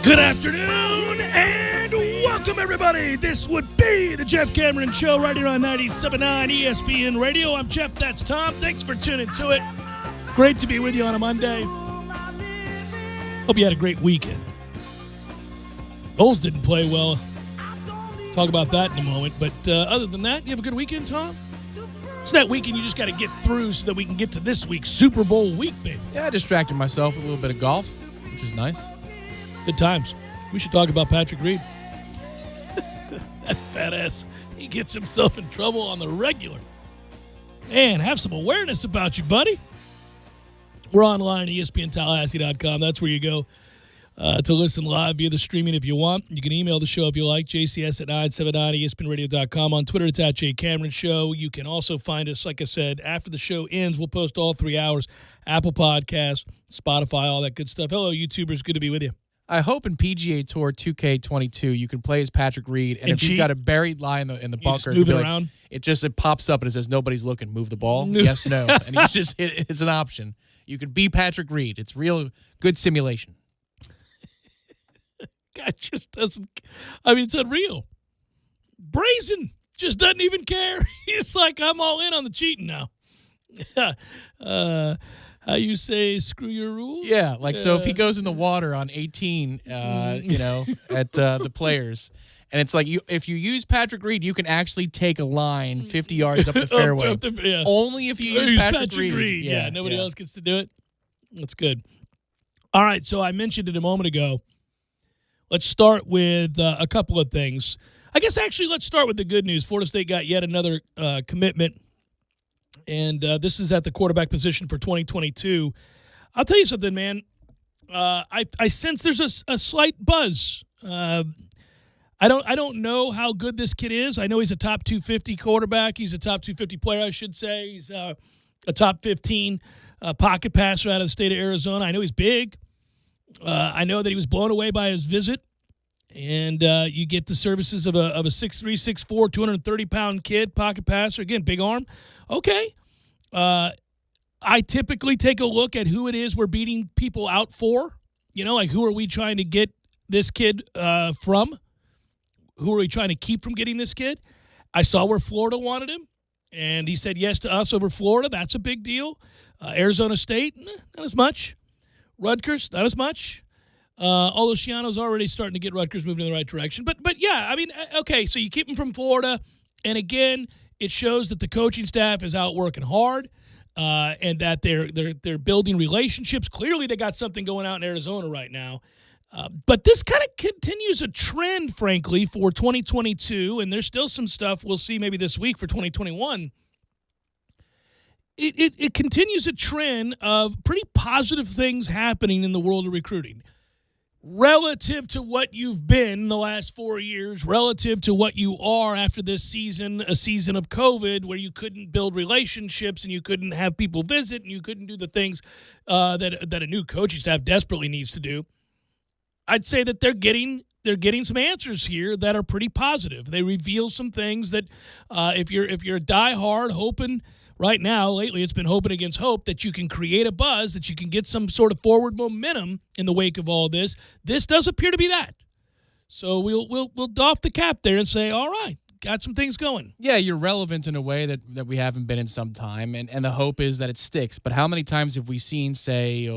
Good afternoon and welcome, everybody. This would be the Jeff Cameron Show right here on 97.9 ESPN Radio. I'm Jeff, that's Tom. Thanks for tuning to it. Great to be with you on a Monday. Hope you had a great weekend. Noles didn't play well. Talk about that in a moment. But other than that, you have a good weekend, Tom? It's that weekend you just got to get through so that we can get to this week's Super Bowl week, baby. Yeah, I distracted myself with a little bit of golf, which is nice. Good times. We should talk about Patrick Reed. That fat ass, he gets himself in trouble on the regular. Man, have some awareness about you, buddy. We're online at ESPNTallahassee.com. That's where you go to listen live via the streaming if you want. You can email the show if you like, jcs at 979ESPNradio.com. On Twitter, it's at JCameron Show. You can also find us, like I said, after the show ends. We'll post all 3 hours. Apple Podcasts, Spotify, all that good stuff. Hello, YouTubers. Good to be with you. I hope in PGA Tour 2K22 you can play as Patrick Reed, and if you've got a buried lie in the bunker, move it around. It pops up and it says nobody's looking. Move the ball. Yes, no, and you just hit it. It's an option. You could be Patrick Reed. It's real good simulation. Guy just doesn't. I mean, it's unreal. Brazen just doesn't even care. He's like, I'm all in on the cheating now. How you say, screw your rules? Yeah, so if he goes in the water on 18, at the Players, and it's like if you use Patrick Reed, you can actually take a line 50 yards up the fairway. Only if you use Patrick Reed. Yeah, nobody else gets to do it. That's good. All right, so I mentioned it a moment ago. Let's start with a couple of things. I guess actually let's start with the good news. Florida State got yet another commitment. And this is at the quarterback position for 2022. I'll tell you something, man. I sense there's a slight buzz. I don't know how good this kid is. I know he's a top 250 quarterback. He's a top 250 player, I should say. He's a top 15 pocket passer out of the state of Arizona. I know he's big. I know that he was blown away by his visit. And you get the services of a 6'3", 6'4", 230-pound kid, pocket passer. Again, big arm. Okay. I typically take a look at who it is we're beating people out for. Like who are we trying to get this kid from? Who are we trying to keep from getting this kid? I saw where Florida wanted him, and he said yes to us over Florida. That's a big deal. Arizona State, not as much. Rutgers, not as much. Although Schiano's already starting to get Rutgers moving in the right direction. But yeah, I mean, okay, so you keep him from Florida, and again, it shows that the coaching staff is out working hard, and that they're building relationships. Clearly, they got something going out in Arizona right now. But this kind of continues a trend, frankly, for 2022, and there's still some stuff we'll see maybe this week for 2021. It continues a trend of pretty positive things happening in the world of recruiting. Relative to what you've been the last 4 years, relative to what you are after this season, a season of COVID where you couldn't build relationships and you couldn't have people visit and you couldn't do the things that a new coaching staff desperately needs to do, I'd say that they're getting some answers here that are pretty positive. They reveal some things that if you're a diehard hoping. Right now, lately, it's been hoping against hope that you can create a buzz, that you can get some sort of forward momentum in the wake of all this. This does appear to be that. So we'll doff the cap there and say, all right, got some things going. Yeah, you're relevant in a way that we haven't been in some time, and the hope is that it sticks. But how many times have we seen, say,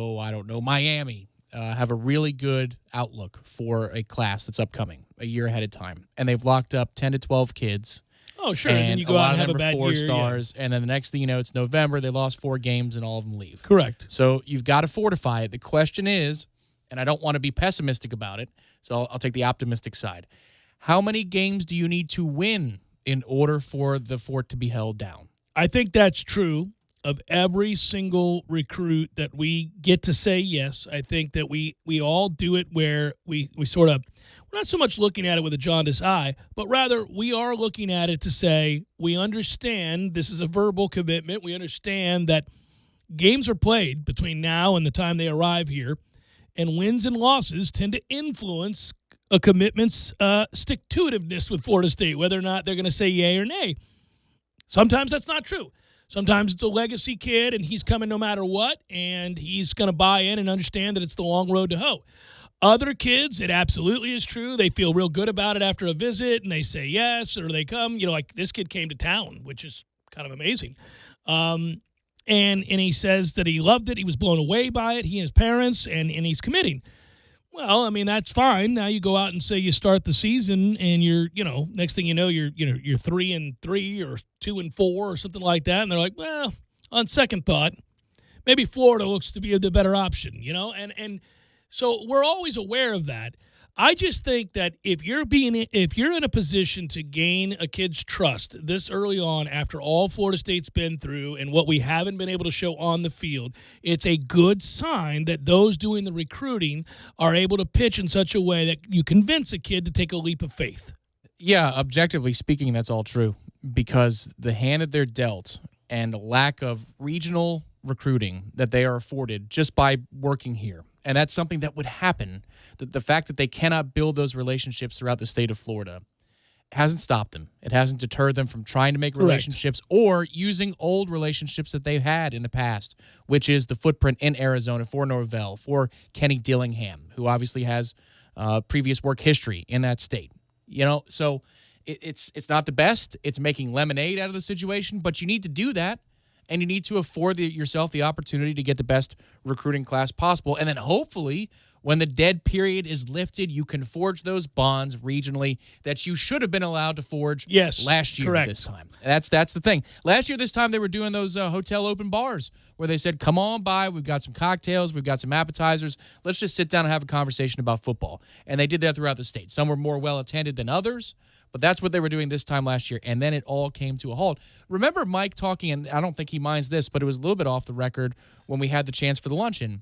Miami have a really good outlook for a class that's upcoming a year ahead of time, and they've locked up 10 to 12 kids. Oh, sure. And then you go out and have a bad year. 4 stars, and then the next thing you know, it's November. They lost 4 games, and all of them leave. Correct. So you've got to fortify it. The question is, and I don't want to be pessimistic about it, so I'll take the optimistic side. How many games do you need to win in order for the fort to be held down? I think that's true of every single recruit that we get to say yes. I think that we all do it where we sort of, we're not so much looking at it with a jaundiced eye, but rather we are looking at it to say we understand this is a verbal commitment. We understand that games are played between now and the time they arrive here, and wins and losses tend to influence a commitment's stick-to-itiveness with Florida State, whether or not they're going to say yay or nay. Sometimes that's not true. Sometimes it's a legacy kid, and he's coming no matter what, and he's going to buy in and understand that it's the long road to hoe. Other kids, it absolutely is true. They feel real good about it after a visit, and they say yes, or they come. Like this kid came to town, which is kind of amazing. And he says that he loved it. He was blown away by it, he and his parents, and he's committing. Well, I mean, that's fine. Now you go out and say you start the season and you're, next thing you know, you're 3-3 or 2-4 or something like that. And they're like, well, on second thought, maybe Florida looks to be the better option, and so we're always aware of that. I just think that if you're in a position to gain a kid's trust this early on after all Florida State's been through and what we haven't been able to show on the field, it's a good sign that those doing the recruiting are able to pitch in such a way that you convince a kid to take a leap of faith. Yeah, objectively speaking, that's all true because the hand that they're dealt and the lack of regional recruiting that they are afforded just by working here. And that's something that would happen. The fact that they cannot build those relationships throughout the state of Florida hasn't stopped them. It hasn't deterred them from trying to make relationships or using old relationships that they've had in the past, which is the footprint in Arizona for Norvell, for Kenny Dillingham, who obviously has previous work history in that state. So it's not the best. It's making lemonade out of the situation, but you need to do that. And you need to afford yourself the opportunity to get the best recruiting class possible. And then hopefully, when the dead period is lifted, you can forge those bonds regionally that you should have been allowed to forge last year correct. This time. That's the thing. Last year this time, they were doing those hotel open bars where they said, come on by. We've got some cocktails. We've got some appetizers. Let's just sit down and have a conversation about football. And they did that throughout the state. Some were more well-attended than others. But that's what they were doing this time last year, and then it all came to a halt. Remember Mike talking, and I don't think he minds this, but it was a little bit off the record when we had the chance for the luncheon.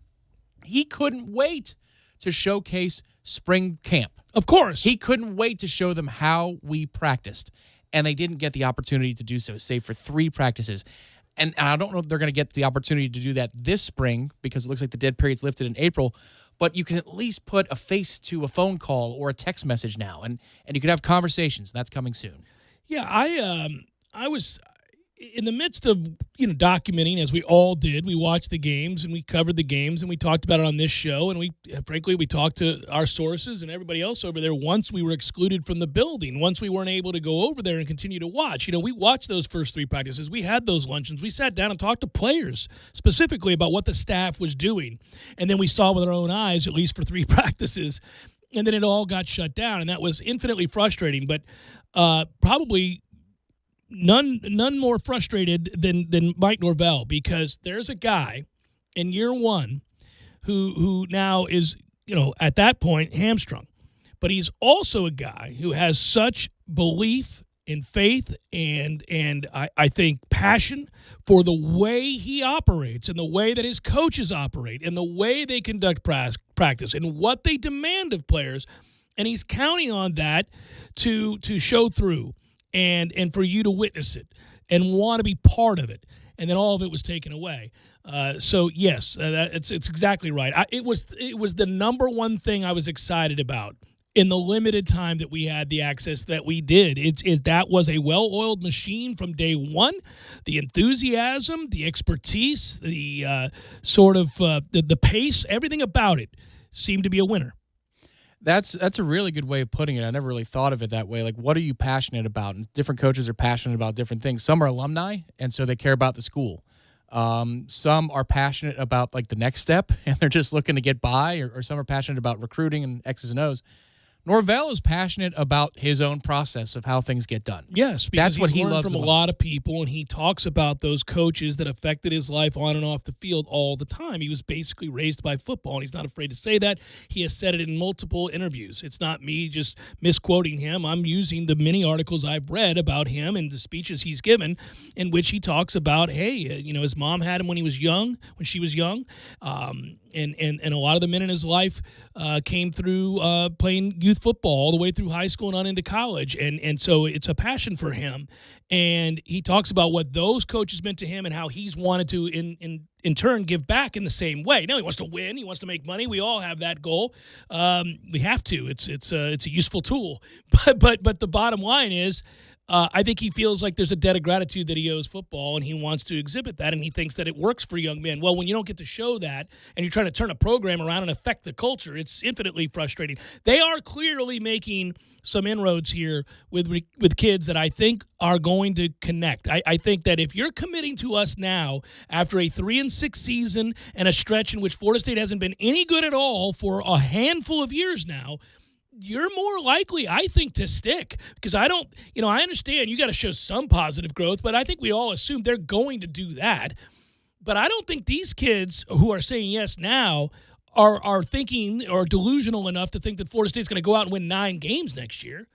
He couldn't wait to showcase spring camp. Of course. He couldn't wait to show them how we practiced, and they didn't get the opportunity to do so, save for 3 practices. And I don't know if they're going to get the opportunity to do that this spring because it looks like the dead period's lifted in April. But you can at least put a face to a phone call or a text message now, and you can have conversations. That's coming soon. Yeah, I was in the midst of documenting, as we all did. We watched the games and we covered the games and we talked about it on this show, and we talked to our sources and everybody else over there once we were excluded from the building, once we weren't able to go over there and continue to watch. We watched those first 3 practices. We had those luncheons. We sat down and talked to players specifically about what the staff was doing, and then we saw with our own eyes, at least for 3 practices, and then it all got shut down, and that was infinitely frustrating. But probably none more frustrated than Mike Norvell, because there's a guy in year 1 who now is, at that point hamstrung. But he's also a guy who has such belief and faith and I think passion for the way he operates and the way that his coaches operate and the way they conduct practice and what they demand of players. And he's counting on that to show through. And for you to witness it and want to be part of it, and then all of it was taken away. So yes, it's exactly right. It was the number one thing I was excited about in the limited time that we had the access that we did. That was a well-oiled machine from day one. The enthusiasm, the expertise, the sort of the pace, everything about it seemed to be a winner. That's a really good way of putting it. I never really thought of it that way. Like, what are you passionate about? And different coaches are passionate about different things. Some are alumni, and so they care about the school. Some are passionate about, like, the next step, and they're just looking to get by, or some are passionate about recruiting and X's and O's. Norvell is passionate about his own process of how things get done. Yes, because that's what he learned loves from a lot of people, and he talks about those coaches that affected his life on and off the field all the time. He was basically raised by football, and he's not afraid to say that. He has said it in multiple interviews. It's not me just misquoting him. I'm using the many articles I've read about him and the speeches he's given, in which he talks about, hey, his mom had him when she was young, and a lot of the men in his life came through playing youth football all the way through high school and on into college, and so it's a passion for him. And he talks about what those coaches meant to him and how he's wanted to in turn give back in the same way. Now he wants to win, he wants to make money. We all have that goal. We have to. It's a useful tool, but the bottom line is, I think he feels like there's a debt of gratitude that he owes football, and he wants to exhibit that, and he thinks that it works for young men. Well, when you don't get to show that, and you're trying to turn a program around and affect the culture, it's infinitely frustrating. They are clearly making some inroads here with kids that I think are going to connect. I think that if you're committing to us now after a 3-6 season and a stretch in which Florida State hasn't been any good at all for a handful of years now, you're more likely, I think, to stick. Because I understand you got to show some positive growth, but I think we all assume they're going to do that. But I don't think these kids who are saying yes now are thinking or delusional enough to think that Florida State's going to go out and win 9 games next year.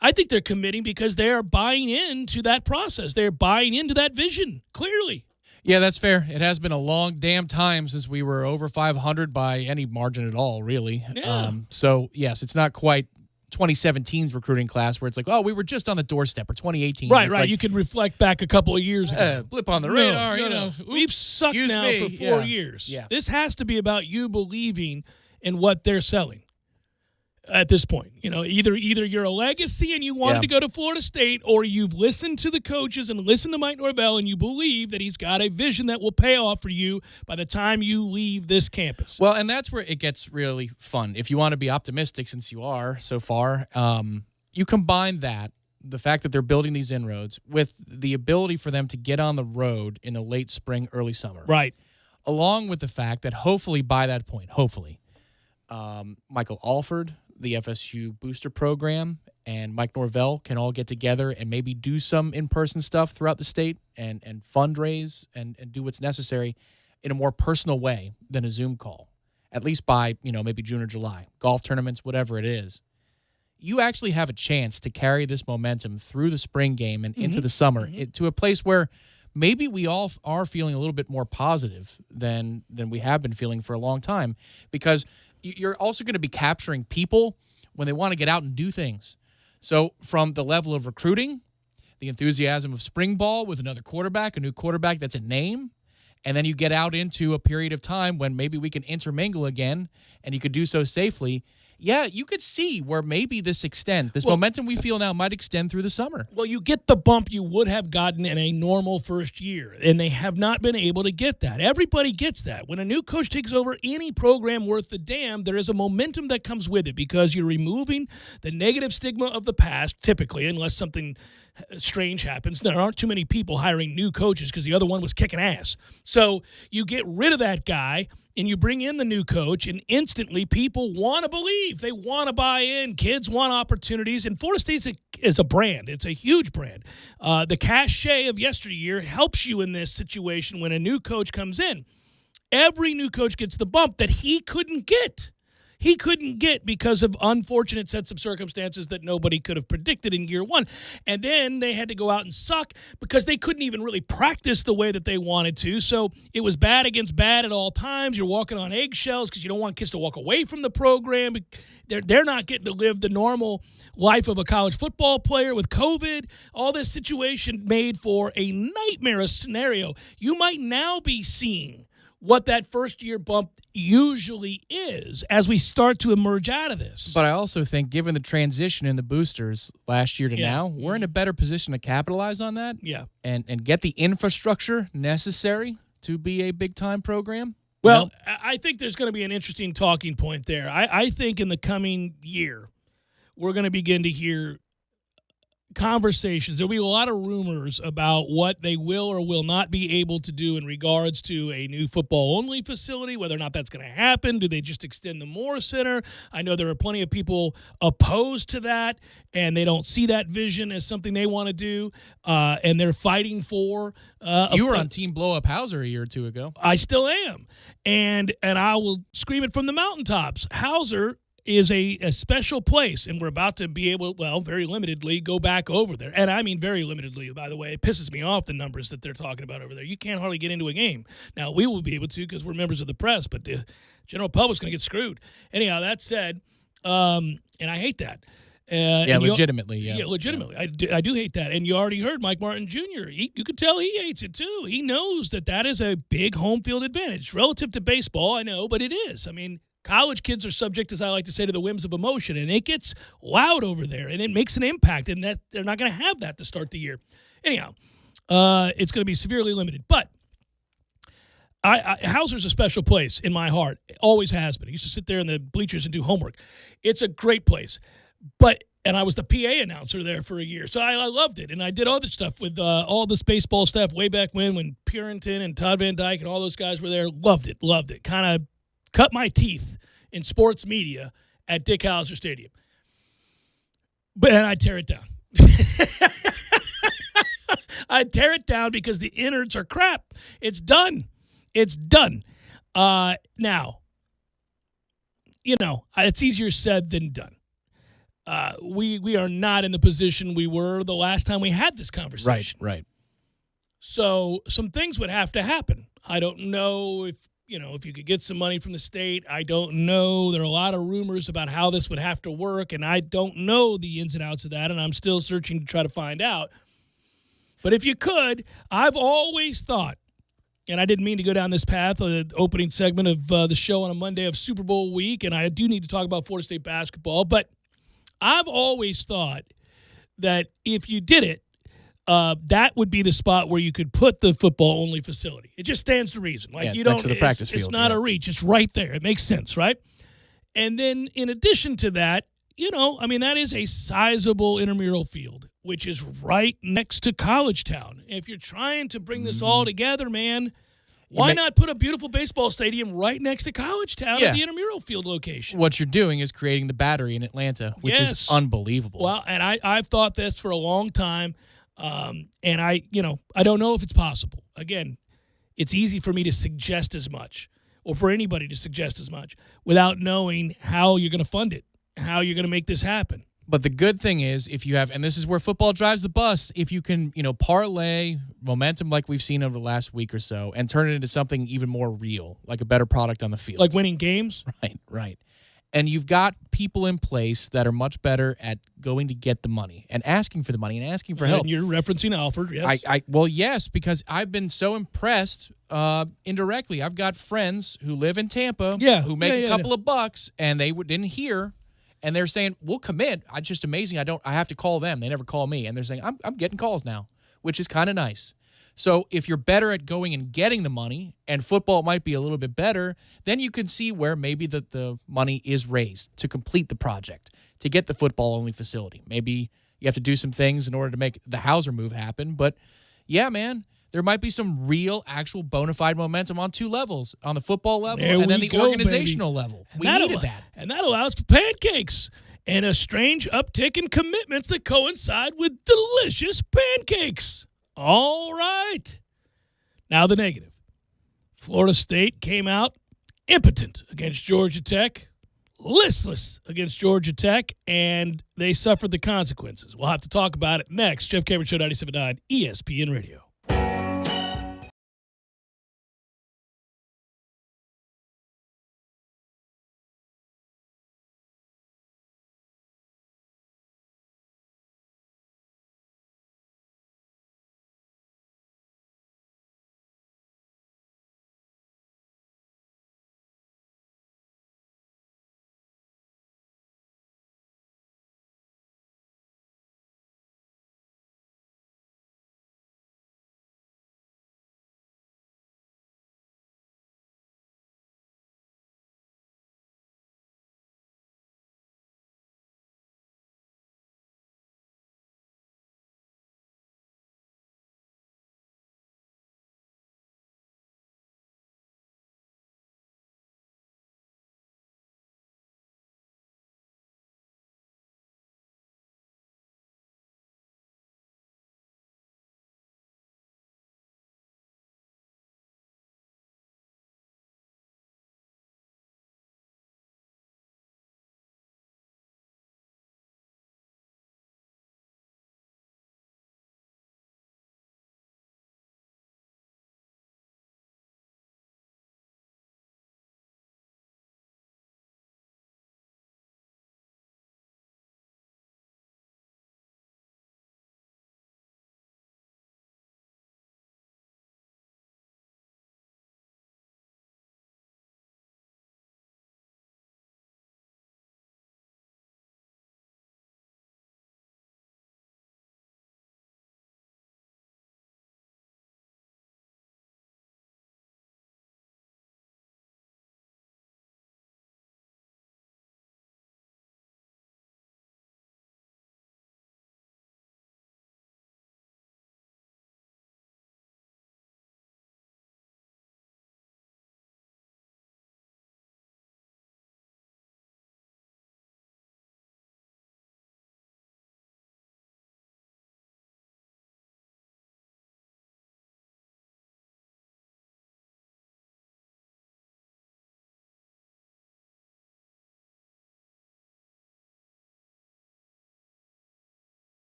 I think they're committing because they are buying into that process. They're buying into that vision, clearly. Yeah, that's fair. It has been a long damn time since we were over 500 by any margin at all, really. Yeah. So, yes, it's not quite 2017's recruiting class where it's like, oh, we were just on the doorstep, or 2018. Right. Like, you could reflect back a couple of years ago. Blip on the radar, No. Oops, We've sucked excuse now me. for 4 years. Yeah. This has to be about you believing in what they're selling at this point. Either you're a legacy and you wanted to go to Florida State, or you've listened to the coaches and listened to Mike Norvell and you believe that he's got a vision that will pay off for you by the time you leave this campus. Well, and that's where it gets really fun. If you want to be optimistic, since you are so far, you combine that, the fact that they're building these inroads, with the ability for them to get on the road in the late spring, early summer. Right. Along with the fact that hopefully by that point, Michael Alford, the FSU booster program, and Mike Norvell can all get together and maybe do some in-person stuff throughout the state and fundraise and do what's necessary in a more personal way than a Zoom call, at least by, maybe June or July, golf tournaments, whatever it is. You actually have a chance to carry this momentum through the spring game and into the summer to a place where maybe we all are feeling a little bit more positive than we have been feeling for a long time, because you're also going to be capturing people when they want to get out and do things. So from the level of recruiting, the enthusiasm of spring ball with another quarterback, a new quarterback that's a name, and then you get out into a period of time when maybe we can intermingle again, and you could do so safely. Yeah, you could see where maybe this extends. This momentum we feel now might extend through the summer. Well, you get the bump you would have gotten in a normal first year, and they have not been able to get that. Everybody gets that. When a new coach takes over any program worth the damn, there is a momentum that comes with it because you're removing the negative stigma of the past, typically, unless something strange happens. There aren't too many people hiring new coaches because the other one was kicking ass. So you get rid of that guy, and you bring in the new coach, and instantly people want to believe. They want to buy in. Kids want opportunities. And Florida State is a brand. It's a huge brand. The cachet of yesteryear helps you in this situation when a new coach comes in. Every new coach gets the bump that he couldn't get. He couldn't get because of unfortunate sets of circumstances that nobody could have predicted in year one. And then they had to go out and suck because they couldn't even really practice the way that they wanted to. So it was bad against bad at all times. You're walking on eggshells because you don't want kids to walk away from the program. They're not getting to live the normal life of a college football player with COVID. All this situation made for a nightmare scenario. You might now be seeing what that first-year bump usually is as we start to emerge out of this. But I also think, given the transition in the boosters last year to now, we're in a better position to capitalize on that and get the infrastructure necessary to be a big-time program. Well, I think there's going to be an interesting talking point there. I think in the coming year, we're going to begin to hear conversations. There'll be a lot of rumors about what they will or will not be able to do in regards to a new football-only facility, whether or not that's going to happen. Do they just extend the Moore Center? I know there are plenty of people opposed to that, and they don't see that vision as something they want to do, and they're fighting for. You were on Team Blow Up Hauser a year or two ago. I still am, and I will scream it from the mountaintops. Hauser is a special place, and we're about to be able, very limitedly, go back over there. And I mean very limitedly, by the way. It pisses me off, the numbers that they're talking about over there. You can't hardly get into a game. Now, we will be able to because we're members of the press, but the general public's going to get screwed. Anyhow, that said, and I hate that. Legitimately. Yeah, legitimately. I do hate that. And you already heard Mike Martin Jr. You could tell he hates it, too. He knows that is a big home field advantage. Relative to baseball, I know, but it is. I mean, College kids are subject, as I like to say, to the whims of emotion, and it gets loud over there, and it makes an impact, and that they're not going to have that to start the year. Anyhow, it's going to be severely limited. But Hauser's a special place in my heart. It always has been. I used to sit there in the bleachers and do homework. It's a great place. And I was the PA announcer there for a year. So I loved it. And I did other stuff with all this baseball stuff way back when Purinton and Todd Van Dyke and all those guys were there. Loved it. Kind of cut my teeth in sports media at Dick Hauser Stadium. And I'd tear it down. I'd tear it down because the innards are crap. It's done. Now, it's easier said than done. We are not in the position we were the last time we had this conversation. Right. So some things would have to happen. I don't know if you could get some money from the state. I don't know. There are a lot of rumors about how this would have to work, and I don't know the ins and outs of that, and I'm still searching to try to find out. But if you could, I've always thought, and I didn't mean to go down this path of the opening segment of the show on a Monday of Super Bowl week, and I do need to talk about Florida State basketball, but I've always thought that if you did it, that would be the spot where you could put the football-only facility. It just stands to reason. It's next to the practice field. It's not a reach. It's right there. It makes sense, right? And then in addition to that, that is a sizable intramural field, which is right next to College Town. If you're trying to bring this all together, man, why not put a beautiful baseball stadium right next to College Town at the intramural field location? What you're doing is creating the Battery in Atlanta, which is unbelievable. Well, and I've thought this for a long time, and I don't know if it's possible. Again, it's easy for me to suggest as much, or for anybody to suggest as much, without knowing how you're going to fund it, how you're going to make this happen. But the good thing is, if you have, and this is where football drives the bus, if you can, parlay momentum like we've seen over the last week or so and turn it into something even more real, like a better product on the field. Like winning games? Right. And you've got people in place that are much better at going to get the money and asking for the money and asking for help. And you're referencing Alfred, yes? Well, yes, because I've been so impressed indirectly. I've got friends who live in Tampa who make a couple of bucks, and they didn't hear. And they're saying, we'll commit. It's just amazing. I have to call them. They never call me. And they're saying, I'm getting calls now, which is kind of nice. So if you're better at going and getting the money, and football might be a little bit better, then you can see where maybe the money is raised to complete the project, to get the football-only facility. Maybe you have to do some things in order to make the Hauser move happen. But, yeah, man, there might be some real, actual, bona fide momentum on two levels, on the football level and then the organizational level. We needed that. And that allows for pancakes and a strange uptick in commitments that coincide with delicious pancakes. All right. Now the negative. Florida State came out impotent against Georgia Tech, listless against Georgia Tech, and they suffered the consequences. We'll have to talk about it next. Jeff Cameron Show 97.9 ESPN Radio.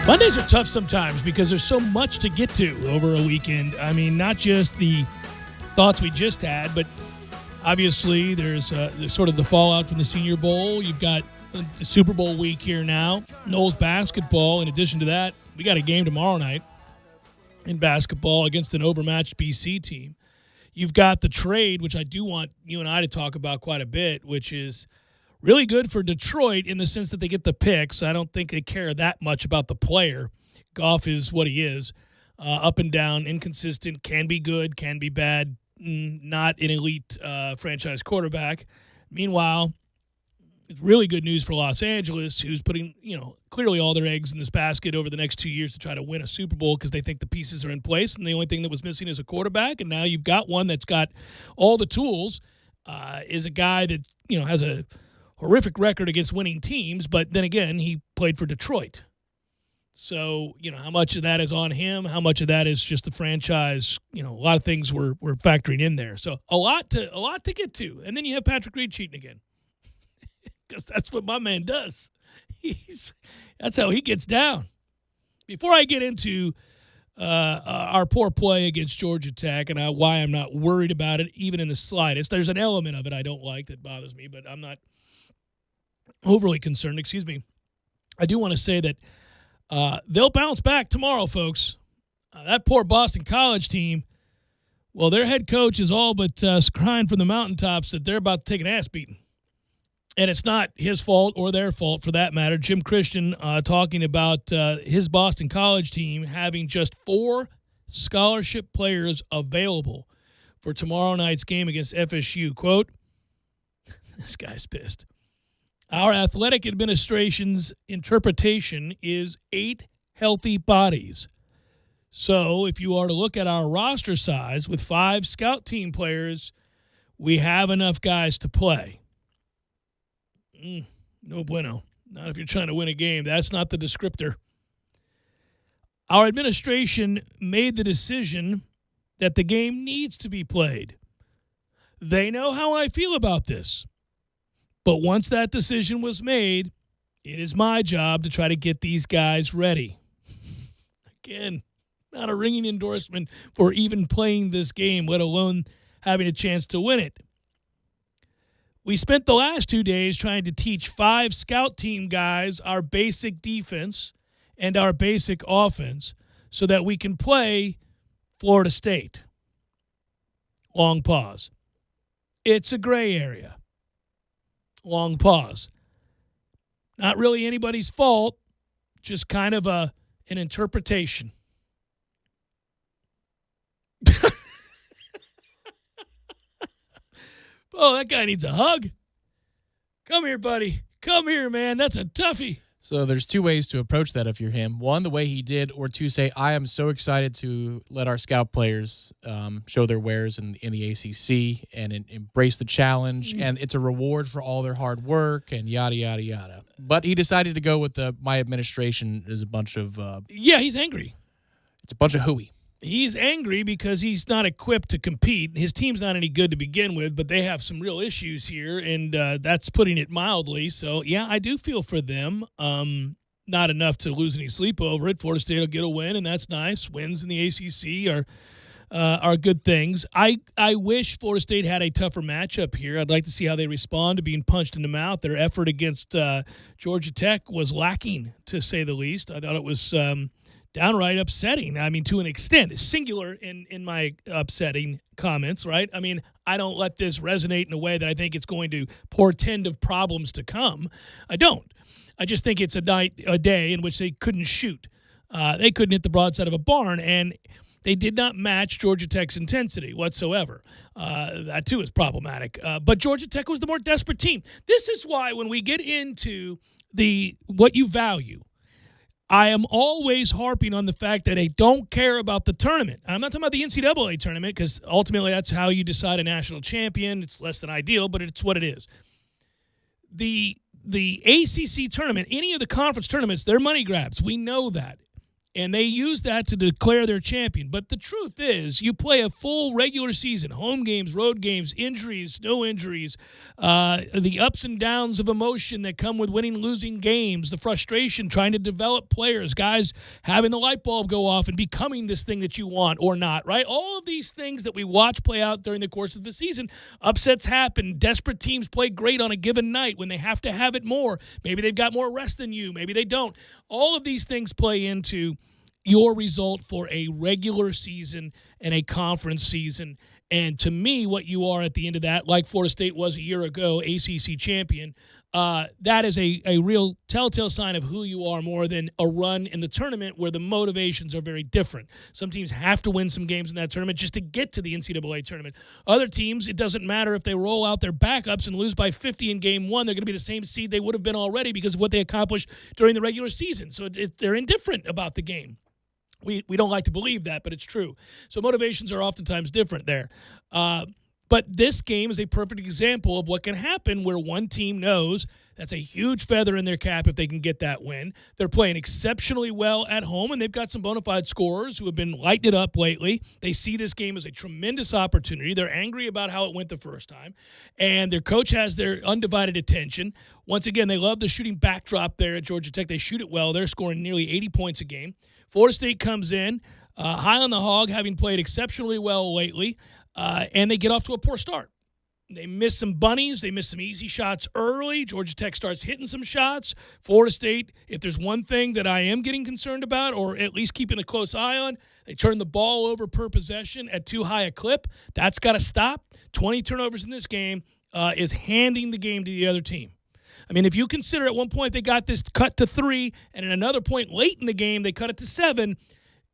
Mondays are tough sometimes because there's so much to get to over a weekend. I mean, not just the thoughts we just had, but obviously there's sort of the fallout from the Senior Bowl. You've got the Super Bowl week here now. Noles basketball. In addition to that, we got a game tomorrow night in basketball against an overmatched BC team. You've got the trade, which I do want you and I to talk about quite a bit, which is really good for Detroit in the sense that they get the picks. I don't think they care that much about the player. Goff is what he is. Up and down, inconsistent, can be good, can be bad, not an elite franchise quarterback. Meanwhile, it's really good news for Los Angeles, who's putting, clearly all their eggs in this basket over the next 2 years to try to win a Super Bowl because they think the pieces are in place, and the only thing that was missing is a quarterback, and now you've got one that's got all the tools, is a guy that, has a horrific record against winning teams, but then again, he played for Detroit. So, how much of that is on him? How much of that is just the franchise? A lot of things we're factoring in there. So a lot to get to. And then you have Patrick Reed cheating again. Because that's what my man does. That's how he gets down. Before I get into our poor play against Georgia Tech and why I'm not worried about it, even in the slightest, there's an element of it I don't like that bothers me, but I'm not overly concerned. Excuse me. I do want to say that they'll bounce back tomorrow, folks. That poor Boston College team, well, their head coach is all but crying from the mountaintops that they're about to take an ass beating. And it's not his fault or their fault, for that matter. Jim Christian talking about his Boston College team having just 4 scholarship players available for tomorrow night's game against FSU. Quote, this guy's pissed. Our athletic administration's interpretation is 8 healthy bodies. So if you are to look at our roster size with 5 scout team players, we have enough guys to play. No bueno. Not if you're trying to win a game. That's not the descriptor. Our administration made the decision that the game needs to be played. They know how I feel about this. But once that decision was made, it is my job to try to get these guys ready. Again, not a ringing endorsement for even playing this game, let alone having a chance to win it. We spent the last 2 days trying to teach 5 scout team guys our basic defense and our basic offense so that we can play Florida State. Long pause. It's a gray area. Long pause. Not really anybody's fault, just kind of an interpretation. Oh, that guy needs a hug. Come here, buddy. Come here, man. That's a toughie. So there's 2 ways to approach that if you're him. One, the way he did, or 2, say, I am so excited to let our scout players show their wares in the ACC and embrace the challenge, and it's a reward for all their hard work and yada, yada, yada. But he decided to go with my administration is a bunch of... he's angry. It's a bunch of hooey. He's angry because he's not equipped to compete. His team's not any good to begin with, but they have some real issues here, and that's putting it mildly. So, yeah, I do feel for them. Not enough to lose any sleep over it. Florida State will get a win, and that's nice. Wins in the ACC are good things. I wish Florida State had a tougher matchup here. I'd like to see how they respond to being punched in the mouth. Their effort against Georgia Tech was lacking, to say the least. I thought it was downright upsetting. I mean, to an extent, singular in my upsetting comments, right? I mean, I don't let this resonate in a way that I think it's going to portend of problems to come. I don't. I just think it's a day in which they couldn't shoot. They couldn't hit the broadside of a barn, and they did not match Georgia Tech's intensity whatsoever. That, too, is problematic. But Georgia Tech was the more desperate team. This is why when we get into what you value, I am always harping on the fact that I don't care about the tournament. I'm not talking about the NCAA tournament because ultimately that's how you decide a national champion. It's less than ideal, but it's what it is. The ACC tournament, any of the conference tournaments, they're money grabs. We know that. And they use that to declare their champion. But the truth is, you play a full regular season, home games, road games, injuries, no injuries, the ups and downs of emotion that come with winning, losing games, the frustration trying to develop players, guys having the light bulb go off and becoming this thing that you want or not, right? All of these things that we watch play out during the course of the season. Upsets happen. Desperate teams play great on a given night when they have to have it more. Maybe they've got more rest than you. Maybe they don't. All of these things play into your result for a regular season and a conference season. And to me, what you are at the end of that, like Florida State was a year ago, ACC champion, that is a real telltale sign of who you are more than a run in the tournament where the motivations are very different. Some teams have to win some games in that tournament just to get to the NCAA tournament. Other teams, it doesn't matter if they roll out their backups and lose by 50 in game one. They're going to be the same seed they would have been already because of what they accomplished during the regular season. So they're indifferent about the game. We don't like to believe that, but it's true. So motivations are oftentimes different there. But this game is a perfect example of what can happen where one team knows that's a huge feather in their cap if they can get that win. They're playing exceptionally well at home, and they've got some bona fide scorers who have been lighting it up lately. They see this game as a tremendous opportunity. They're angry about how it went the first time, and their coach has their undivided attention. Once again, they love the shooting backdrop there at Georgia Tech. They shoot it well. They're scoring nearly 80 points a game. Florida State comes in high on the hog, having played exceptionally well lately, and they get off to a poor start. They miss some bunnies. They miss some easy shots early. Georgia Tech starts hitting some shots. Florida State, if there's one thing that I am getting concerned about, or at least keeping a close eye on, they turn the ball over per possession at too high a clip. That's got to stop. 20 turnovers in this game is handing the game to the other team. I mean, if you consider at one point they got this cut to 3, and at another point late in the game they cut it to 7,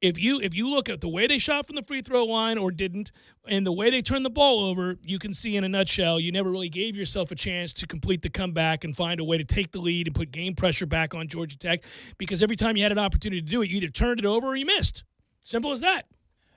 if you look at the way they shot from the free throw line or didn't, and the way they turned the ball over, you can see in a nutshell you never really gave yourself a chance to complete the comeback and find a way to take the lead and put game pressure back on Georgia Tech, because every time you had an opportunity to do it, you either turned it over or you missed. Simple as that.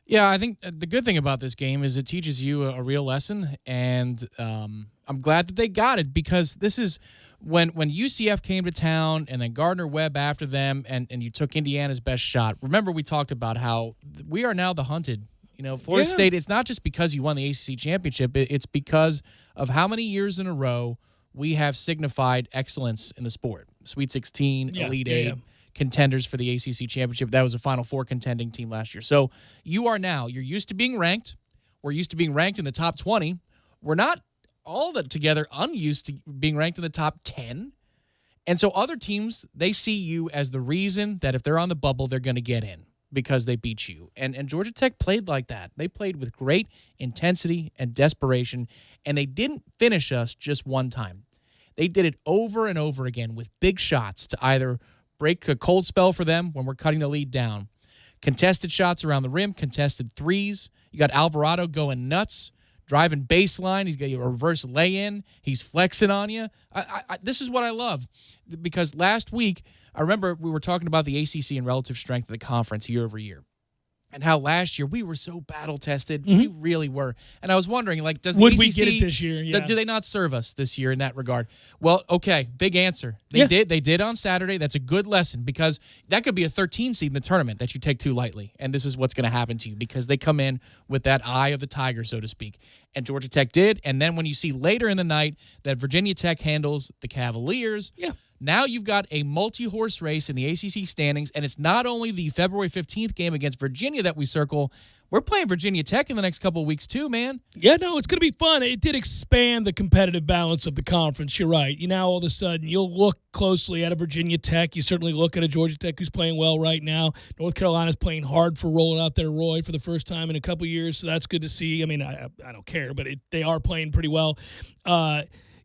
Yeah, I think the good thing about this game is it teaches you a real lesson, and I'm glad that they got it, because this is when UCF came to town and then Gardner-Webb after them, and you took Indiana's best shot. Remember, we talked about how we are now the hunted. You know, Florida State, it's not just because you won the ACC championship. It's because of how many years in a row we have signified excellence in the sport. Sweet 16, Elite 8. Contenders for the ACC championship. That was a Final Four contending team last year. So you're used to being ranked. We're used to being ranked in the top 20. We're not all that together unused to being ranked in the top 10. And so other teams, they see you as the reason that if they're on the bubble, they're going to get in because they beat you. And Georgia Tech played like that. They played with great intensity and desperation, and they didn't finish us just one time. They did it over and over again with big shots to either break a cold spell for them when we're cutting the lead down. Contested shots around the rim, contested threes. You got Alvarado going nuts, driving baseline. He's got a reverse lay-in. He's flexing on you. This is what I love, because last week, I remember we were talking about the ACC and relative strength of the conference year over year, and how last year we were so battle-tested. Mm-hmm. We really were. And I was wondering, like, does the ACC, we get it this year? Yeah. Do they not serve us this year in that regard? Well, okay, big answer. They did on Saturday. That's a good lesson, because that could be a 13 seed in the tournament that you take too lightly, and this is what's going to happen to you, because they come in with that eye of the tiger, so to speak. And Georgia Tech did. And then when you see later in the night that Virginia Tech handles the Cavaliers, now you've got a multi-horse race in the ACC standings, and it's not only the February 15th game against Virginia that we circle. We're playing Virginia Tech in the next couple of weeks too, man. Yeah, no, it's going to be fun. It did expand the competitive balance of the conference. You're right. Now all of a sudden you'll look closely at a Virginia Tech. You certainly look at a Georgia Tech who's playing well right now. North Carolina's playing hard for rolling out their Roy for the first time in a couple of years, so that's good to see. I mean, I don't care, but they are playing pretty well.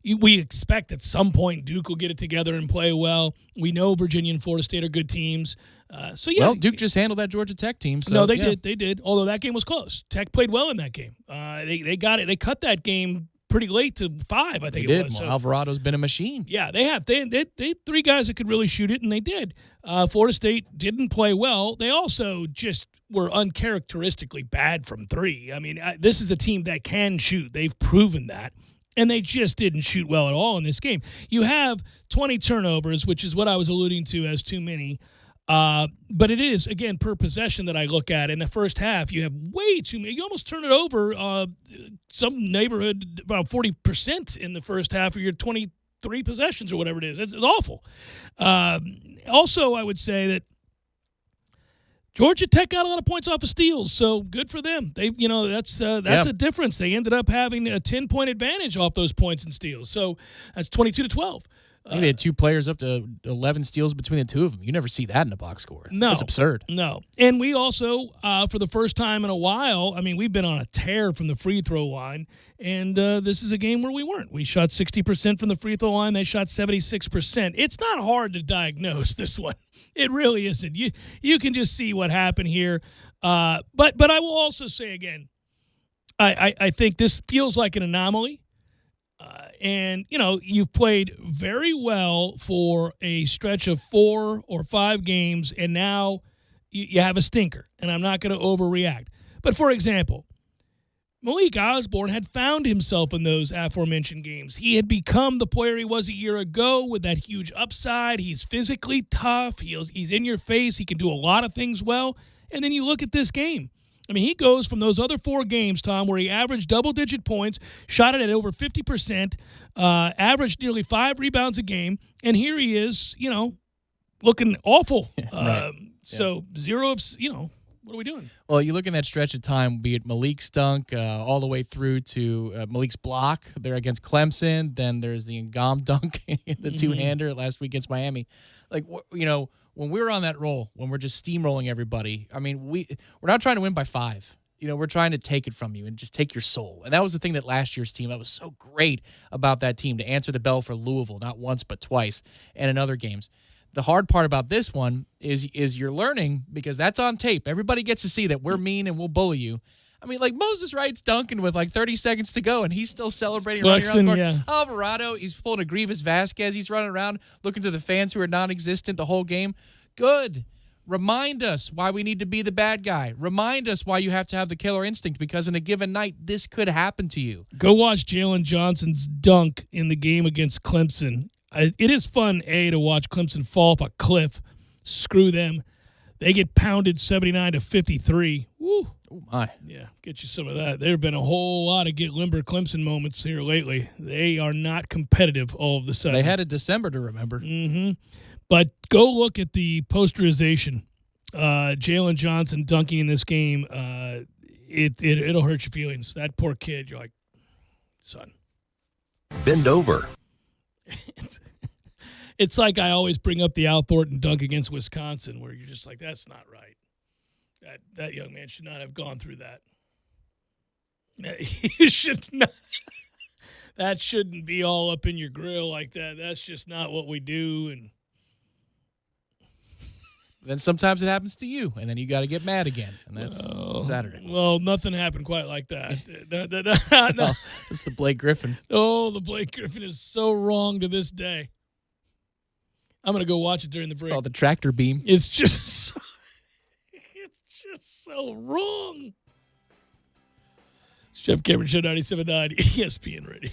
We expect at some point Duke will get it together and play well. We know Virginia and Florida State are good teams. Well, Duke just handled that Georgia Tech team. So, no, they did. They did. Although that game was close. Tech played well in that game. They got it. They cut that game pretty late to 5, I think it was. Well, Alvarado's been a machine. Yeah, they have. They had 3 guys that could really shoot it, and they did. Florida State didn't play well. They also just were uncharacteristically bad from 3. I mean, this is a team that can shoot. They've proven that. And they just didn't shoot well at all in this game. You have 20 turnovers, which is what I was alluding to as too many. But it is, again, per possession that I look at. In the first half, you have way too many. You almost turn it over some neighborhood about 40% in the first half of your 23 possessions or whatever it is. It's awful. Also, I would say that Georgia Tech got a lot of points off of steals, so good for them. That's a difference. They ended up having a 10-point advantage off those points and steals. So that's 22-12. I think they had 2 players up to 11 steals between the 2 of them. You never see that in a box score. No. That's absurd. No. And we also, for the first time in a while, we've been on a tear from the free throw line, and this is a game where we weren't. We shot 60% from the free throw line. They shot 76%. It's not hard to diagnose this one. It really isn't. You can just see what happened here. But I will also say again, I think this feels like an anomaly. And, you've played very well for a stretch of 4 or 5 games, and now you have a stinker, and I'm not going to overreact. But, for example, Malik Osborne had found himself in those aforementioned games. He had become the player he was a year ago with that huge upside. He's physically tough. He's in your face. He can do a lot of things well. And then you look at this game. He goes from those other 4 games, Tom, where he averaged double-digit points, shot it at over 50%, averaged nearly 5 rebounds a game, and here he is, looking awful. Right. So 0 of, what are we doing? Well, you look in that stretch of time, be it Malik's dunk all the way through to Malik's block there against Clemson. Then there's the Ngam dunk, the two-hander last week against Miami. When we're on that roll, when we're just steamrolling everybody, we're not trying to win by 5. We're trying to take it from you and just take your soul. And that was the thing that last year's team, that was so great about that team, to answer the bell for Louisville, not once but twice, and in other games. The hard part about this one is you're learning, because that's on tape. Everybody gets to see that we're mean and we'll bully you. Moses Wright's dunking with 30 seconds to go, and he's still celebrating running around the court. Yeah. Alvarado, he's pulling a Grievous Vasquez. He's running around looking to the fans who are non-existent the whole game. Good. Remind us why we need to be the bad guy. Remind us why you have to have the killer instinct, because in a given night, this could happen to you. Go watch Jalen Johnson's dunk in the game against Clemson. It is fun, to watch Clemson fall off a cliff. Screw them. They get pounded 79-53. Woo. Oh, my. Yeah, get you some of that. There have been a whole lot of get limber Clemson moments here lately. They are not competitive all of a sudden. They had a December to remember. Mm-hmm. But go look at the posterization. Jalen Johnson dunking in this game. It'll hurt your feelings. That poor kid, you're like, son. Bend over. It's like I always bring up the Al Thornton dunk against Wisconsin, where you're just like, that's not right. That young man should not have gone through that. You should not. That shouldn't be all up in your grill like that. That's just not what we do. And then sometimes it happens to you, and then you got to get mad again, and that's Saturday. Well, nothing happened quite like that. No. It's the Blake Griffin. Oh, the Blake Griffin is so wrong to this day. I'm going to go watch it during the break. It's called the tractor beam. It's just so wrong. It's Jeff Cameron Show, 97.9 ESPN Radio.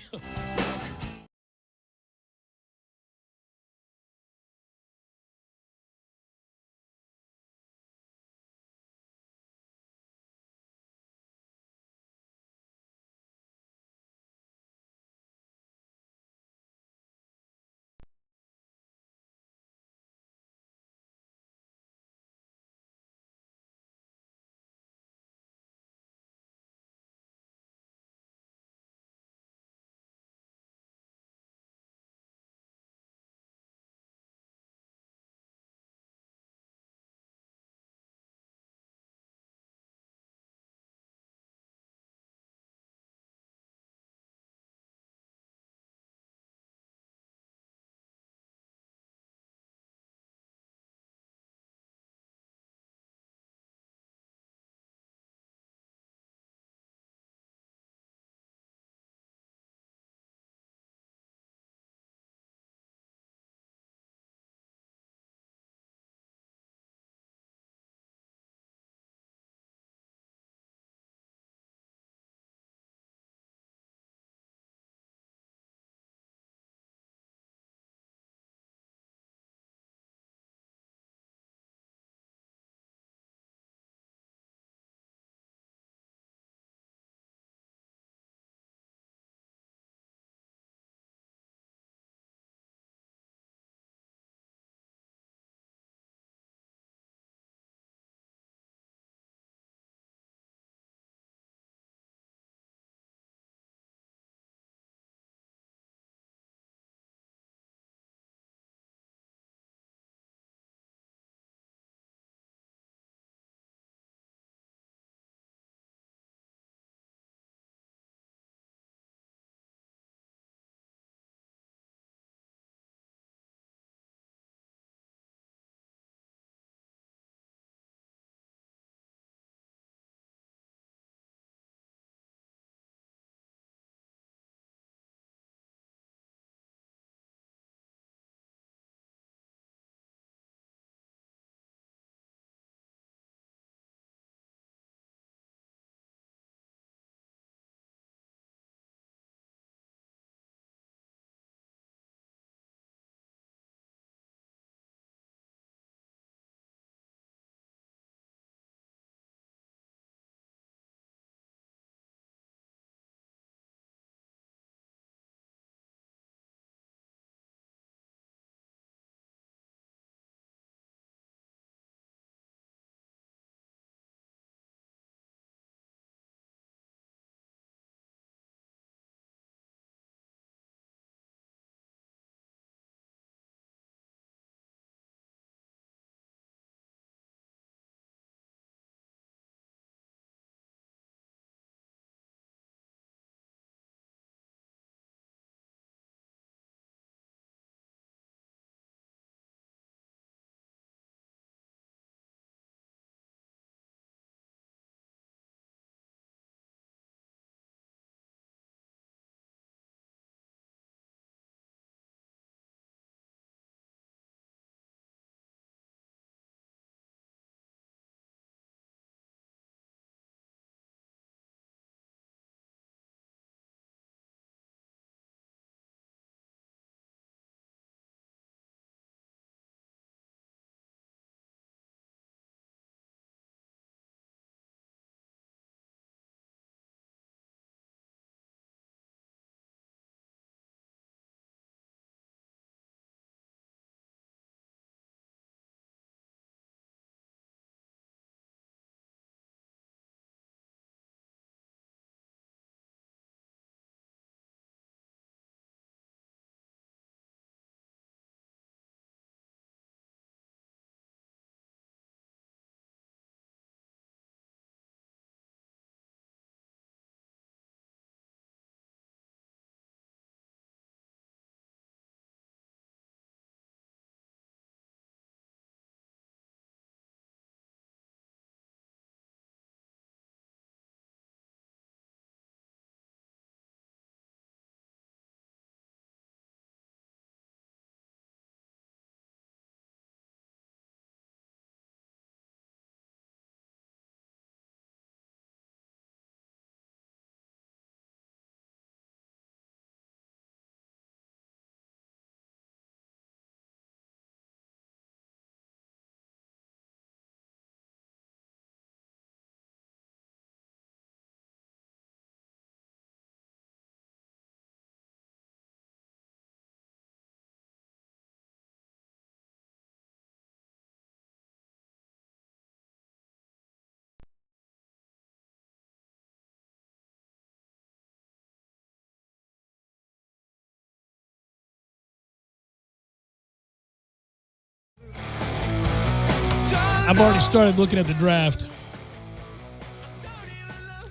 I've already started looking at the draft.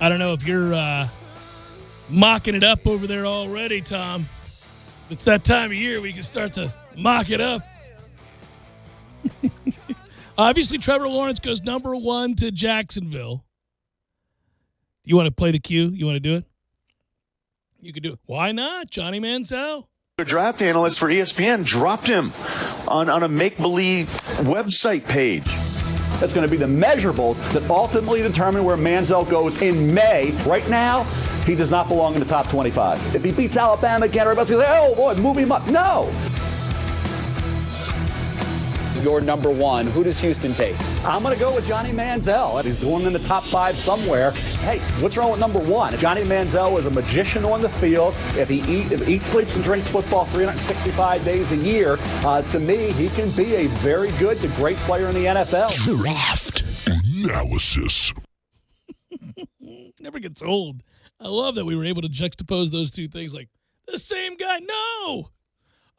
I don't know if you're mocking it up over there already, Tom. It's that time of year we can start to mock it up. Obviously, Trevor Lawrence goes number 1 to Jacksonville. You want to play the cue? You want to do it? You could do it. Why not? Johnny Manziel. A draft analyst for ESPN dropped him on a make-believe website page. That's going to be the measurables that ultimately determine where Manziel goes in May. Right now, he does not belong in the top 25. If he beats Alabama again, everybody's going to say, oh, boy, move him up. No. You're number 1. Who does Houston take? I'm going to go with Johnny Manziel. He's going in the top 5 somewhere. Hey, what's wrong with number 1? Johnny Manziel is a magician on the field. If he eats, sleeps, and drinks football 365 days a year, to me, he can be a very good to great player in the NFL. Draft analysis. Never gets old. I love that we were able to juxtapose those two things like, the same guy. No!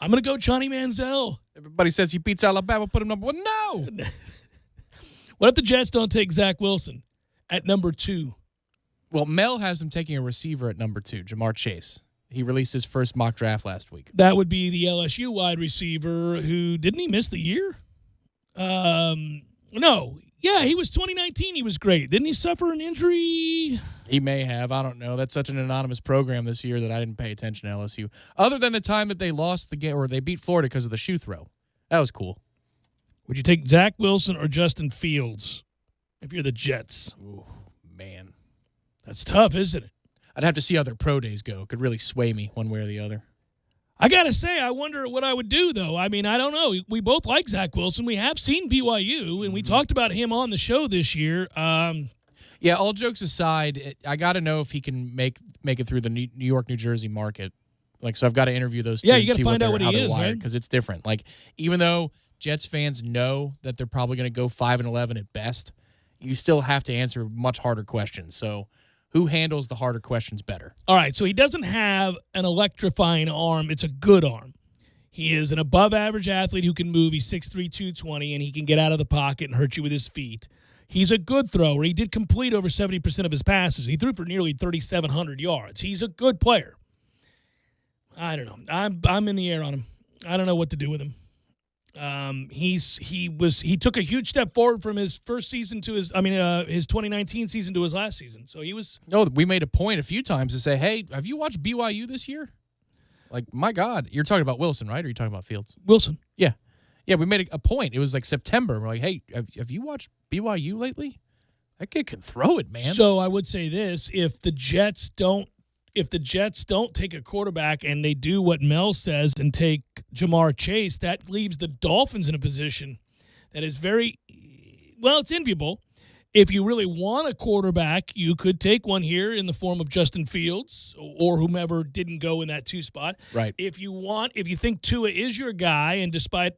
I'm going to go Johnny Manziel. Everybody says he beats Alabama, put him number 1. No! What if the Jets don't take Zach Wilson at number 2? Well, Mel has him taking a receiver at number 2, Jamar Chase. He released his first mock draft last week. That would be the LSU wide receiver who, didn't he miss the year? No. Yeah, he was 2019. He was great. Didn't he suffer an injury? He may have. I don't know. That's such an anonymous program this year that I didn't pay attention to LSU. Other than the time that they lost the game, or they beat Florida because of the shoe throw. That was cool. Would you take Zach Wilson or Justin Fields if you're the Jets? Ooh, man. That's tough, isn't it? I'd have to see how their pro days go. It could really sway me one way or the other. I got to say, I wonder what I would do, though. I mean, I don't know. We both like Zach Wilson. We have seen BYU, and we talked about him on the show this year. Yeah, all jokes aside, I got to know if he can make it through the New York, New Jersey market. Like, so I've got to interview those two. Yeah, you got to find out what he is, right? Because it's different. Like, even though Jets fans know that they're probably going to go 5-11 at best, you still have to answer much harder questions. So, who handles the harder questions better? All right, so he doesn't have an electrifying arm. It's a good arm. He is an above-average athlete who can move. He's 6'3", 220, and he can get out of the pocket and hurt you with his feet. He's a good thrower. He did complete over 70% of his passes. He threw for nearly 3,700 yards. He's a good player. I don't know. I'm in the air on him. I don't know what to do with him. He took a huge step forward from his first season to his 2019 season to his last season. So he was. No, we made a point a few times to say, hey, have you watched BYU this year? Like, my God, you're talking about Wilson, right? Or are you talking about Fields? Wilson. Yeah. Yeah, we made a point. It was like September. We're like, hey, have you watched BYU lately? That kid can throw it, man. So I would say this: if the Jets don't take a quarterback and they do what Mel says and take Jamar Chase, that leaves the Dolphins in a position that is it's enviable. If you really want a quarterback, you could take one here in the form of Justin Fields or whomever didn't go in that 2 spot. Right. If you think Tua is your guy, and despite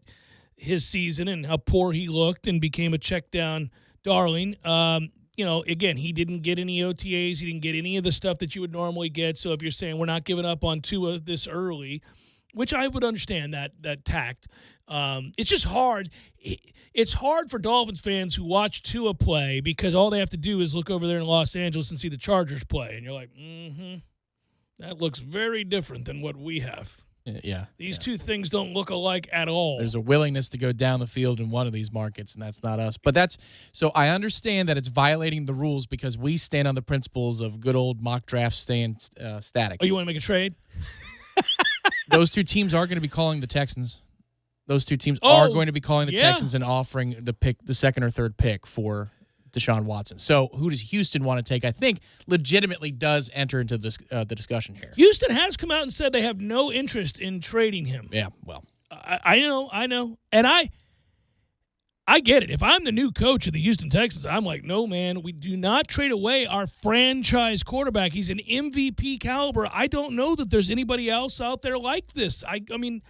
his season and how poor he looked and became a check down darling, again, he didn't get any OTAs. He didn't get any of the stuff that you would normally get. So if you're saying we're not giving up on Tua this early, which I would understand that tact, it's just hard. It's hard for Dolphins fans who watch Tua play because all they have to do is look over there in Los Angeles and see the Chargers play. And you're like, that looks very different than what we have. Yeah. These two things don't look alike at all. There's a willingness to go down the field in one of these markets, and that's not us. But so I understand that it's violating the rules because we stand on the principles of good old mock draft staying static. Oh, you want to make a trade? Those two teams are going to be calling the Texans. Those two teams are going to be calling the Texans and offering the second or third pick for Deshaun Watson. So who does Houston want to take? I think legitimately does enter into this the discussion here. Houston has come out and said they have no interest in trading him. Yeah, well. I know. And I get it. If I'm the new coach of the Houston Texans, I'm like, no, man, we do not trade away our franchise quarterback. He's an MVP caliber. I don't know that there's anybody else out there like this. I mean,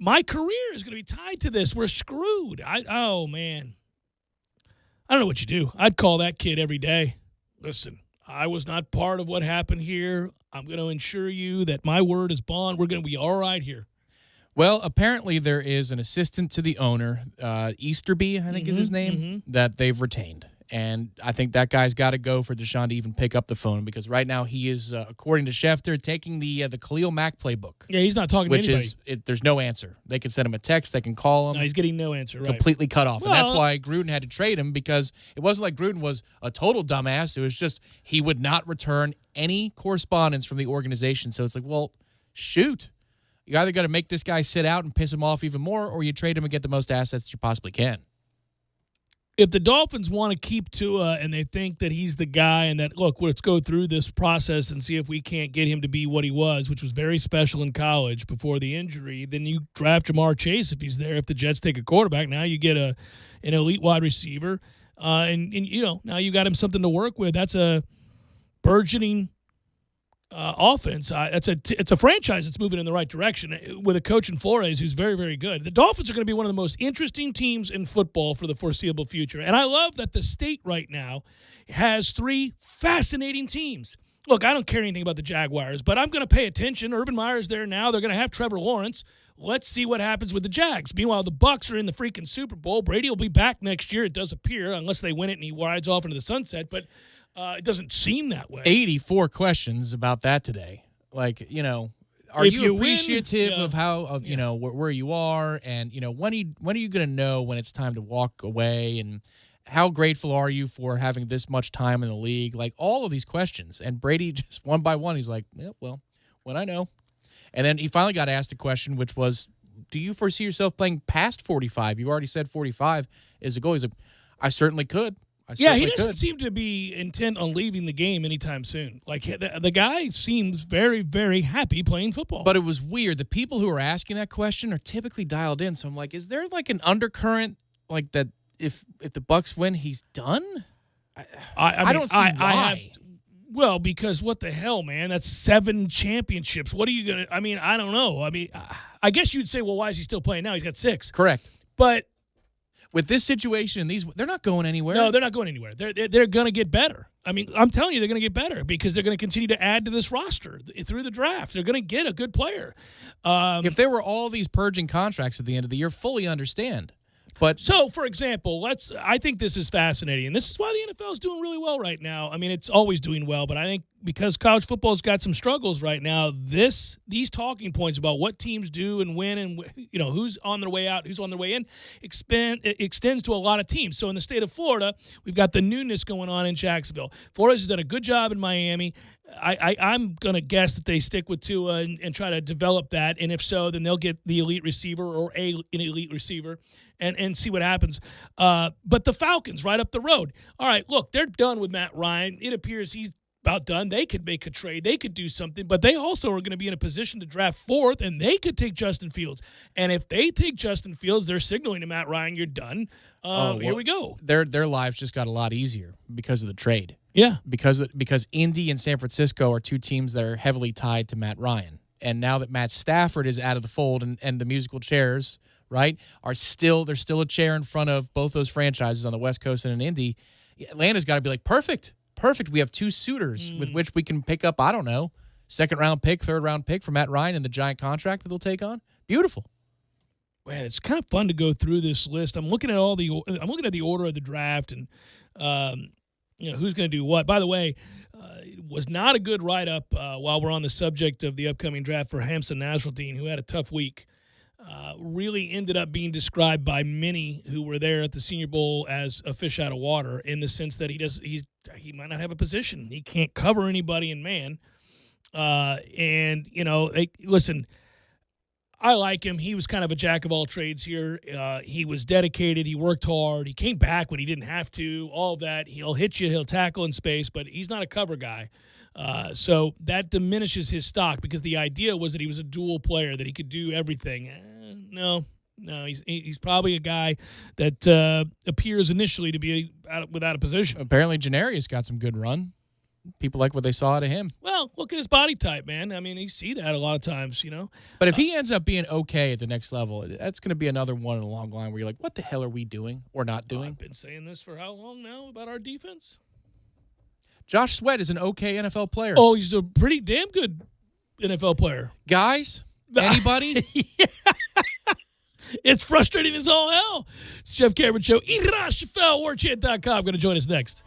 my career is going to be tied to this. We're screwed. Oh, man. I don't know what you do. I'd call that kid every day. Listen, I was not part of what happened here. I'm going to ensure you that my word is bond. We're going to be all right here. Well, apparently there is an assistant to the owner, Easterby, I think is his name, that they've retained. And I think that guy's got to go for Deshaun to even pick up the phone because right now he is, according to Schefter, taking the Khalil Mack playbook. Yeah, he's not talking to anybody. Which is, there's no answer. They can send him a text. They can call him. No, he's getting no answer, right. Completely cut off. Well, and that's why Gruden had to trade him because it wasn't like Gruden was a total dumbass. It was just he would not return any correspondence from the organization. So it's like, well, shoot. You either got to make this guy sit out and piss him off even more or you trade him and get the most assets that you possibly can. If the Dolphins want to keep Tua and they think that he's the guy and that, look, let's go through this process and see if we can't get him to be what he was, which was very special in college before the injury, then you draft Jamar Chase if he's there. If the Jets take a quarterback, now you get an elite wide receiver. And now you got him something to work with. That's a burgeoning offense. It's a franchise that's moving in the right direction with a coach in Flores who's very, very good. The Dolphins are going to be one of the most interesting teams in football for the foreseeable future. And I love that the state right now has 3 fascinating teams. Look, I don't care anything about the Jaguars, but I'm going to pay attention. Urban Meyer's there now. They're going to have Trevor Lawrence. Let's see what happens with the Jags. Meanwhile, the Bucs are in the freaking Super Bowl. Brady will be back next year, it does appear, unless they win it and he rides off into the sunset. But it doesn't seem that way. 84 questions about that today. Like, are you appreciative of how where you are, and when are you going to know when it's time to walk away, and how grateful are you for having this much time in the league? Like all of these questions, and Brady just one by one, he's like, yeah, well, when I know, and then he finally got asked a question, which was, do you foresee yourself playing past 45? You already said 45 is a goal. He's like, I certainly could. He doesn't seem to be intent on leaving the game anytime soon. Like, the guy seems very, very happy playing football. But it was weird. The people who are asking that question are typically dialed in. So I'm like, is there like an undercurrent like that if the Bucs win, he's done? I don't see why. Well, because what the hell, man? That's 7 championships. What are you going to – I mean, I don't know. I mean, I guess you'd say, well, why is he still playing now? He's got 6. Correct. But – with this situation and they're not going anywhere. No, they're not going anywhere. They're going to get better. I mean, I'm telling you, they're going to get better because they're going to continue to add to this roster through the draft. They're going to get a good player. If there were all these purging contracts at the end of the year, fully understand. But so, for example, I think this is fascinating, and this is why the NFL is doing really well right now. I mean, it's always doing well, but I think because college football's got some struggles right now, these talking points about what teams do and when and who's on their way out, who's on their way in, extends to a lot of teams. So in the state of Florida, we've got the newness going on in Jacksonville. Florida's done a good job in Miami. I'm going to guess that they stick with Tua and try to develop that, and if so, then they'll get the elite receiver or an elite receiver and see what happens. But the Falcons right up the road. All right, look, they're done with Matt Ryan. It appears he's about done. They could make a trade. They could do something, but they also are going to be in a position to draft 4th, and they could take Justin Fields. And if they take Justin Fields, they're signaling to Matt Ryan, you're done. Here we go. Their lives just got a lot easier because of the trade. Yeah. Because Indy and San Francisco are 2 teams that are heavily tied to Matt Ryan. And now that Matt Stafford is out of the fold and the musical chairs, right, there's still a chair in front of both those franchises on the West Coast and in Indy, Atlanta's got to be like, perfect. We have 2 suitors with which we can pick up, I don't know, 2nd-round pick, 3rd-round pick for Matt Ryan and the giant contract that they'll take on. Beautiful. Man, it's kind of fun to go through this list. I'm looking at the order of the draft and who's going to do what. By the way, it was not a good write-up while we're on the subject of the upcoming draft for Hamza Nasruddin, who had a tough week. Really ended up being described by many who were there at the Senior Bowl as a fish out of water in the sense that he might not have a position. He can't cover anybody in man. Listen, I like him. He was kind of a jack of all trades here. He was dedicated. He worked hard. He came back when he didn't have to. All of that. He'll hit you. He'll tackle in space, but he's not a cover guy. So that diminishes his stock because the idea was that he was a dual player, that he could do everything. No, he's probably a guy that appears initially to be without a position. Apparently, Janarius got some good run. People like what they saw out of him. Well, look at his body type, man. I mean, you see that a lot of times, But if he ends up being okay at the next level, that's going to be another one in a long line where you're like, what the hell are we doing or not doing? I've been saying this for how long now about our defense? Josh Sweat is an okay NFL player. Oh, he's a pretty damn good NFL player. Guys, Anybody? It's frustrating as all hell. It's Jeff Cameron Show. Ira Schoffel, WarChant.com. Going to join us next.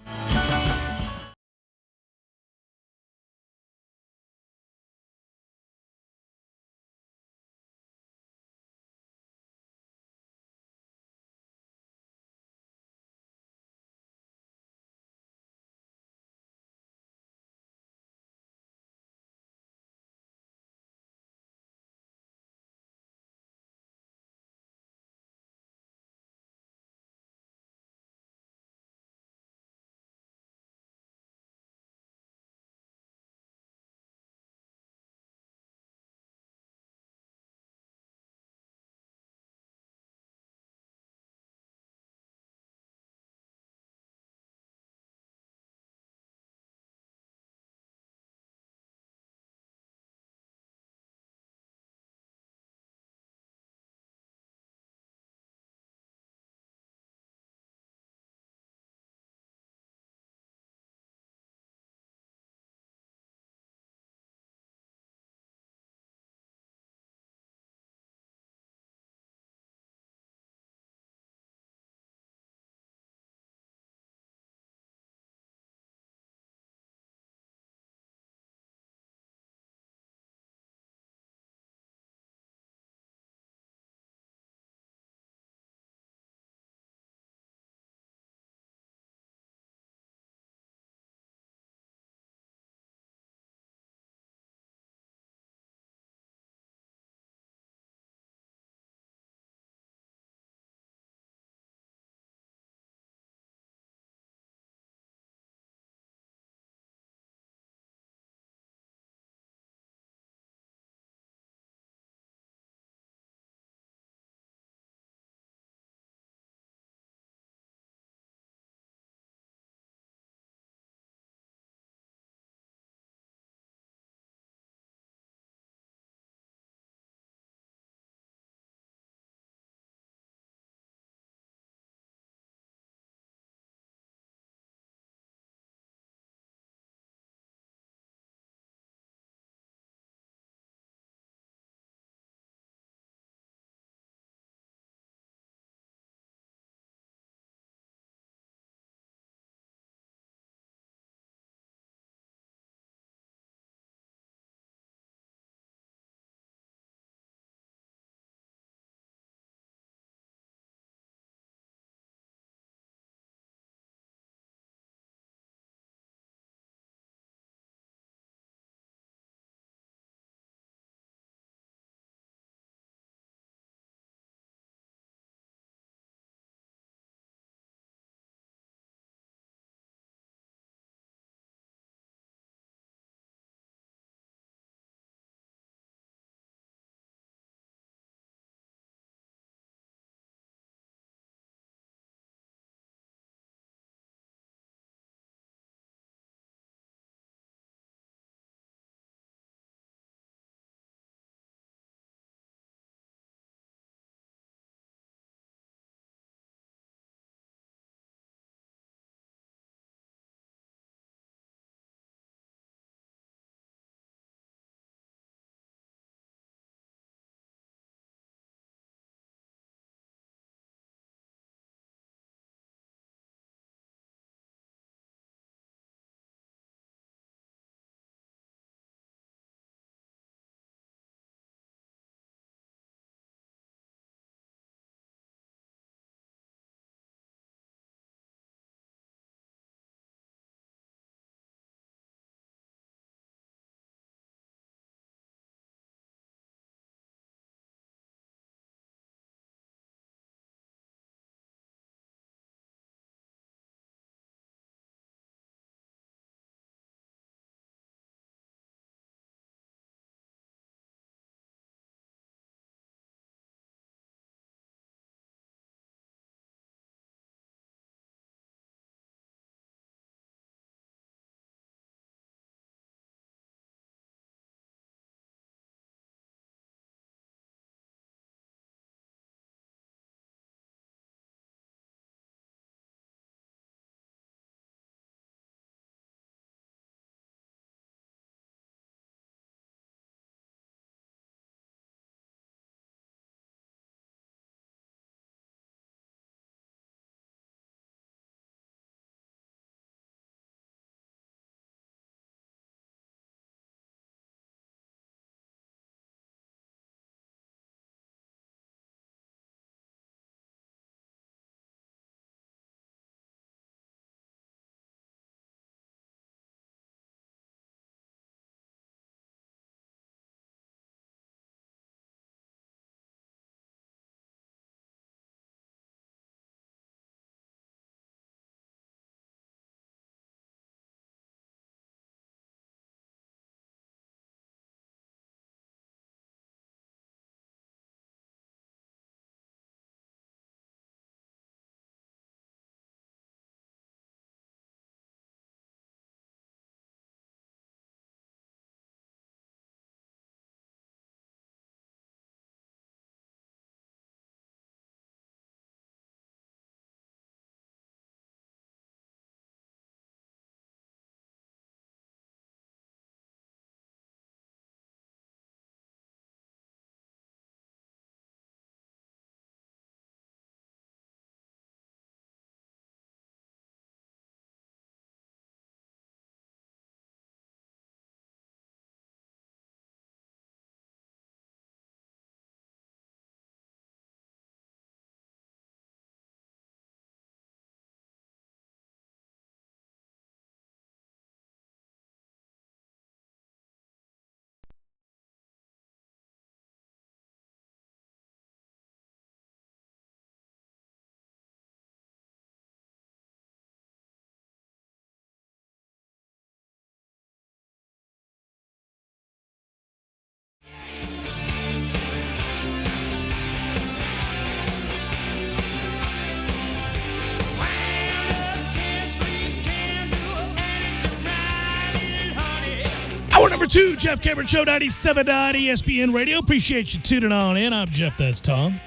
to Jeff Cameron Show 97.9 ESPN Radio. Appreciate you tuning on in. I'm Jeff, that's Tom.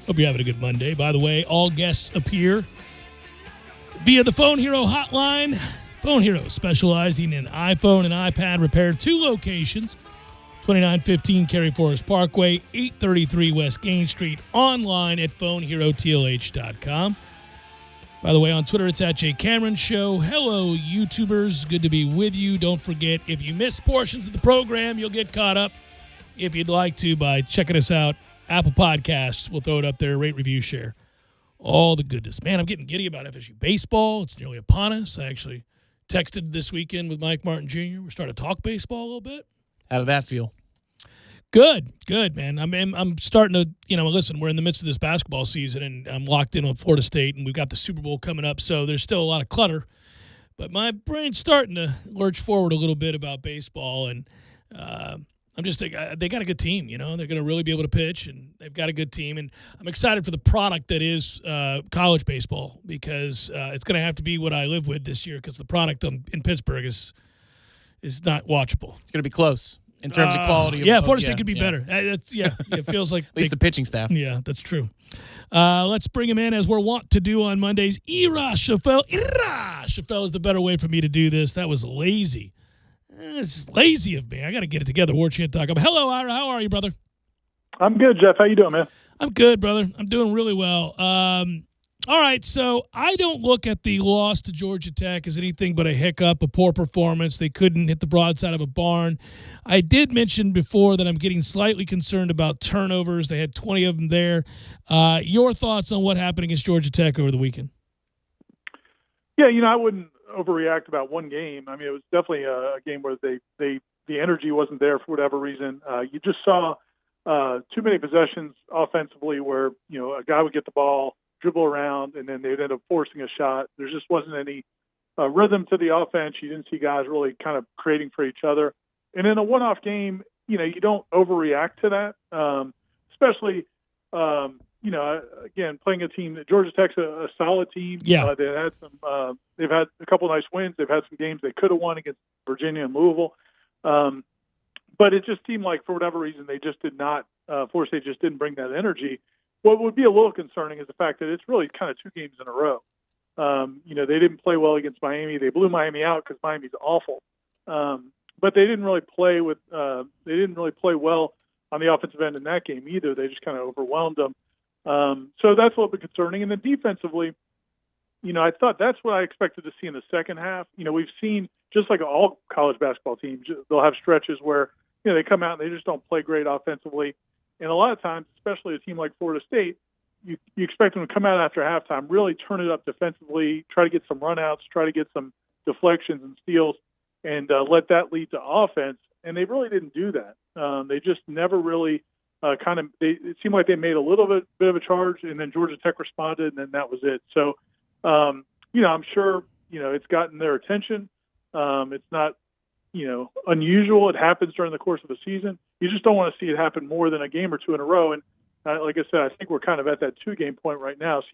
Hope you're having a good Monday. By the way, all guests appear via the Phone Hero hotline. Phone Hero specializing in iPhone and iPad repair. 2 locations, 2915 Cary Forest Parkway, 833 West Gain Street. Online at phoneherotlh.com. By the way, on Twitter, it's at J Cameron Show. Hello, YouTubers. Good to be with you. Don't forget, if you miss portions of the program, you'll get caught up, if you'd like to, by checking us out. Apple Podcasts. We'll throw it up there. Rate, review, share. All the goodness. Man, I'm getting giddy about FSU baseball. It's nearly upon us. I actually texted this weekend with Mike Martin Jr. We're starting to talk baseball a little bit. How did that feel? Good, man. I'm starting to, listen, we're in the midst of this basketball season, and I'm locked in on Florida State, and we've got the Super Bowl coming up, so there's still a lot of clutter. But my brain's starting to lurch forward a little bit about baseball, and I'm just thinking they got a good team, They're going to really be able to pitch, and they've got a good team. And I'm excited for the product that is college baseball, because it's going to have to be what I live with this year, because the product in Pittsburgh is not watchable. It's going to be close. In terms of quality. Florida State could be better. It feels like at least the pitching staff. Yeah, that's true. Let's bring him in, as we're wont to do on Mondays. Ira Schoffel. Ira Schoffel is the better way for me to do this. That was lazy. It's lazy of me. I got to get it together. War Chant Talk. Hello, Ira. How are you, brother? I'm good, Jeff. How you doing, man? I'm good, brother. I'm doing really well. All right, so I don't look at the loss to Georgia Tech as anything but a hiccup, a poor performance. They couldn't hit the broadside of a barn. I did mention before that I'm getting slightly concerned about turnovers. They had 20 of them there. Your thoughts on what happened against Georgia Tech over the weekend? Yeah, I wouldn't overreact about one game. I mean, it was definitely a game where the energy wasn't there for whatever reason. You just saw too many possessions offensively where, a guy would get the ball, dribble around, and then they'd end up forcing a shot. There just wasn't any rhythm to the offense. You didn't see guys really kind of creating for each other. And in a one-off game, you don't overreact to that, especially, again, playing a team that Georgia Tech's a solid team. Yeah. They've had a couple nice wins. They've had some games they could have won against Virginia and Louisville. But it just seemed like, for whatever reason, they just did not, Florida State just didn't bring that energy. What would be a little concerning is the fact that it's really kind of 2 games in a row. They didn't play well against Miami. They blew Miami out because Miami's awful. But they didn't really play well on the offensive end in that game either. They just kind of overwhelmed them. So that's a little bit concerning. And then defensively, I thought that's what I expected to see in the second half. We've seen, just like all college basketball teams, they'll have stretches where, they come out and they just don't play great offensively. And a lot of times, especially a team like Florida State, you expect them to come out after halftime, really turn it up defensively, try to get some runouts, try to get some deflections and steals, and let that lead to offense. And they really didn't do that. They just never really it seemed like they made a little bit of a charge, and then Georgia Tech responded, and then that was it. So, I'm sure, it's gotten their attention. It's not, unusual. It happens during the course of the season. You just don't want to see it happen more than a game or 2 in a row. And like I said, I think we're kind of at that 2-game point right now. So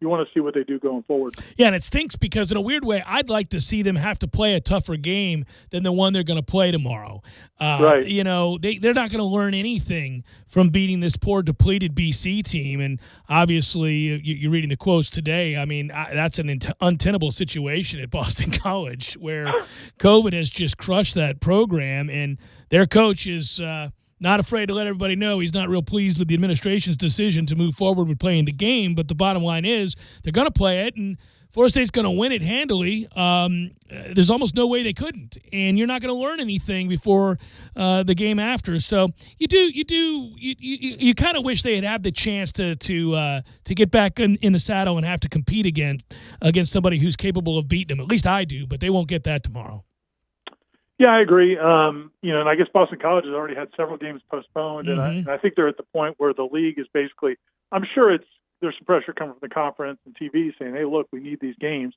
you want to see what they do going forward. Yeah, and it stinks because in a weird way, I'd like to see them have to play a tougher game than the one they're going to play tomorrow. Right. They're not going to learn anything from beating this poor, depleted BC team. And obviously, you're reading the quotes today. I mean, that's an untenable situation at Boston College where COVID has just crushed that program, and their coach is not afraid to let everybody know he's not real pleased with the administration's decision to move forward with playing the game. But the bottom line is they're going to play it, and Florida State's going to win it handily. There's almost no way they couldn't, and you're not going to learn anything before the game after. So you kind of wish they had the chance to get back in the saddle and have to compete again against somebody who's capable of beating them. At least I do, but they won't get that tomorrow. Yeah, I agree. And I guess Boston College has already had several games postponed, Mm-hmm. and I think they're at the point where the league is basically, I'm sure there's some pressure coming from the conference and TV saying, hey, look, we need these games.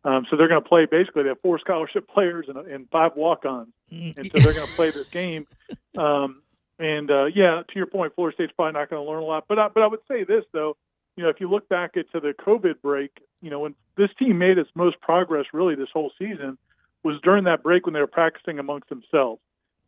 So they're going to play, basically, they have 4 scholarship players and 5 walk-ons. And so they're going to play this game. To your point, Florida State's probably not going to learn a lot. But I would say this, though, if you look back into the COVID break, when this team made its most progress really this whole season was during that break when they were practicing amongst themselves.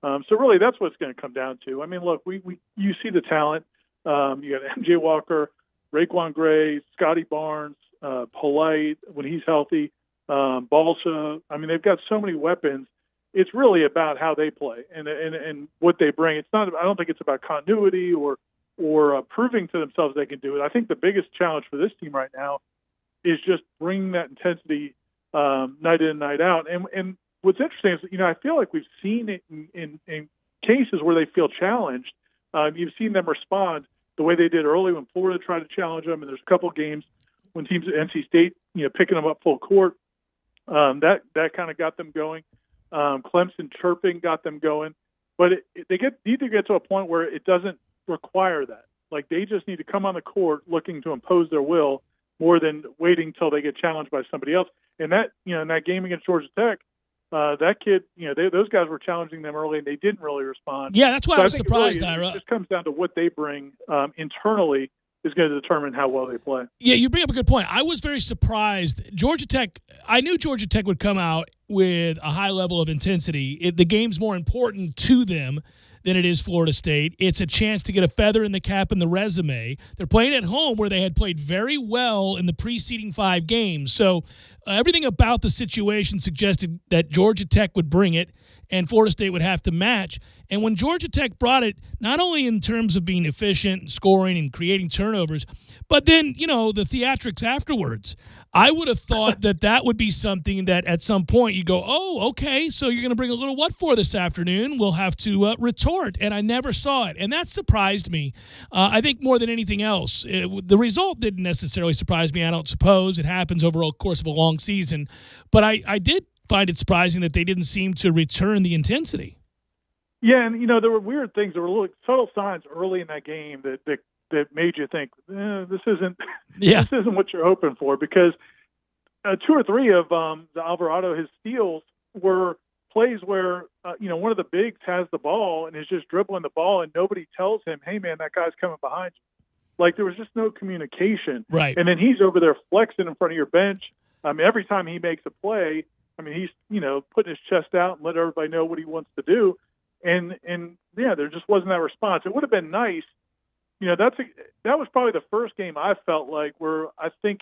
So really, that's what it's going to come down to. I mean, look, you see the talent. You got MJ Walker, Raekwon Gray, Scotty Barnes, Polite when he's healthy, Balsa. I mean, they've got so many weapons. It's really about how they play and what they bring. It's not. I don't think it's about continuity or proving to themselves they can do it. I think the biggest challenge for this team right now is just bringing that intensity night in, night out. And what's interesting is, I feel like we've seen it in cases where they feel challenged. You've seen them respond the way they did early when Florida tried to challenge them, and there's a couple of games when teams at NC State, picking them up full court, that kind of got them going. Clemson chirping got them going, but they need to get to a point where it doesn't require that. Like, they just need to come on the court looking to impose their will more than waiting till they get challenged by somebody else. And that, in that game against Georgia Tech, that kid, those guys were challenging them early, and they didn't really respond. Yeah, that's why I was surprised, Ira. Ira. It just comes down to what they bring internally is going to determine how well they play. Yeah, you bring up a good point. I was very surprised. Georgia Tech, I knew Georgia Tech would come out with a high level of intensity. The game's more important to them than it is Florida State. It's a chance to get a feather in the cap in the resume. They're playing at home where they had played very well in the preceding 5 games. So everything about the situation suggested that Georgia Tech would bring it and Florida State would have to match. And when Georgia Tech brought it, not only in terms of being efficient, scoring, and creating turnovers, but then, the theatrics afterwards. I would have thought that would be something that at some point you go, oh, okay, so you're going to bring a little what for this afternoon? We'll have to retort. And I never saw it. And that surprised me, I think, more than anything else. The result didn't necessarily surprise me, I don't suppose. It happens over the course of a long season. But I did find it surprising that they didn't seem to return the intensity. Yeah, and, there were weird things. There were little subtle signs early in that game that made you think, this isn't what you're hoping for, because 2 or 3 of the Alvarado, his steals, were plays where one of the bigs has the ball and is just dribbling the ball, and nobody tells him, hey man, that guy's coming behind you. Like, there was just no communication. Right. And then he's over there flexing in front of your bench. I mean, every time he makes a play, he's putting his chest out and let everybody know what he wants to do. And yeah, there just wasn't that response. It would have been nice. That was probably the first game I felt like where I think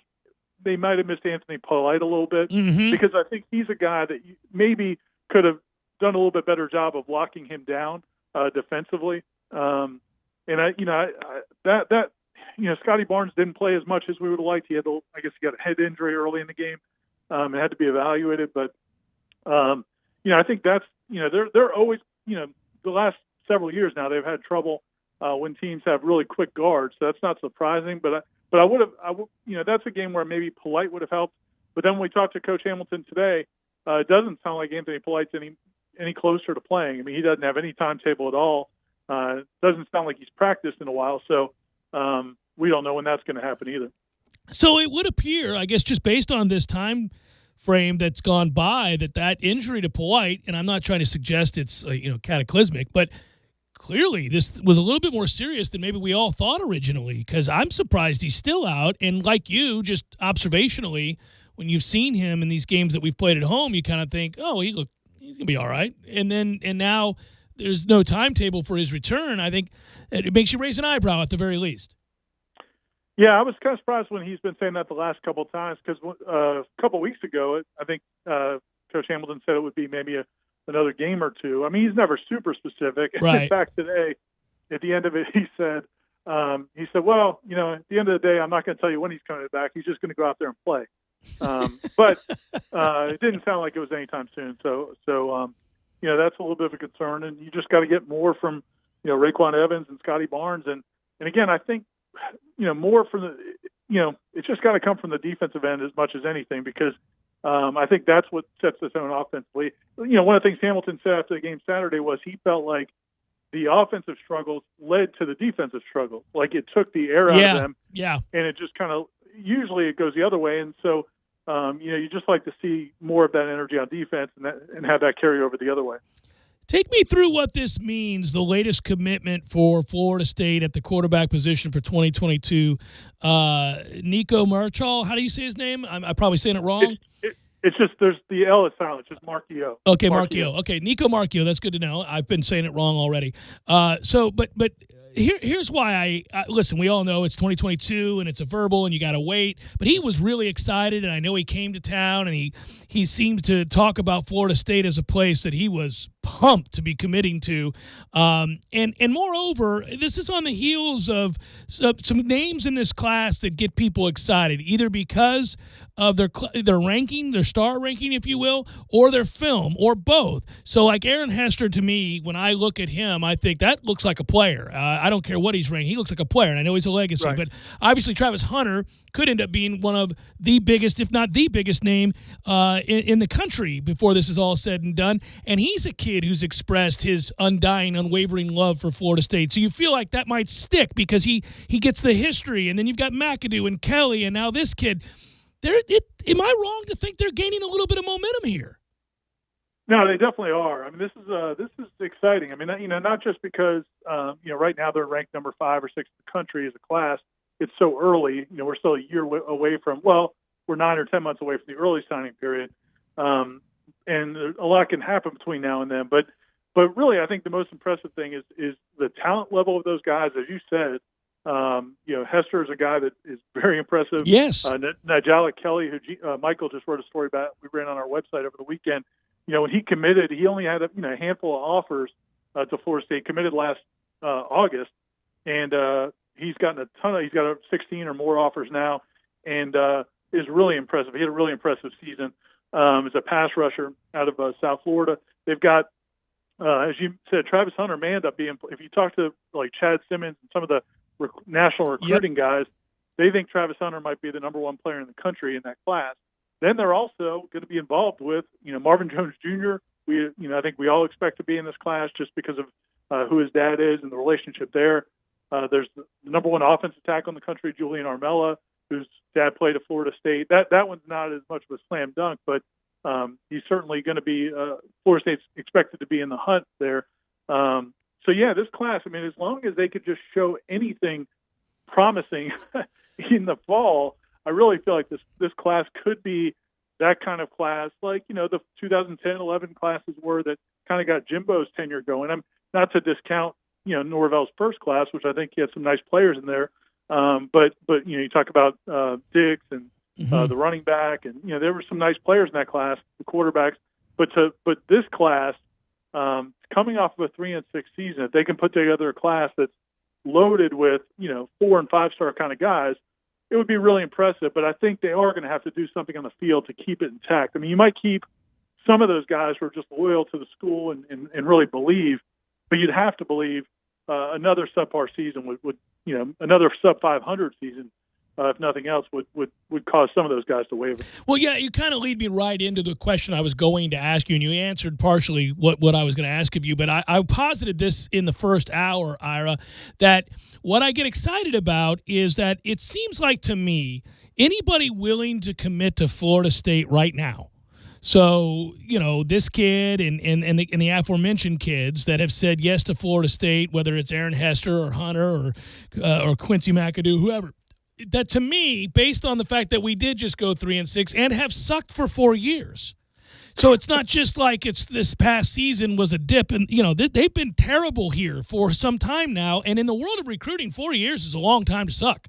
they might have missed Anthony Polite a little bit, because I think he's a guy that maybe could have done a little bit better job of locking him down defensively. And Scotty Barnes didn't play as much as we would have liked. He got a head injury early in the game. It had to be evaluated, but I think that's they're always the last several years now they've had trouble when teams have really quick guards. So that's not surprising, but I would have that's a game where maybe Polite would have helped. But then when we talked to Coach Hamilton today, it doesn't sound like Anthony Polite's any closer to playing. He doesn't have any timetable at all. It doesn't sound like he's practiced in a while, so we don't know when that's going to happen either. So it would appear, I guess, just based on this time frame that's gone by, that injury to Polite, and I'm not trying to suggest it's cataclysmic, but clearly this was a little bit more serious than maybe we all thought originally, because I'm surprised he's still out. And like you, just observationally, when you've seen him in these games that we've played at home, you kind of think, oh, he's going to be all right. And now there's no timetable for his return. I think it makes you raise an eyebrow at the very least. Yeah, I was kind of surprised when he's been saying that the last couple of times, because a couple of weeks ago, I think Coach Hamilton said it would be maybe another game or 2. He's never super specific. Right. In fact, today, at the end of it, he said, well, at the end of the day, I'm not going to tell you when he's coming back. He's just going to go out there and play. But it didn't sound like it was anytime soon. So that's a little bit of a concern. And you just got to get more from, Raekwon Evans and Scotty Barnes. And again, I think, more from the, it's just got to come from the defensive end as much as anything, because I think that's what sets the tone offensively. One of the things Hamilton said after the game Saturday was he felt like the offensive struggles led to the defensive struggles. Like, it took the air out of them. Yeah. And it just kind of, usually it goes the other way. And so, you just like to see more of that energy on defense and have that carry over the other way. Take me through what this means, the latest commitment for Florida State at the quarterback position for 2022. Nico Marchal, how do you say his name? I'm probably saying it wrong. It's just the L is silent. It's just Marchio. Okay, Marchio. Okay, Nico Marchio. That's good to know. I've been saying it wrong already. But here's why I listen. We all know it's 2022 and it's a verbal and you got to wait. But he was really excited, and I know he came to town and he seemed to talk about Florida State as a place that he was pumped to be committing to. And moreover, this is on the heels of some names in this class that get people excited, either because of their ranking, their star ranking, if you will, or their film, or both. So like Aaron Hester, to me, when I look at him, I think that looks like a player. I don't care what he's ranked. He looks like a player, and I know he's a legacy. Right. But obviously Travis Hunter could end up being one of the biggest, if not the biggest name in the country before this is all said and done. And he's a kid who's expressed his undying, unwavering love for Florida State. So you feel like that might stick because he gets the history. And then you've got McAdoo and Kelly, and now this kid. Am I wrong to think they're gaining a little bit of momentum here? No, they definitely are. I mean, this is exciting. I mean, not just because right now they're ranked number 5 or 6 in the country as a class. It's so early. We're still a year away from. Well, we're 9 or 10 months away from the early signing period, and a lot can happen between now and then. But really, I think the most impressive thing is the talent level of those guys, as you said. Hester is a guy that is very impressive. Yes. Nigella Kelly, who Michael just wrote a story about, we ran on our website over the weekend. When he committed, he only had a handful of offers to Florida State. Committed last August, and he's gotten he's got 16 or more offers now, and is really impressive. He had a really impressive season as a pass rusher out of South Florida. They've got, as you said, Travis Hunter may end up being. If you talk to like Chad Simmons and some of the national recruiting guys, they think Travis Hunter might be the number 1 player in the country in that class. Then they're also going to be involved with, Marvin Jones Jr. I think we all expect to be in this class just because of who his dad is and the relationship there. There's the number 1 offensive tackle in the country, Julian Armella, whose dad played at Florida State. That one's not as much of a slam dunk, but he's certainly going to be. Florida State's expected to be in the hunt there. This class. I mean, as long as they could just show anything promising in the fall, I really feel like this class could be that kind of class, like the 2010-11 classes were that kind of got Jimbo's tenure going. I'm not to discount Norvell's first class, which I think he had some nice players in there. But you talk about Dix and the running back, and there were some nice players in that class, the quarterbacks. But this class, coming off of a 3-6 season, if they can put together a class that's loaded with 4- and 5-star kind of guys, it would be really impressive. But I think they are going to have to do something on the field to keep it intact. I mean, you might keep some of those guys who are just loyal to the school and really believe, but you'd have to believe another subpar season would another sub 500 season, if nothing else, would cause some of those guys to waver. Well, yeah, you kind of lead me right into the question I was going to ask you, and you answered partially what I was going to ask of you, but I posited this in the first hour, Ira, that what I get excited about is that it seems like to me anybody willing to commit to Florida State right now. So, this kid and the aforementioned kids that have said yes to Florida State, whether it's Aaron Hester or Hunter or Quincy McAdoo, whoever, that to me, based on the fact that we did just go 3-6 and have sucked for 4 years. So it's not just like it's this past season was a dip, and they've been terrible here for some time now. And in the world of recruiting, 4 years is a long time to suck.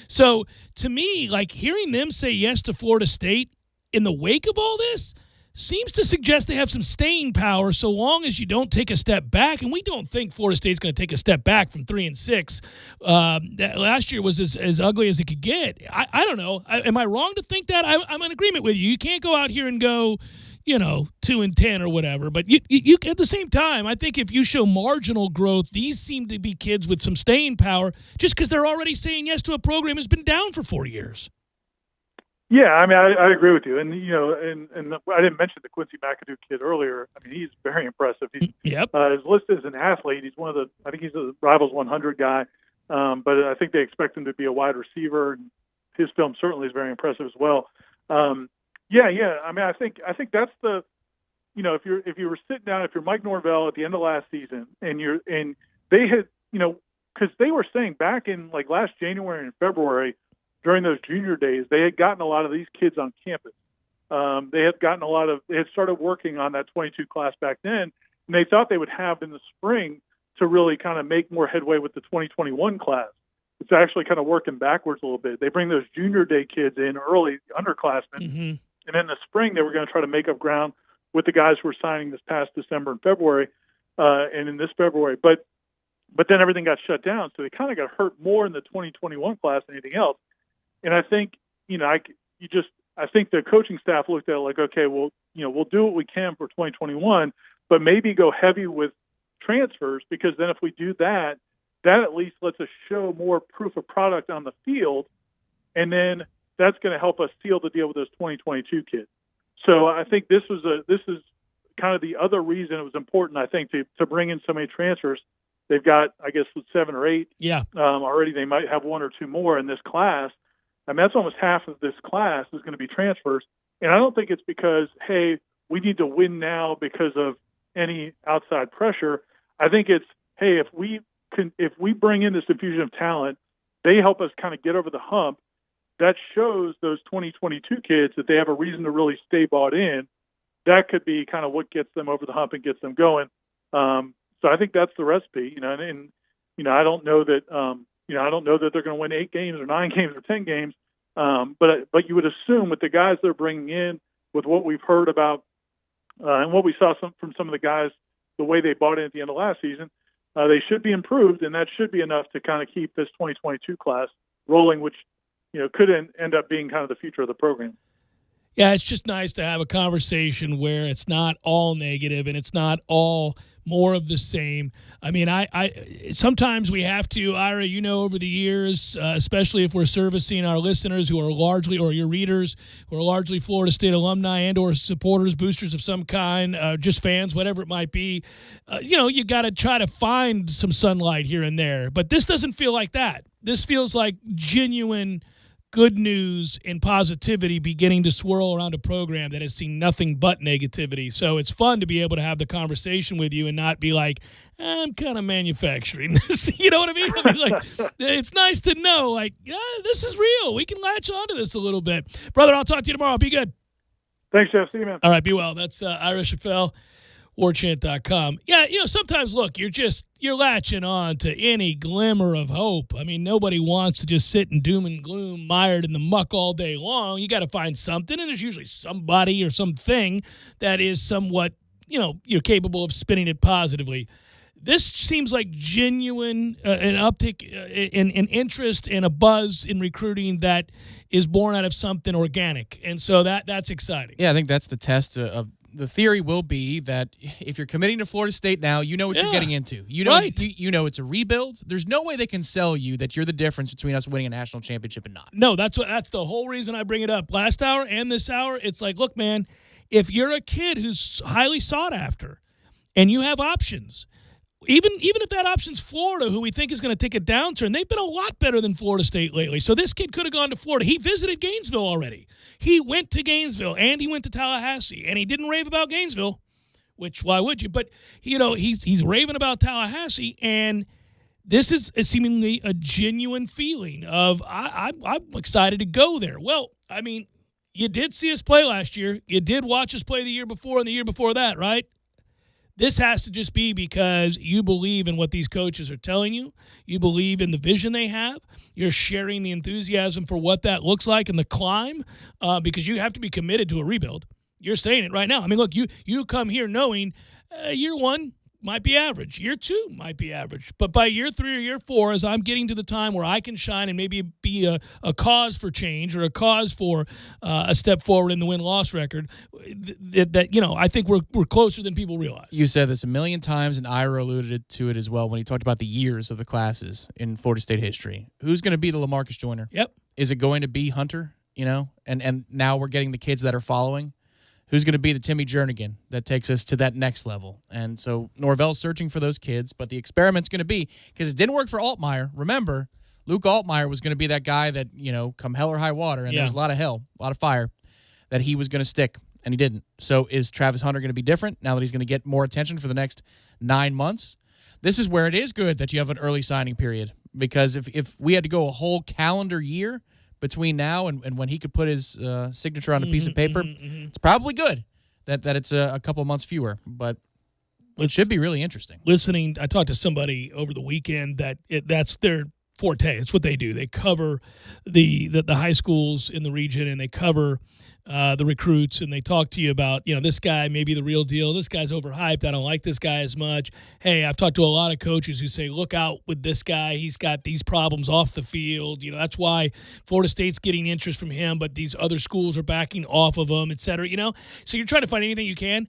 So to me, like hearing them say yes to Florida State in the wake of all this seems to suggest they have some staying power so long as you don't take a step back. And we don't think Florida State's going to take a step back from 3-6. Last year was as ugly as it could get. I don't know. Am I wrong to think that? I'm in agreement with you. You can't go out here and go, 2-10 or whatever. But you at the same time, I think if you show marginal growth, these seem to be kids with some staying power just because they're already saying yes to a program that's been down for 4 years. Yeah, I mean, I agree with you, and and I didn't mention the Quincy McAdoo kid earlier. I mean, he's very impressive. He's his listed as an athlete. He's I think he's a Rivals 100 guy, but I think they expect him to be a wide receiver. And his film certainly is very impressive as well. I mean, I think that's the, if you were sitting down, if you're Mike Norvell at the end of last season, and they had, because they were saying back in like last January and February, during those junior days, they had gotten a lot of these kids on campus. They had started working on that 22 class back then, and they thought they would have in the spring to really kind of make more headway with the 2021 class. It's actually kind of working backwards a little bit. They bring those junior day kids in early, underclassmen, and in the spring they were going to try to make up ground with the guys who were signing this past December and February, and in this February. But then everything got shut down, so they kind of got hurt more in the 2021 class than anything else. And I think, I think the coaching staff looked at it like, okay, well, we'll do what we can for 2021, but maybe go heavy with transfers, because then if we do that at least lets us show more proof of product on the field, and then that's going to help us seal the deal with those 2022 kids. So I think this is kind of the other reason it was important, I think, to bring in so many transfers. They've got, I guess, 7 or 8 already. They might have 1 or 2 more in this class. I mean, that's almost half of this class is going to be transfers. And I don't think it's because, hey, we need to win now because of any outside pressure. I think it's, hey, if we bring in this infusion of talent, they help us kind of get over the hump. That shows those 2022 kids that they have a reason to really stay bought in. That could be kind of what gets them over the hump and gets them going. So I think that's the recipe, and I don't know that, I don't know that they're going to win 8 games or 9 games or 10 games. But you would assume with the guys they're bringing in, with what we've heard about and what we saw from some of the guys, the way they bought in at the end of last season, they should be improved, and that should be enough to kind of keep this 2022 class rolling, which could end up being kind of the future of the program. Yeah, it's just nice to have a conversation where it's not all negative and it's not all more of the same. I mean, I sometimes we have to, Ira, over the years, especially if we're servicing our listeners who are largely, or your readers who are largely Florida State alumni and or supporters, boosters of some kind, just fans, whatever it might be, you got to try to find some sunlight here and there. But this doesn't feel like that. This feels like genuine good news and positivity beginning to swirl around a program that has seen nothing but negativity. So it's fun to be able to have the conversation with you and not be like, I'm kind of manufacturing this. You know what I mean? It's nice to know, like, this is real. We can latch onto this a little bit. Brother, I'll talk to you tomorrow. Be good. Thanks, Jeff. See you, man. All right, be well. That's Ira Schoffel, warchant.com. Yeah, sometimes, look, you're latching on to any glimmer of hope. I mean, nobody wants to just sit in doom and gloom, mired in the muck all day long. You got to find something, and there's usually somebody or something that is somewhat, you're capable of spinning it positively. This seems like genuine an uptick in interest and a buzz in recruiting that is born out of something organic, and so that's exciting. Yeah, I think that's the test of. The theory will be that if you're committing to Florida State now, you know what you're getting into. You know it's a rebuild. There's no way they can sell you that you're the difference between us winning a national championship and not. No, that's the whole reason I bring it up. Last hour and this hour, it's like, look, man, if you're a kid who's highly sought after and you have options, even if that option's Florida, who we think is going to take a downturn, they've been a lot better than Florida State lately. So this kid could have gone to Florida. He visited Gainesville already. He went to Gainesville, and he went to Tallahassee, and he didn't rave about Gainesville, which why would you? But, he's raving about Tallahassee, and this is seemingly a genuine feeling of I'm excited to go there. Well, I mean, you did see us play last year. You did watch us play the year before and the year before that, right? This has to just be because you believe in what these coaches are telling you. You believe in the vision they have. You're sharing the enthusiasm for what that looks like and the climb, because you have to be committed to a rebuild. You're saying it right now. I mean, look, you come here knowing year 1 might be average. Year 2 might be average. But by year 3 or year 4, as I'm getting to the time where I can shine and maybe be a cause for change or a cause for a step forward in the win-loss record, I think we're closer than people realize. You said this a million times, and Ira alluded to it as well when he talked about the years of the classes in Florida State history. Who's going to be the LaMarcus Joyner? Yep. Is it going to be Hunter? And now we're getting the kids that are following. Who's going to be the Timmy Jernigan that takes us to that next level? And so Norvell's searching for those kids, but the experiment's going to be, because it didn't work for Altmaier. Remember, Luke Altmaier was going to be that guy that, come hell or high water, and there's a lot of hell, a lot of fire, that he was going to stick, and he didn't. So is Travis Hunter going to be different now that he's going to get more attention for the next 9 months? This is where it is good that you have an early signing period, because if we had to go a whole calendar year between now and when he could put his signature on a piece of paper, it's probably good that it's a couple months fewer, but it should be really interesting. Listening, I talked to somebody over the weekend that's their forte. It's what they do. They cover the high schools in the region, and they cover the recruits, and they talk to you about, this guy may be the real deal. This guy's overhyped. I don't like this guy as much. Hey, I've talked to a lot of coaches who say, look out with this guy. He's got these problems off the field. That's why Florida State's getting interest from him, but these other schools are backing off of him, et cetera. So you're trying to find anything you can.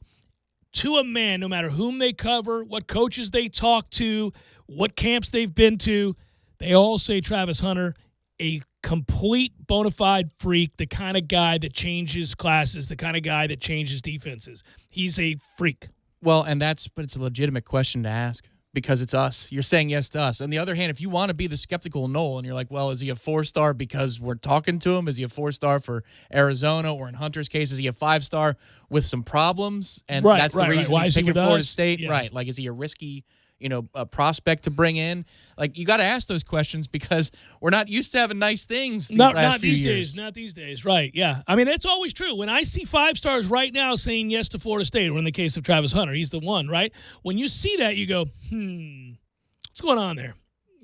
To a man, no matter whom they cover, what coaches they talk to, what camps they've been to, they all say Travis Hunter, a complete bona fide freak, the kind of guy that changes classes, the kind of guy that changes defenses. He's a freak. Well, but it's a legitimate question to ask because it's us. You're saying yes to us. On the other hand, if you want to be the skeptical Noel and you're like, well, is he a 4-star because we're talking to him? Is he a 4-star for Arizona, or in Hunter's case, is he a 5-star with some problems? And that's the reason Why he's is he picking with Florida us? State. Yeah. Right. Like, is he a risky a prospect to bring in? Like, you got to ask those questions because we're not used to having nice things these last few years. Not these days. Right, yeah. I mean, that's always true. When I see 5-stars right now saying yes to Florida State, or in the case of Travis Hunter, he's the one, right? When you see that, you go, what's going on there?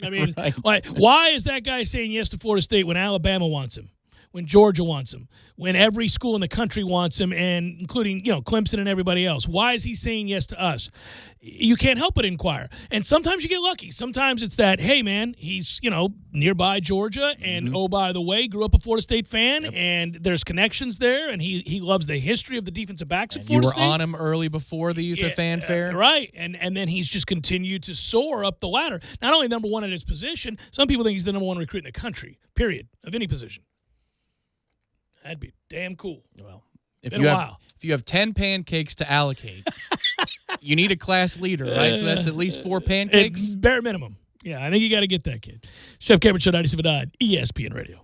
I mean, Right. why is that guy saying yes to Florida State when Alabama wants him, when Georgia wants him, when every school in the country wants him, and including, Clemson and everybody else? Why is he saying yes to us? You can't help but inquire. And sometimes you get lucky. Sometimes it's that, hey, man, he's, nearby Georgia, and, oh, by the way, grew up a Florida State fan, and there's connections there, and he loves the history of the defensive backs at Florida State. You were on him early before the Youth of Fanfare. Right, and then he's just continued to soar up the ladder. Not only number one at his position, some people think he's the number one recruit in the country, period, of any position. That'd be damn cool. Well, if you have 10 pancakes to allocate, you need a class leader, right? So that's at least 4 pancakes? Bare minimum. Yeah, I think you got to get that kid. Chef Cameron Show, 97.9 ESPN Radio.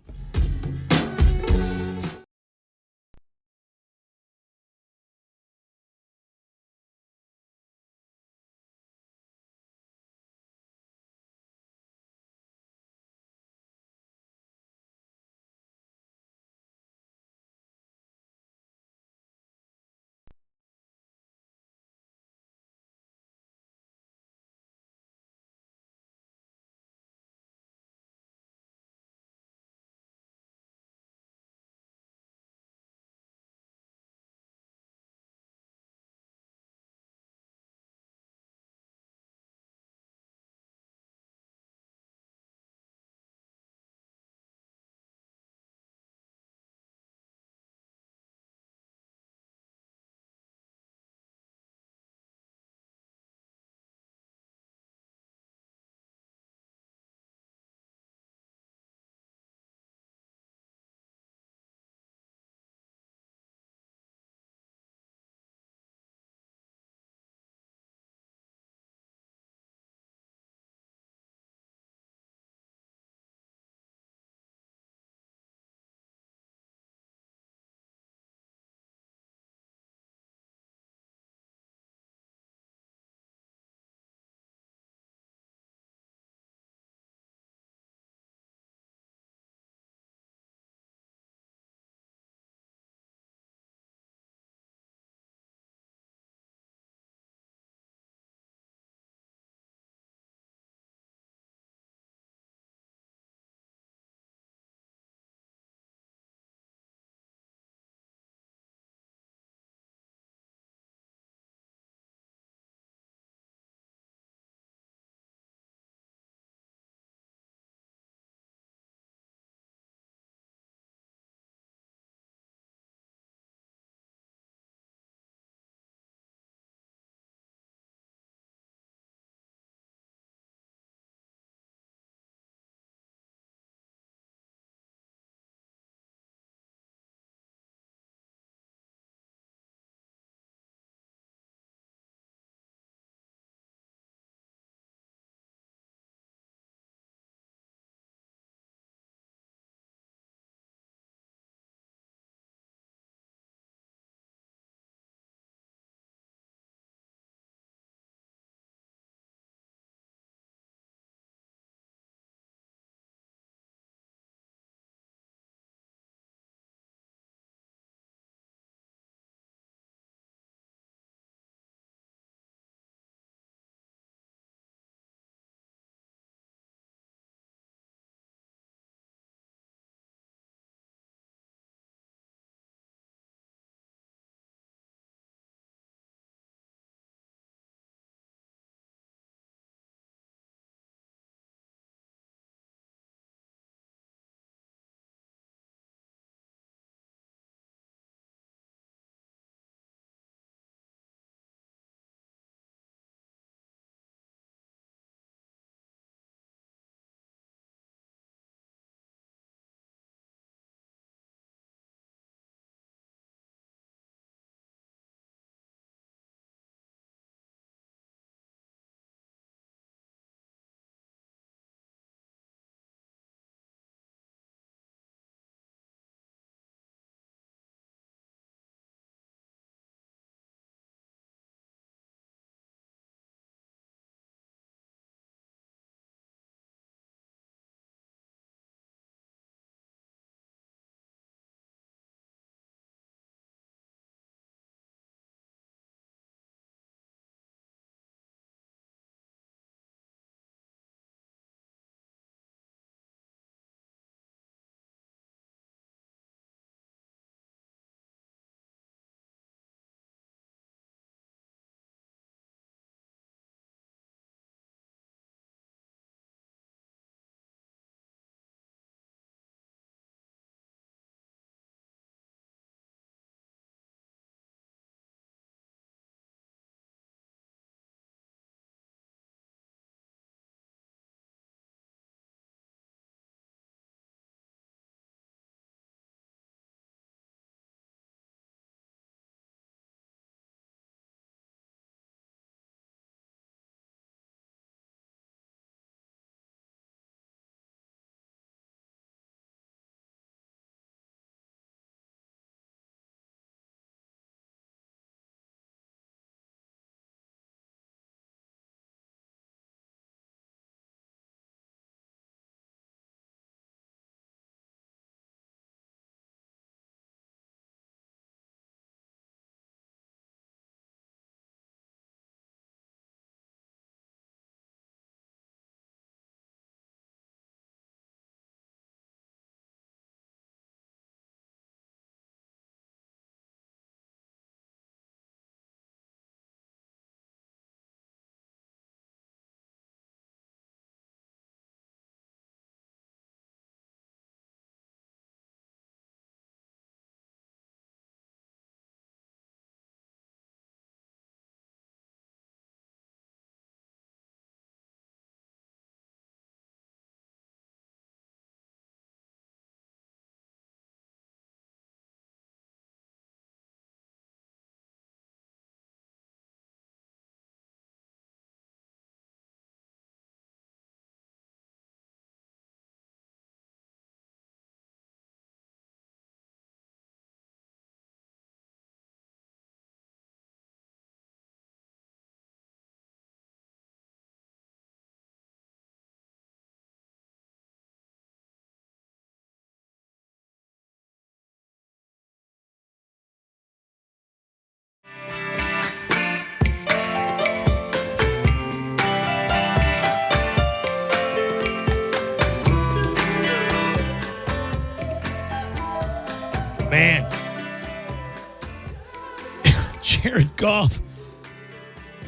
Goff.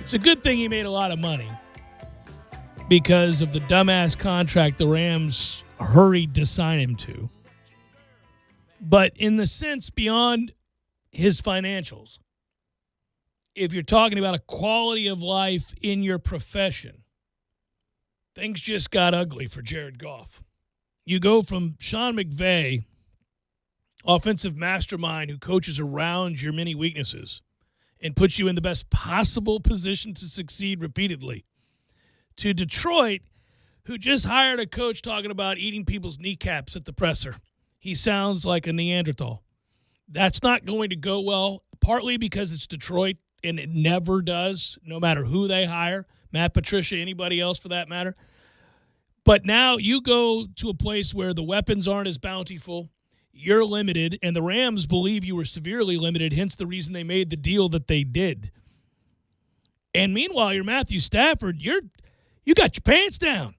It's a good thing he made a lot of money because of the dumbass contract the Rams hurried to sign him to. But in the sense beyond his financials, if you're talking about a quality of life in your profession, things just got ugly for Jared Goff. You go from Sean McVay, offensive mastermind who coaches around your many weaknesses and puts you in the best possible position to succeed repeatedly, to Detroit, who just hired a coach talking about eating people's kneecaps at the presser. He sounds like a Neanderthal. That's not going to go well, partly because it's Detroit, and it never does, no matter who they hire, Matt Patricia, anybody else for that matter. But now you go to a place where the weapons aren't as bountiful, you're limited, and the Rams believe you were severely limited, hence the reason they made the deal that they did. And meanwhile, you're Matthew Stafford, you got your pants down.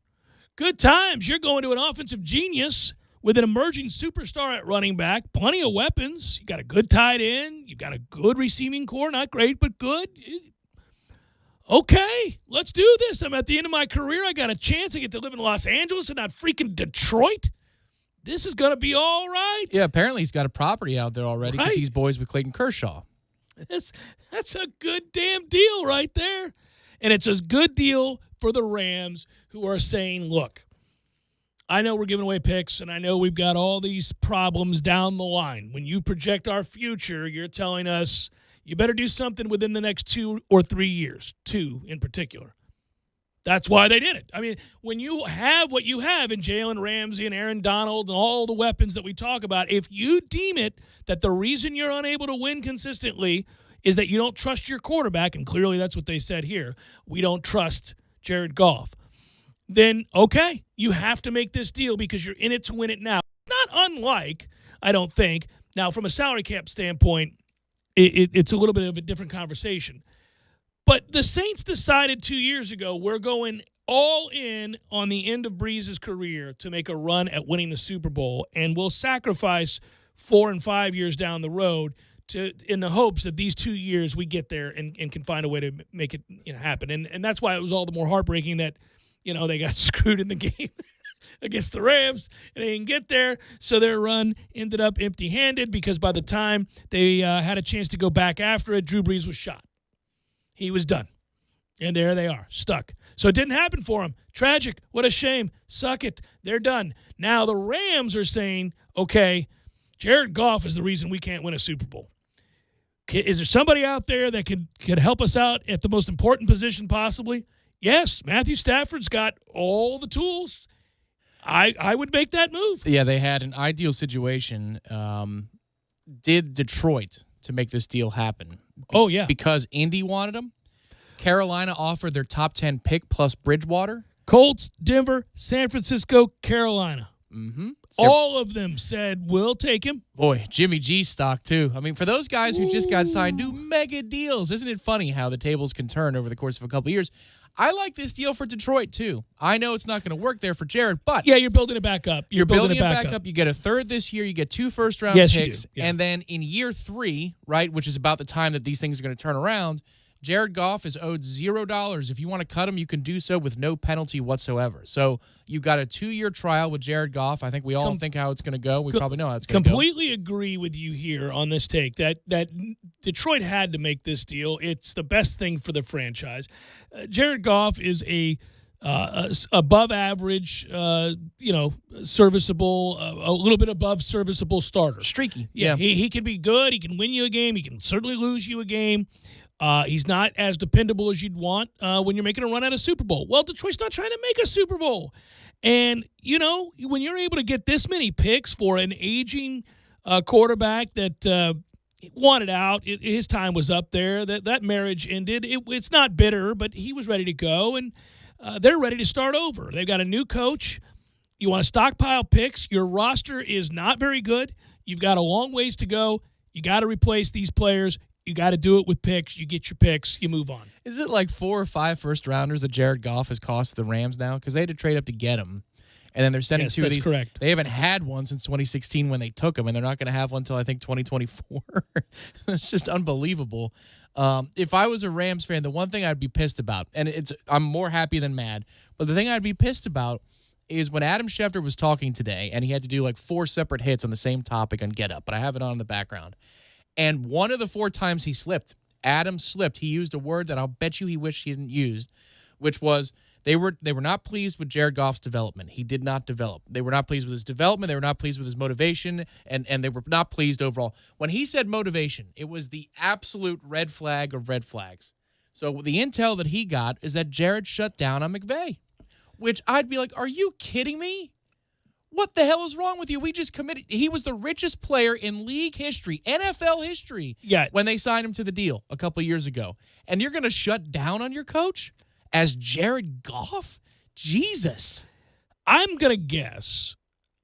Good times. You're going to an offensive genius with an emerging superstar at running back, plenty of weapons. You got a good tight end. You got a good receiving core. Not great, but good. Okay, let's do this. I'm at the end of my career. I got a chance. I get to live in Los Angeles and not freaking Detroit. This is going to be all right. Yeah, apparently he's got a property out there already because he's boys with Clayton Kershaw. That's a good damn deal right there. And it's a good deal for the Rams, who are saying, look, I know we're giving away picks, and I know we've got all these problems down the line. When you project our future, you're telling us you better do something within the next 2 or 3 years, 2 in particular. That's why they did it. I mean, when you have what you have in Jalen Ramsey and Aaron Donald and all the weapons that we talk about, if you deem it that the reason you're unable to win consistently is that you don't trust your quarterback, and clearly that's what they said here, we don't trust Jared Goff, then, okay, you have to make this deal because you're in it to win it now. Not unlike, I don't think, now from a salary cap standpoint, it's a little bit of a different conversation. But the Saints decided 2 years ago we're going all in on the end of Breeze's career to make a run at winning the Super Bowl, and we'll sacrifice 4 and 5 years down the road in the hopes that these 2 years we get there and can find a way to make it happen. And that's why it was all the more heartbreaking that they got screwed in the game against the Rams, and they didn't get there, so their run ended up empty-handed because by the time they had a chance to go back after it, Drew Brees was shot. He was done. And there they are, stuck. So it didn't happen for him. Tragic. What a shame. Suck it. They're done. Now the Rams are saying, okay, Jared Goff is the reason we can't win a Super Bowl. Is there somebody out there that could help us out at the most important position possibly? Yes, Matthew Stafford's got all the tools. I would make that move. Yeah, they had an ideal situation. Did Detroit to make this deal happen? Oh, yeah. Because Indy wanted him. Carolina offered their top 10 pick plus Bridgewater. Colts, Denver, San Francisco, Carolina. Mm-hmm. All of them said, we'll take him. Boy, Jimmy G stock, too. I mean, for those guys who just got signed, do mega deals. Isn't it funny how the tables can turn over the course of a couple of years? I like this deal for Detroit, too. I know it's not going to work there for Jared, but... Yeah, you're building it back up. You're building it back up. You get a third this year. You get 2 first-round picks. You do. Yeah. And then in year 3, right, which is about the time that these things are going to turn around, Jared Goff is owed $0. If you want to cut him, you can do so with no penalty whatsoever. So you've got a 2-year trial with Jared Goff. I think we all think how it's going to go. We probably know how it's going to go. Completely agree with you here on this take that Detroit had to make this deal. It's the best thing for the franchise. Jared Goff is a above average, serviceable, a little bit above serviceable starter. Streaky. Yeah. He can be good. He can win you a game. He can certainly lose you a game. He's not as dependable as you'd want when you're making a run at a Super Bowl. Well, Detroit's not trying to make a Super Bowl. And, when you're able to get this many picks for an aging quarterback that wanted out, his time was up there, that marriage ended. It's not bitter, but he was ready to go, and they're ready to start over. They've got a new coach. You want to stockpile picks. Your roster is not very good. You've got a long ways to go. You got to replace these players. You got to do it with picks. You get your picks. You move on. Is it like 4 or 5 first-rounders that Jared Goff has cost the Rams now? Because they had to trade up to get him. And then they're sending Yes, two of that's these. correct. They haven't had one since 2016 when they took him, and they're not going to have one until, I think, 2024. It's just unbelievable. If I was a Rams fan, the one thing I'd be pissed about, and I'm more happy than mad, but the thing I'd be pissed about is when Adam Schefter was talking today, and he had to do like 4 separate hits on the same topic on Get Up, but I have it on in the background. And one of the 4 times he slipped, Adam slipped. He used a word that I'll bet you he wished he hadn't used, which was they were not pleased with Jared Goff's development. He did not develop. They were not pleased with his development. They were not pleased with his motivation, and they were not pleased overall. When he said motivation, it was the absolute red flag of red flags. So the intel that he got is that Jared shut down on McVay, which I'd be like, are you kidding me? What the hell is wrong with you? We just committed. He was the richest player in league history, NFL history, when they signed him to the deal a couple of years ago. And you're going to shut down on your coach as Jared Goff? Jesus. I'm going to guess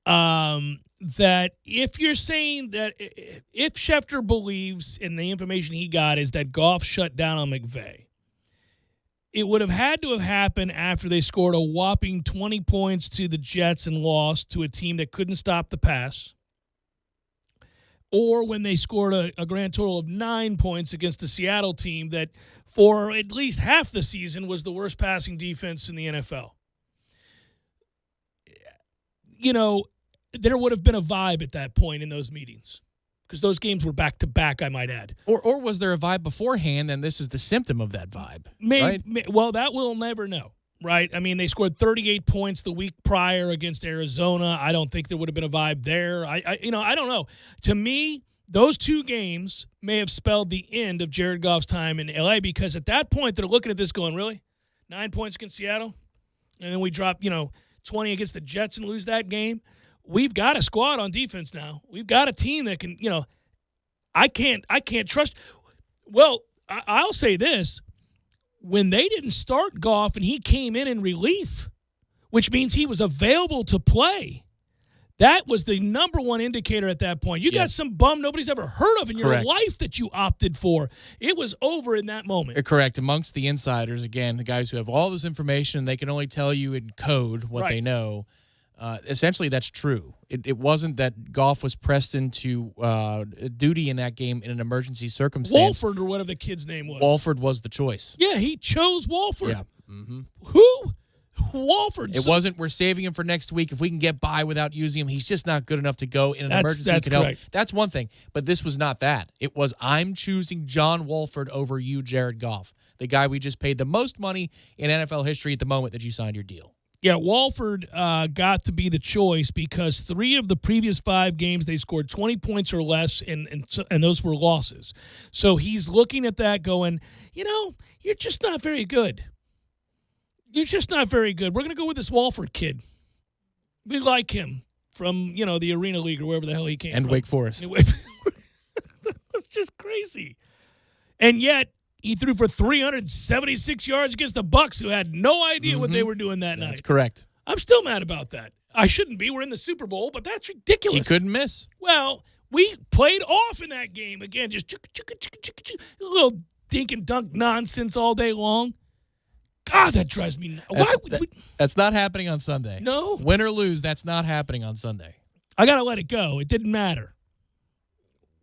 that if you're saying that if Schefter believes and the information he got is that Goff shut down on McVay, it would have had to have happened after they scored a whopping 20 points to the Jets and lost to a team that couldn't stop the pass, or when they scored a grand total of 9 points against the Seattle team that for at least half the season was the worst passing defense in the NFL. You know, there would have been a vibe at that point in those meetings because those games were back-to-back, I might add. Or was there a vibe beforehand, and this is the symptom of that vibe? Well, that we'll never know, right? I mean, they scored 38 points the week prior against Arizona. I don't think there would have been a vibe there. I don't know. To me, those 2 games may have spelled the end of Jared Goff's time in L.A. because at that point, they're looking at this going, really? 9 points against Seattle? And then we drop, 20 against the Jets and lose that game? We've got a squad on defense now. We've got a team that can, I can't trust. Well, I'll say this. When they didn't start Goff and he came in relief, which means he was available to play, that was the number one indicator at that point. You got some bum nobody's ever heard of in your life that you opted for. It was over in that moment. Correct. Amongst the insiders, again, the guys who have all this information, they can only tell you in code what they know. Essentially, that's true. It wasn't that Goff was pressed into duty in that game in an emergency circumstance. Wolford or whatever the kid's name was. Wolford was the choice. Yeah, he chose Wolford. Yeah. Mm-hmm. Who? Wolford. It wasn't, we're saving him for next week. If we can get by without using him, he's just not good enough to go in an emergency. That's correct. That's one thing. But this was not that. It was, I'm choosing John Wolford over you, Jared Goff, the guy we just paid the most money in NFL history at the moment that you signed your deal. Yeah, Wolford got to be the choice because 3 of the previous 5 games they scored 20 points or less, and those were losses. So he's looking at that going, you're just not very good. You're just not very good. We're going to go with this Wolford kid. We like him from, the Arena League or wherever the hell he came from. And Wake Forest. That's just crazy. And yet, he threw for 376 yards against the Bucs, who had no idea what they were doing that night. That's correct. I'm still mad about that. I shouldn't be. We're in the Super Bowl, but that's ridiculous. He couldn't miss. Well, we played off in that game. Again, just a little dink and dunk nonsense all day long. God, that drives me nuts. That's not happening on Sunday. No. Win or lose, that's not happening on Sunday. I got to let it go. It didn't matter.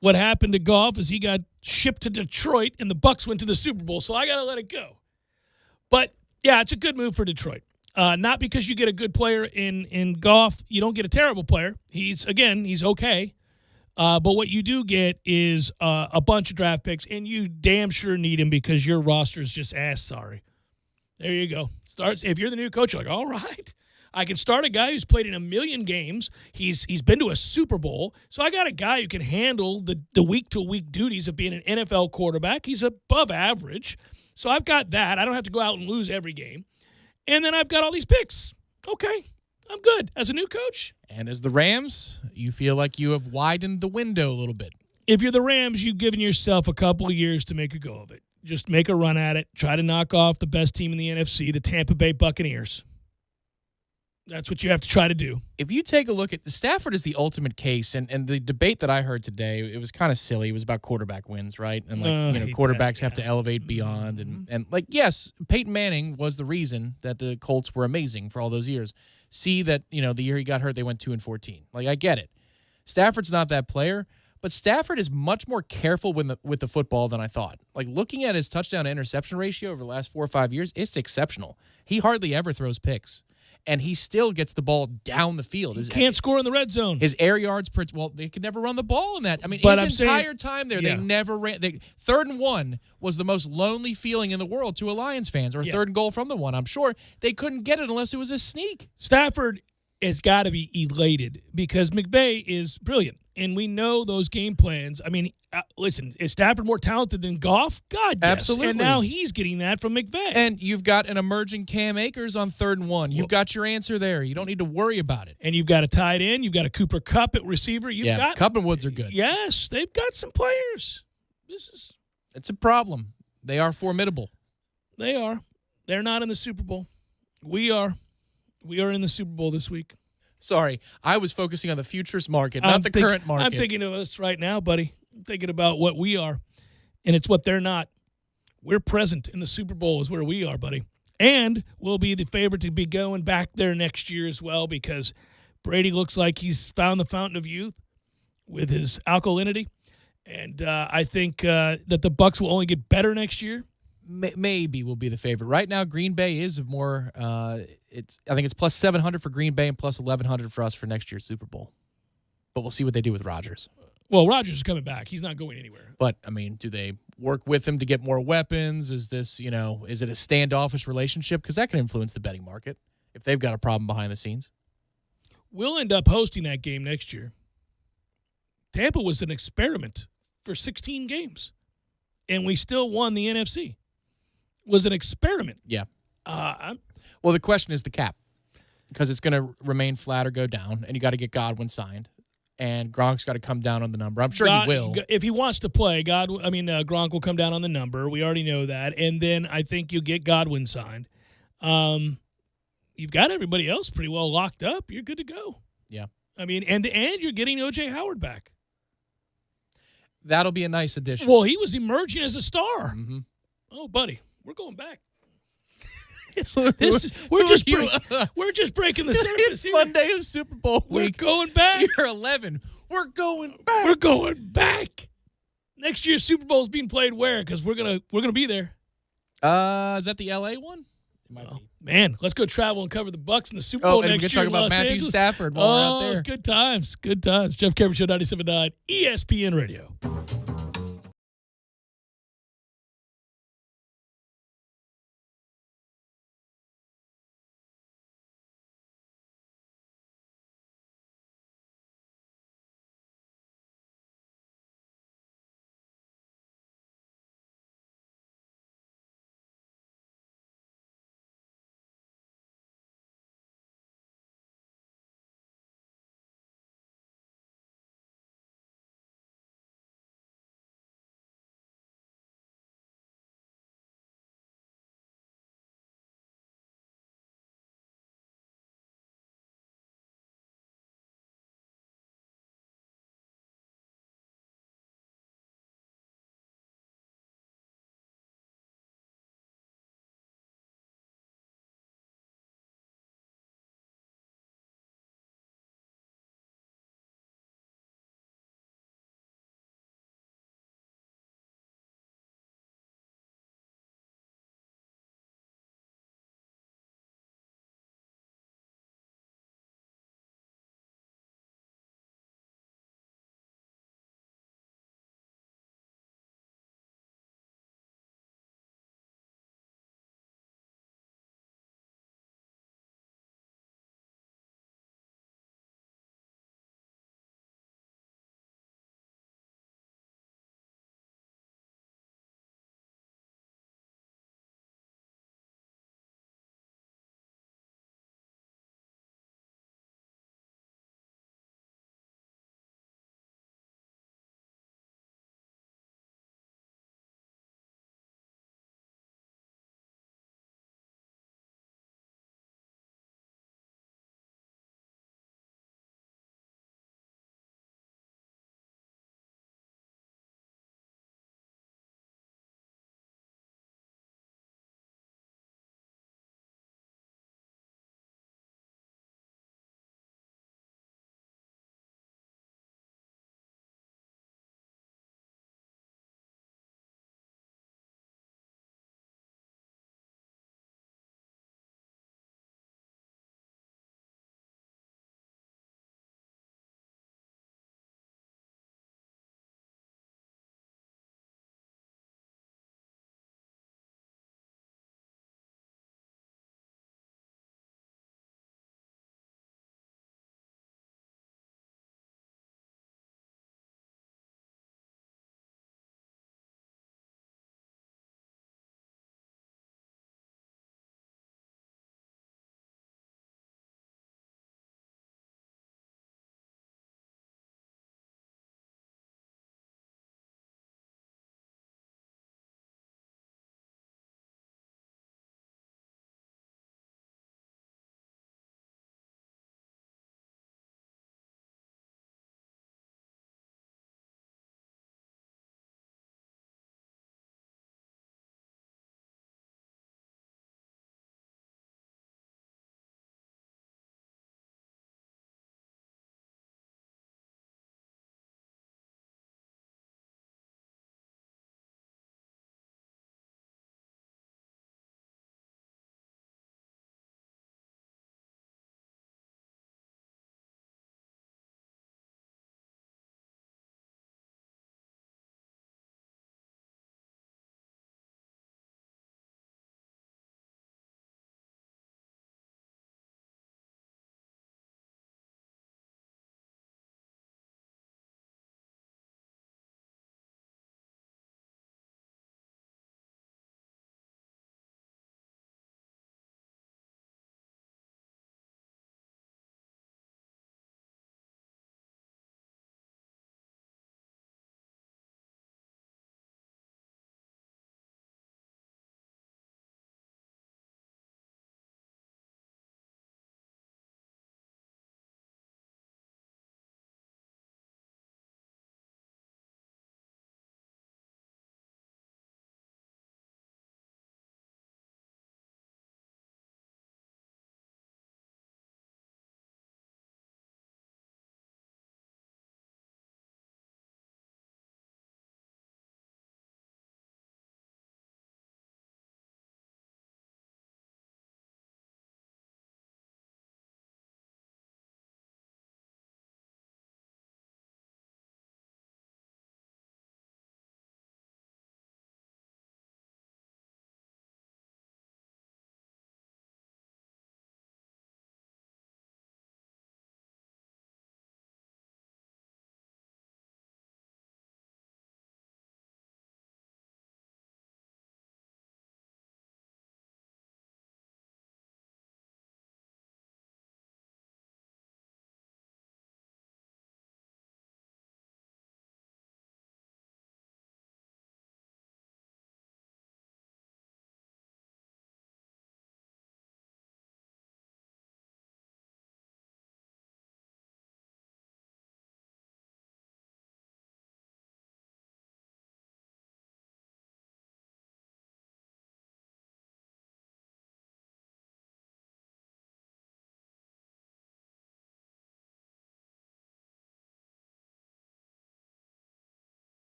What happened to Goff is he got shipped to Detroit, and the Bucs went to the Super Bowl, so I got to let it go. But, yeah, it's a good move for Detroit. Not because you get a good player in Goff. You don't get a terrible player. He's okay. But what you do get is a bunch of draft picks, and you damn sure need him because your roster is just ass sorry. There you go. If you're the new coach, you're like, all right. I can start a guy who's played in 1 million games. He's been to a Super Bowl. So I got a guy who can handle the week-to-week duties of being an NFL quarterback. He's above average. So I've got that. I don't have to go out and lose every game. And then I've got all these picks. Okay, I'm good. As a new coach. And as the Rams, you feel like you have widened the window a little bit. If you're the Rams, you've given yourself a couple of years to make a go of it. Just make a run at it. Try to knock off the best team in the NFC, the Tampa Bay Buccaneers. That's what you have to try to do. If you take a look at Stafford is the ultimate case, and the debate that I heard today, it was kind of silly. It was about quarterback wins, right? And quarterbacks have to elevate beyond, and yes, Peyton Manning was the reason that the Colts were amazing for all those years. See that the year he got hurt, they went 2-14. Like, I get it. Stafford's not that player, but Stafford is much more careful with the football than I thought. Like, looking at his touchdown to interception ratio over the last 4 or 5 years, it's exceptional. He hardly ever throws picks. And he still gets the ball down the field. He can't score in the red zone. His air yards per they could never run the ball in that. I mean, his entire time there, they never ran. 3rd and 1 was the most lonely feeling in the world to a Lions fans, or 3rd and goal from the 1. I'm sure they couldn't get it unless it was a sneak. Stafford has got to be elated because McVay is brilliant, and we know those game plans. I mean, listen, is Stafford more talented than Goff? God, yes. Absolutely. And now he's getting that from McVay. And you've got an emerging Cam Akers on 3rd and 1. You've got your answer there. You don't need to worry about it. And you've got a tight end. You've got a Cooper Kupp at receiver. Kupp and Woods are good. Yes, they've got some players. It's a problem. They are formidable. They are. They're not in the Super Bowl. We are. We are in the Super Bowl this week. Sorry, I was focusing on the futures market, not the current market. I'm thinking of us right now, buddy. I'm thinking about what we are, and it's what they're not. We're present in the Super Bowl is where we are, buddy. And we'll be the favorite to be going back there next year as well because Brady looks like he's found the fountain of youth with his alkalinity. And I think that the Bucs will only get better next year. Maybe will be the favorite. Right now, Green Bay is more. I think it's plus 700 for Green Bay and plus 1,100 for us for next year's Super Bowl. But we'll see what they do with Rodgers. Well, Rodgers is coming back. He's not going anywhere. But I mean, do they work with him to get more weapons? Is this is it a standoffish relationship? Because that can influence the betting market if they've got a problem behind the scenes. We'll end up hosting that game next year. Tampa was an experiment for 16 games, and we still won the NFC. Was an experiment. Yeah. Well, the question is the cap, because it's going to remain flat or go down, and you got to get Godwin signed, and Gronk's got to come down on the number. I'm sure he will. If he wants to play, Gronk will come down on the number. We already know that, and then I think you'll get Godwin signed. You've got everybody else pretty well locked up. You're good to go. Yeah. I mean, and you're getting O.J. Howard back. That'll be a nice addition. Well, he was emerging as a star. Mm-hmm. Oh, buddy, we're going back. We're just breaking the surface it's here. Monday is Super Bowl week. We're going back. You're 11. We're going back. We're going back. Next year's Super Bowl is being played where? Because we're gonna be there. Is that the L.A. one? It might be. Man, let's go travel and cover the Bucs in the Super Bowl and next we year. can talk about Matthew Stafford while we're out there. Good times. Good times. Jeff Cameron Show 97.9 ESPN Radio.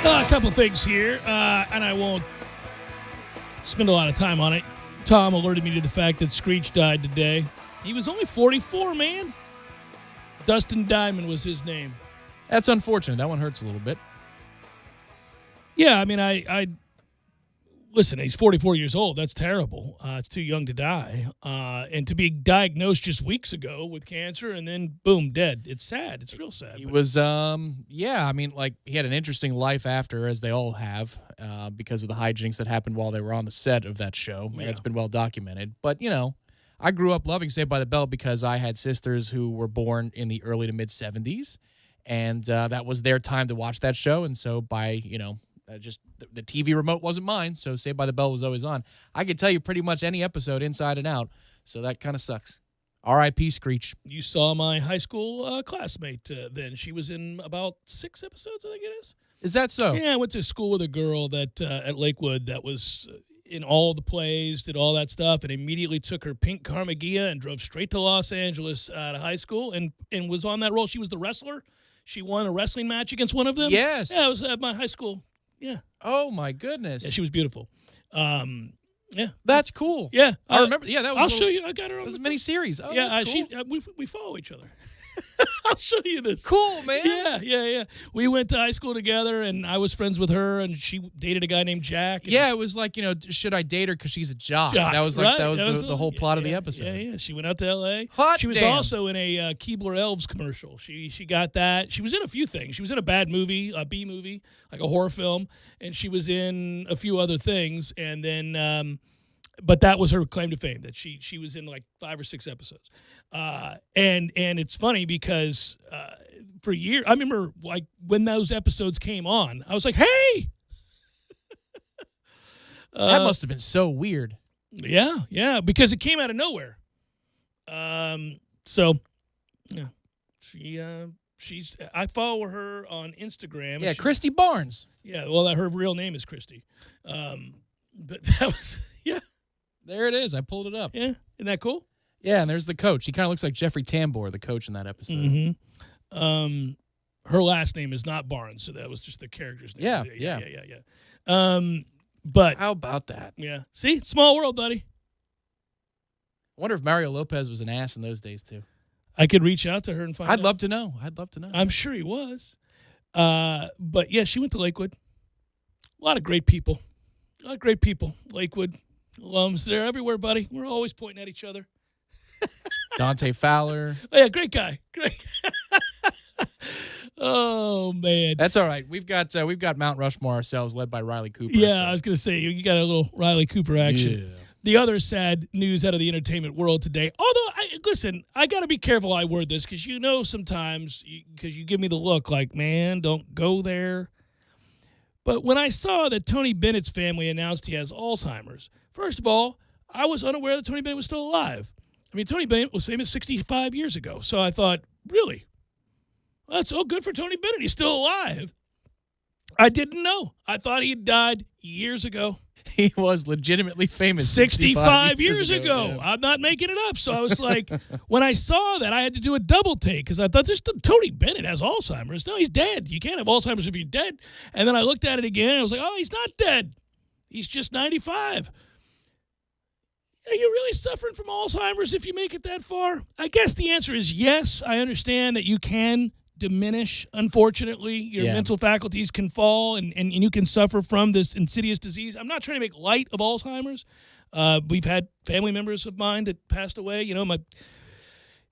A couple things here, and I won't spend a lot of time on it. Tom alerted me to the fact that Screech died today. He was only 44, man. Dustin Diamond was his name. That's unfortunate. That one hurts a little bit. Yeah, I mean, I listen, he's 44 years old. That's terrible. It's too young to die. And to be diagnosed just weeks ago with cancer and then, boom, dead. It's sad. It's real sad. He was, I mean, like, he had an interesting life after, as they all have, because of the hijinks that happened while they were on the set of that show. And it's been well documented. But, you know, I grew up loving Saved by the Bell because I had sisters who were born in the early to mid-'70s. And that was their time to watch that show. And so by, you know, just the TV remote wasn't mine, so Saved by the Bell was always on. I could tell you pretty much any episode inside and out, so that kind of sucks. R.I.P. Screech. You saw my high school classmate then. She was in about 6 episodes, I think it is. Is that so? Yeah, I went to school with a girl that at Lakewood that was in all the plays, did all that stuff, and immediately took her pink Karma Gia and drove straight to Los Angeles out of high school and was on that role. She was the wrestler. She won a wrestling match against one of them. Yes. Yeah, it was at my high school. Yeah. Oh, my goodness. Yeah, she was beautiful. Yeah. That's cool. Yeah. I remember. Yeah, that was I'll show you. I got her on this the mini-series. Oh, yeah, that's cool. we follow each other. I'll show you this. Cool, man. Yeah. We went to high school together, and I was friends with her, and she dated a guy named Jack. Yeah, it was like, you know, should I date her because she's a jock? Jock, That was like right? that was the whole plot of the episode. Yeah. She went out to L.A. Hot She was damn. also in a Keebler Elves commercial. She got that. She was in a few things. She was in a bad movie, a B movie, like a horror film, and she was in a few other things, and then but that was her claim to fame, that she was in like 5 or 6 episodes. And it's funny because for years, I remember like when those episodes came on, I was like, hey! That must have been so weird. Yeah, because it came out of nowhere. So, yeah, I follow her on Instagram. Yeah, Christy Barnes. Yeah, well, her real name is Christy. But that was, yeah. There it is. I pulled it up. Yeah, isn't that cool? Yeah, and there's the coach. He kind of looks like Jeffrey Tambor, the coach in that episode. Mm-hmm. Her last name is not Barnes, so that was just the character's name. Yeah. But how about that? Yeah. See, small world, buddy. I wonder if Mario Lopez was an ass in those days too. I could reach out to her and find out. I'd love to know. I'm sure he was. But yeah, she went to Lakewood. A lot of great people. Lakewood alums. They're everywhere, buddy. We're always pointing at each other. Dante Fowler. Oh, yeah, great guy. Oh, man. That's all right. We've got Mount Rushmore ourselves, led by Riley Cooper. Yeah, so. I was going to say, you got a little Riley Cooper action. Yeah. The other sad news out of the entertainment world today, although, listen, I got to be careful how I word this because sometimes, because you give me the look like, man, don't go there. But when I saw that Tony Bennett's family announced he has Alzheimer's, first of all, I was unaware that Tony Bennett was still alive. I mean, Tony Bennett was famous 65 years ago. So I thought, really? Well, that's all good for Tony Bennett. He's still alive. I didn't know. I thought he had died years ago. He was legitimately famous 65 years ago. Yeah. I'm not making it up. So I was like, when I saw that, I had to do a double take because I thought Tony Bennett has Alzheimer's. No, he's dead. You can't have Alzheimer's if you're dead. And then I looked at it again and I was like, oh, he's not dead. He's just 95. Are you really suffering from Alzheimer's if you make it that far? I guess the answer is yes. I understand that you can diminish, unfortunately. Your mental faculties can fall and you can suffer from this insidious disease. I'm not trying to make light of Alzheimer's. We've had family members of mine that passed away,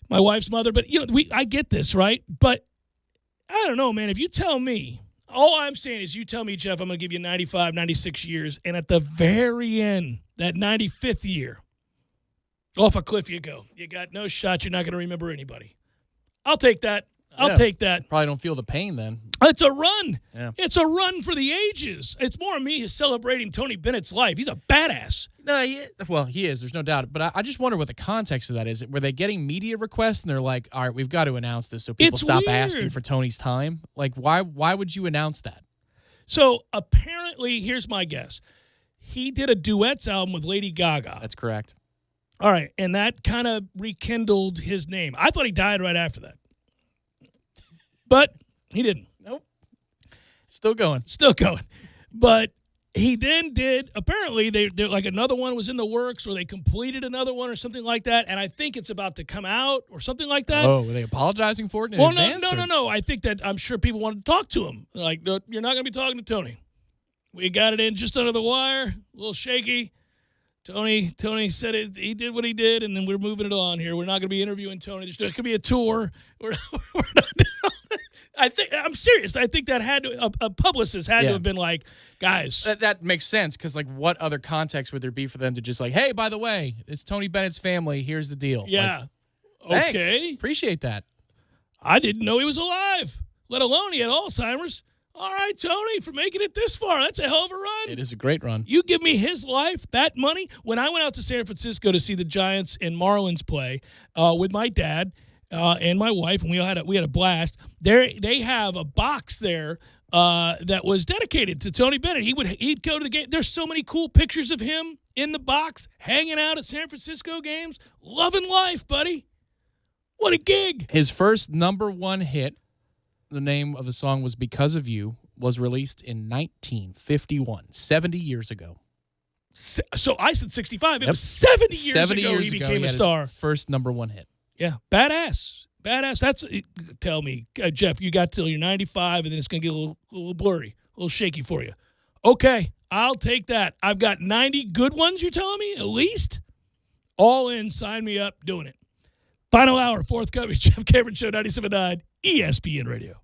my wife's mother. But, I get this, right? But I don't know, man. If you tell me, all I'm saying is you tell me, Jeff, I'm going to give you 95, 96 years. And at the very end, that 95th year, off a cliff you go. You got no shot. You're not going to remember anybody. I'll take that. I'll take that. Probably don't feel the pain then. It's a run. Yeah. It's a run for the ages. It's more me celebrating Tony Bennett's life. He's a badass. No, he is. There's no doubt. But I just wonder what the context of that is. Were they getting media requests and they're like, all right, we've got to announce this so people stop asking for Tony's time? Like, why would you announce that? So apparently, here's my guess. He did a duets album with Lady Gaga. That's correct. All right, and that kind of rekindled his name. I thought he died right after that. But he didn't. Nope. Still going. Still going. But he then did, apparently, they're like another one was in the works, or they completed another one or something like that, and I think it's about to come out or something like that. Oh, were they apologizing for it in Well, advance? no. I think that I'm sure people wanted to talk to him. Like, no, you're not going to be talking to Tony. We got it in just under the wire, a little shaky. Tony said it. He did what he did, and then we're moving it on here. We're not going to be interviewing Tony. There's going to be a tour. We're not. I'm serious. I think that had to, a publicist had to have been like, guys. That makes sense, because like, what other context would there be for them to just like, hey, by the way, it's Tony Bennett's family. Here's the deal. Yeah. Like, okay. Thanks. Appreciate that. I didn't know he was alive, let alone he had Alzheimer's. All right, Tony, for making it this far. That's a hell of a run. It is a great run. You give me his life, that money. When I went out to San Francisco to see the Giants and Marlins play with my dad and my wife, and we had a blast. They have a box there that was dedicated to Tony Bennett. He'd go to the game. There's so many cool pictures of him in the box, hanging out at San Francisco games, loving life, buddy. What a gig. His first number one hit, the name of the song was Because of You, was released in 1951, 70 years ago. So I said 65. It was 70 years ago he became a star. His first number one hit. Yeah, badass. That's, tell me, Jeff, you got till you're 95, and then it's going to get a little blurry, a little shaky for you. Okay, I'll take that. I've got 90 good ones, you're telling me, at least? All in, sign me up, doing it. Final hour, fourth coverage, Jeff Cameron Show, 97.9 ESPN Radio.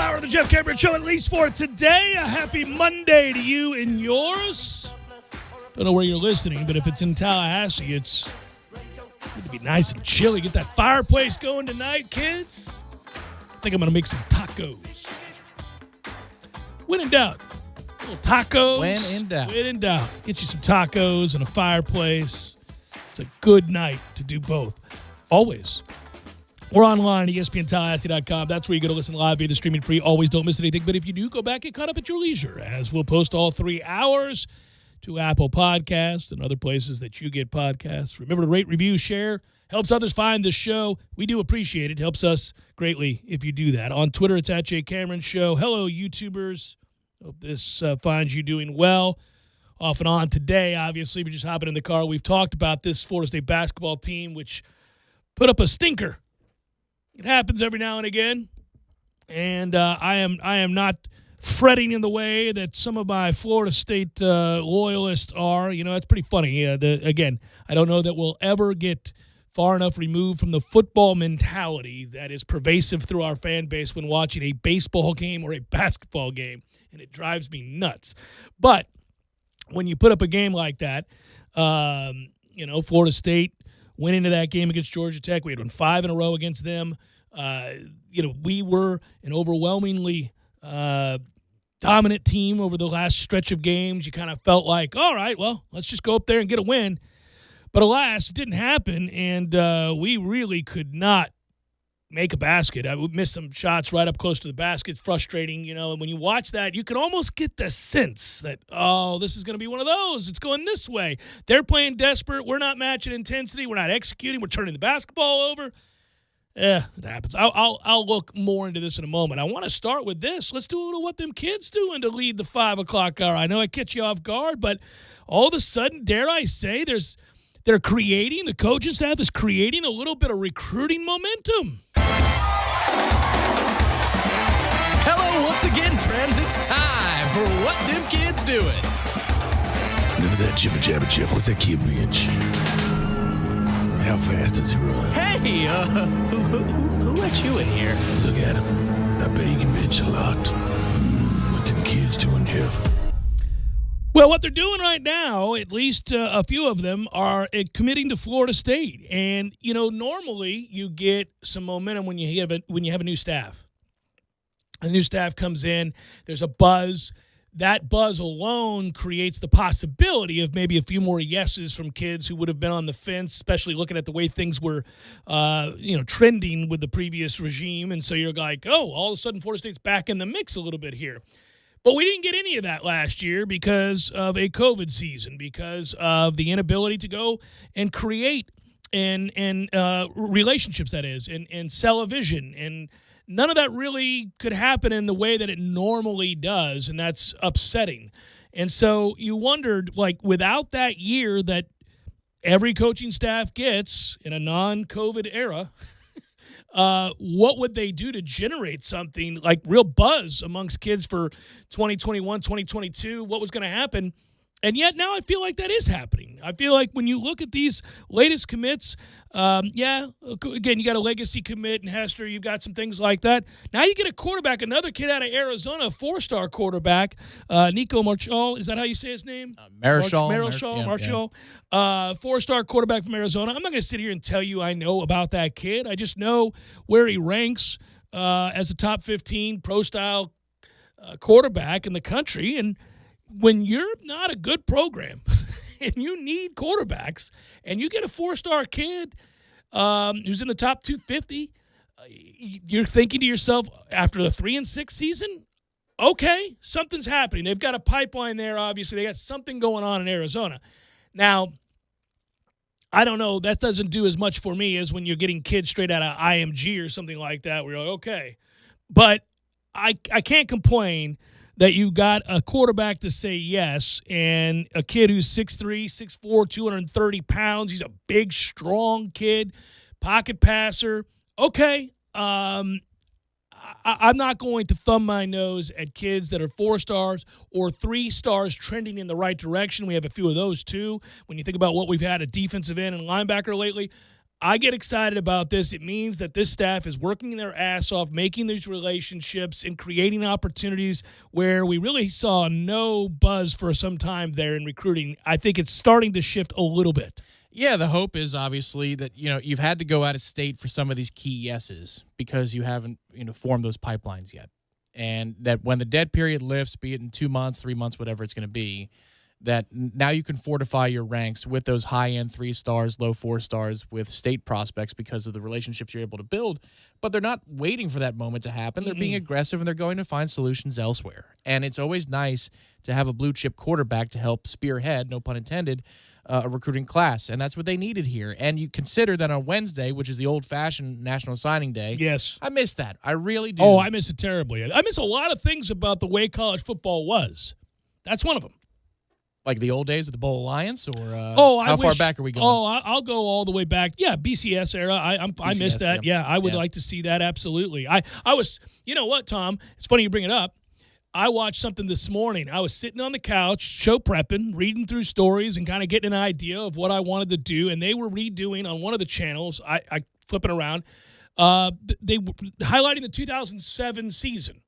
hour of the Jeff Cameron Show, at least for today. A happy Monday to you and yours. Don't know where you're listening, but if it's in Tallahassee, it's going to be nice and chilly. Get that fireplace going tonight, kids. I think I'm going to make some tacos. When in doubt, little tacos. When in doubt. When in doubt. Get you some tacos and a fireplace. It's a good night to do both. Always. We're online at ESPNTallahassee.com. That's where you go to listen live via the streaming free. Always don't miss anything. But if you do, go back and cut up at your leisure, as we'll post all 3 hours to Apple Podcasts and other places that you get podcasts. Remember to rate, review, share. Helps others find the show. We do appreciate it. Helps us greatly if you do that. On Twitter, it's at Jay Cameron Show. Hello, YouTubers. Hope this finds you doing well. Off and on today, obviously, if you're just hopping in the car, we've talked about this Florida State basketball team, which put up a stinker. It happens every now and again. And I am not fretting in the way that some of my Florida State loyalists are. You know, it's pretty funny. Again, I don't know that we'll ever get far enough removed from the football mentality that is pervasive through our fan base when watching a baseball game or a basketball game, and it drives me nuts. But when you put up a game like that, Florida State went into that game against Georgia Tech. We had won 5 in a row against them. We were an overwhelmingly dominant team over the last stretch of games. You kind of felt like, all right, well, let's just go up there and get a win. But alas, it didn't happen, and we really could not make a basket. I would miss some shots right up close to the basket. It's frustrating, and when you watch that, you can almost get the sense that, oh, this is going to be one of those. It's going this way. They're playing desperate. We're not matching intensity. We're not executing. We're turning the basketball over. Yeah, it happens. I'll look more into this in a moment. I want to start with this. Let's do a little what them kids doing to lead the 5 o'clock hour. I know I catch you off guard, but all of a sudden, dare I say, the coaching staff is creating a little bit of recruiting momentum. Hello once again, friends. It's time for What Them Kids Doing. Look at that jibber jabber Jeff. What's that kid bench? How fast does he run? Hey, who let you in here? Look at him. I bet he can bench a lot. What them kids doing, Jeff? Well, what they're doing right now, at least a few of them, are committing to Florida State. And, normally you get some momentum when you have a new staff. A new staff comes in, there's a buzz. That buzz alone creates the possibility of maybe a few more yeses from kids who would have been on the fence, especially looking at the way things were, trending with the previous regime. And so you're like, oh, all of a sudden Florida State's back in the mix a little bit here. But we didn't get any of that last year because of a COVID season, because of the inability to go and create and relationships, that is, and sell a vision. And none of that really could happen in the way that it normally does, and that's upsetting. And so you wondered, without that year that every coaching staff gets in a non-COVID era, what would they do to generate something like real buzz amongst kids for 2021, 2022? What was going to happen? And yet now I feel like that is happening. I feel like when you look at these latest commits, again, you got a legacy commit in Hester. You've got some things like that. Now you get a quarterback, another kid out of Arizona, a 4-star quarterback, Nico Marchal. Is that how you say his name? Marchal. Marchal. 4-star quarterback from Arizona. I'm not going to sit here and tell you I know about that kid. I just know where he ranks as a top 15 pro-style quarterback in the country. And when you're not a good program and you need quarterbacks and you get a 4-star kid who's in the top 250, you're thinking to yourself after the 3-6 season, okay, something's happening. They've got a pipeline there, obviously. They got something going on in Arizona. Now, I don't know. That doesn't do as much for me as when you're getting kids straight out of IMG or something like that where you're like, okay. But I can't complain that you got a quarterback to say yes and a kid who's 6'3", 6'4", 230 pounds. He's a big, strong kid, pocket passer. Okay, I'm not going to thumb my nose at kids that are 4 stars or 3 stars trending in the right direction. We have a few of those too. When you think about what we've had at defensive end and linebacker lately, I get excited about this. It means that this staff is working their ass off, making these relationships and creating opportunities where we really saw no buzz for some time there in recruiting. I think it's starting to shift a little bit. Yeah, the hope is obviously that, you've had to go out of state for some of these key yeses because you haven't, formed those pipelines yet. And that when the dead period lifts, be it in 2 months, 3 months, whatever it's going to be, that now you can fortify your ranks with those high-end 3 stars, low 4 stars with state prospects because of the relationships you're able to build. But they're not waiting for that moment to happen. They're being aggressive, and they're going to find solutions elsewhere. And it's always nice to have a blue-chip quarterback to help spearhead, no pun intended, a recruiting class. And that's what they needed here. And you consider that on Wednesday, which is the old-fashioned National Signing Day. Yes. I miss that. I really do. Oh, I miss it terribly. I miss a lot of things about the way college football was. That's one of them. Like the old days of the Bowl Alliance, or how far back are we going? Oh, I'll go all the way back. Yeah, BCS era. I miss that. Yeah. I would like to see that, absolutely. I was, you know what, Tom? It's funny you bring it up. I watched something this morning. I was sitting on the couch, show prepping, reading through stories and kind of getting an idea of what I wanted to do, and they were redoing on one of the channels, I flipping around, they were highlighting the 2007 season.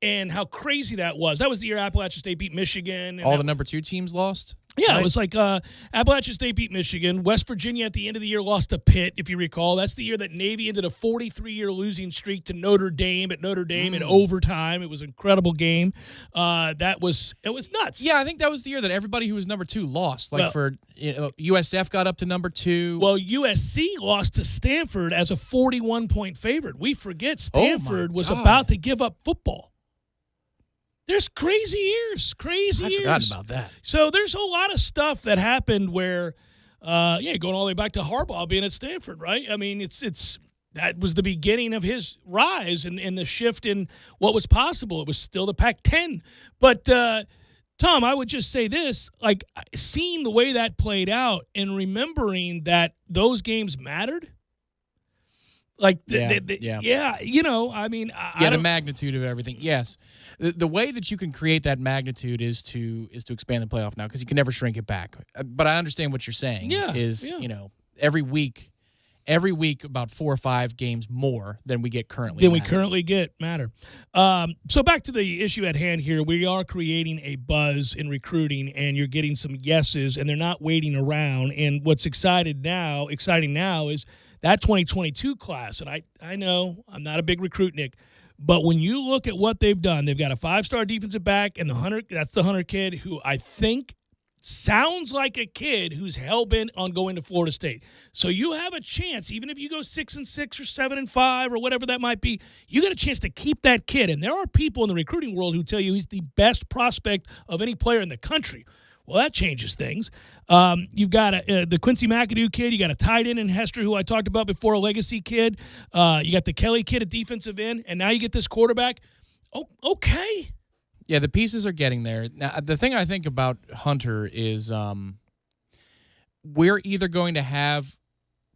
And how crazy that was. That was the year Appalachian State beat Michigan. All the number 2 teams lost? Yeah, right? It was like Appalachian State beat Michigan. West Virginia at the end of the year lost to Pitt, if you recall. That's the year that Navy ended a 43-year losing streak to Notre Dame in overtime. It was an incredible game. It was nuts. Yeah, I think that was the year that everybody who was number 2 lost. USF got up to number 2. Well, USC lost to Stanford as a 41-point favorite. We forget Stanford was about to give up football. There's crazy years. I forgot about that. So there's a lot of stuff that happened where, going all the way back to Harbaugh being at Stanford, right? I mean, it's that was the beginning of his rise and the shift in what was possible. It was still the Pac-10. But, Tom, I would just say this, like seeing the way that played out and remembering that those games mattered. Like, the magnitude of everything. Yes. The way that you can create that magnitude is to expand the playoff now because you can never shrink it back. But I understand what you're saying every week about 4 or 5 games more than we get currently. Matter. So back to the issue at hand here. We are creating a buzz in recruiting, and you're getting some yeses, and they're not waiting around. And what's exciting now is that 2022 class, and I know I'm not a big recruit, Nick, but when you look at what they've done, they've got a 5-star defensive back, and that's the Hunter kid who I think sounds like a kid who's hell-bent on going to Florida State. So you have a chance, even if you go 6-6 or 7-5 or whatever that might be, you got a chance to keep that kid. And there are people in the recruiting world who tell you he's the best prospect of any player in the country. Well, that changes things. You've got the Quincy McAdoo kid. You got a tight end in Hester, who I talked about before, a legacy kid. You got the Kelly kid at defensive end, and now you get this quarterback. Oh, okay. Yeah, the pieces are getting there. Now, the thing I think about Hunter is we're either going to have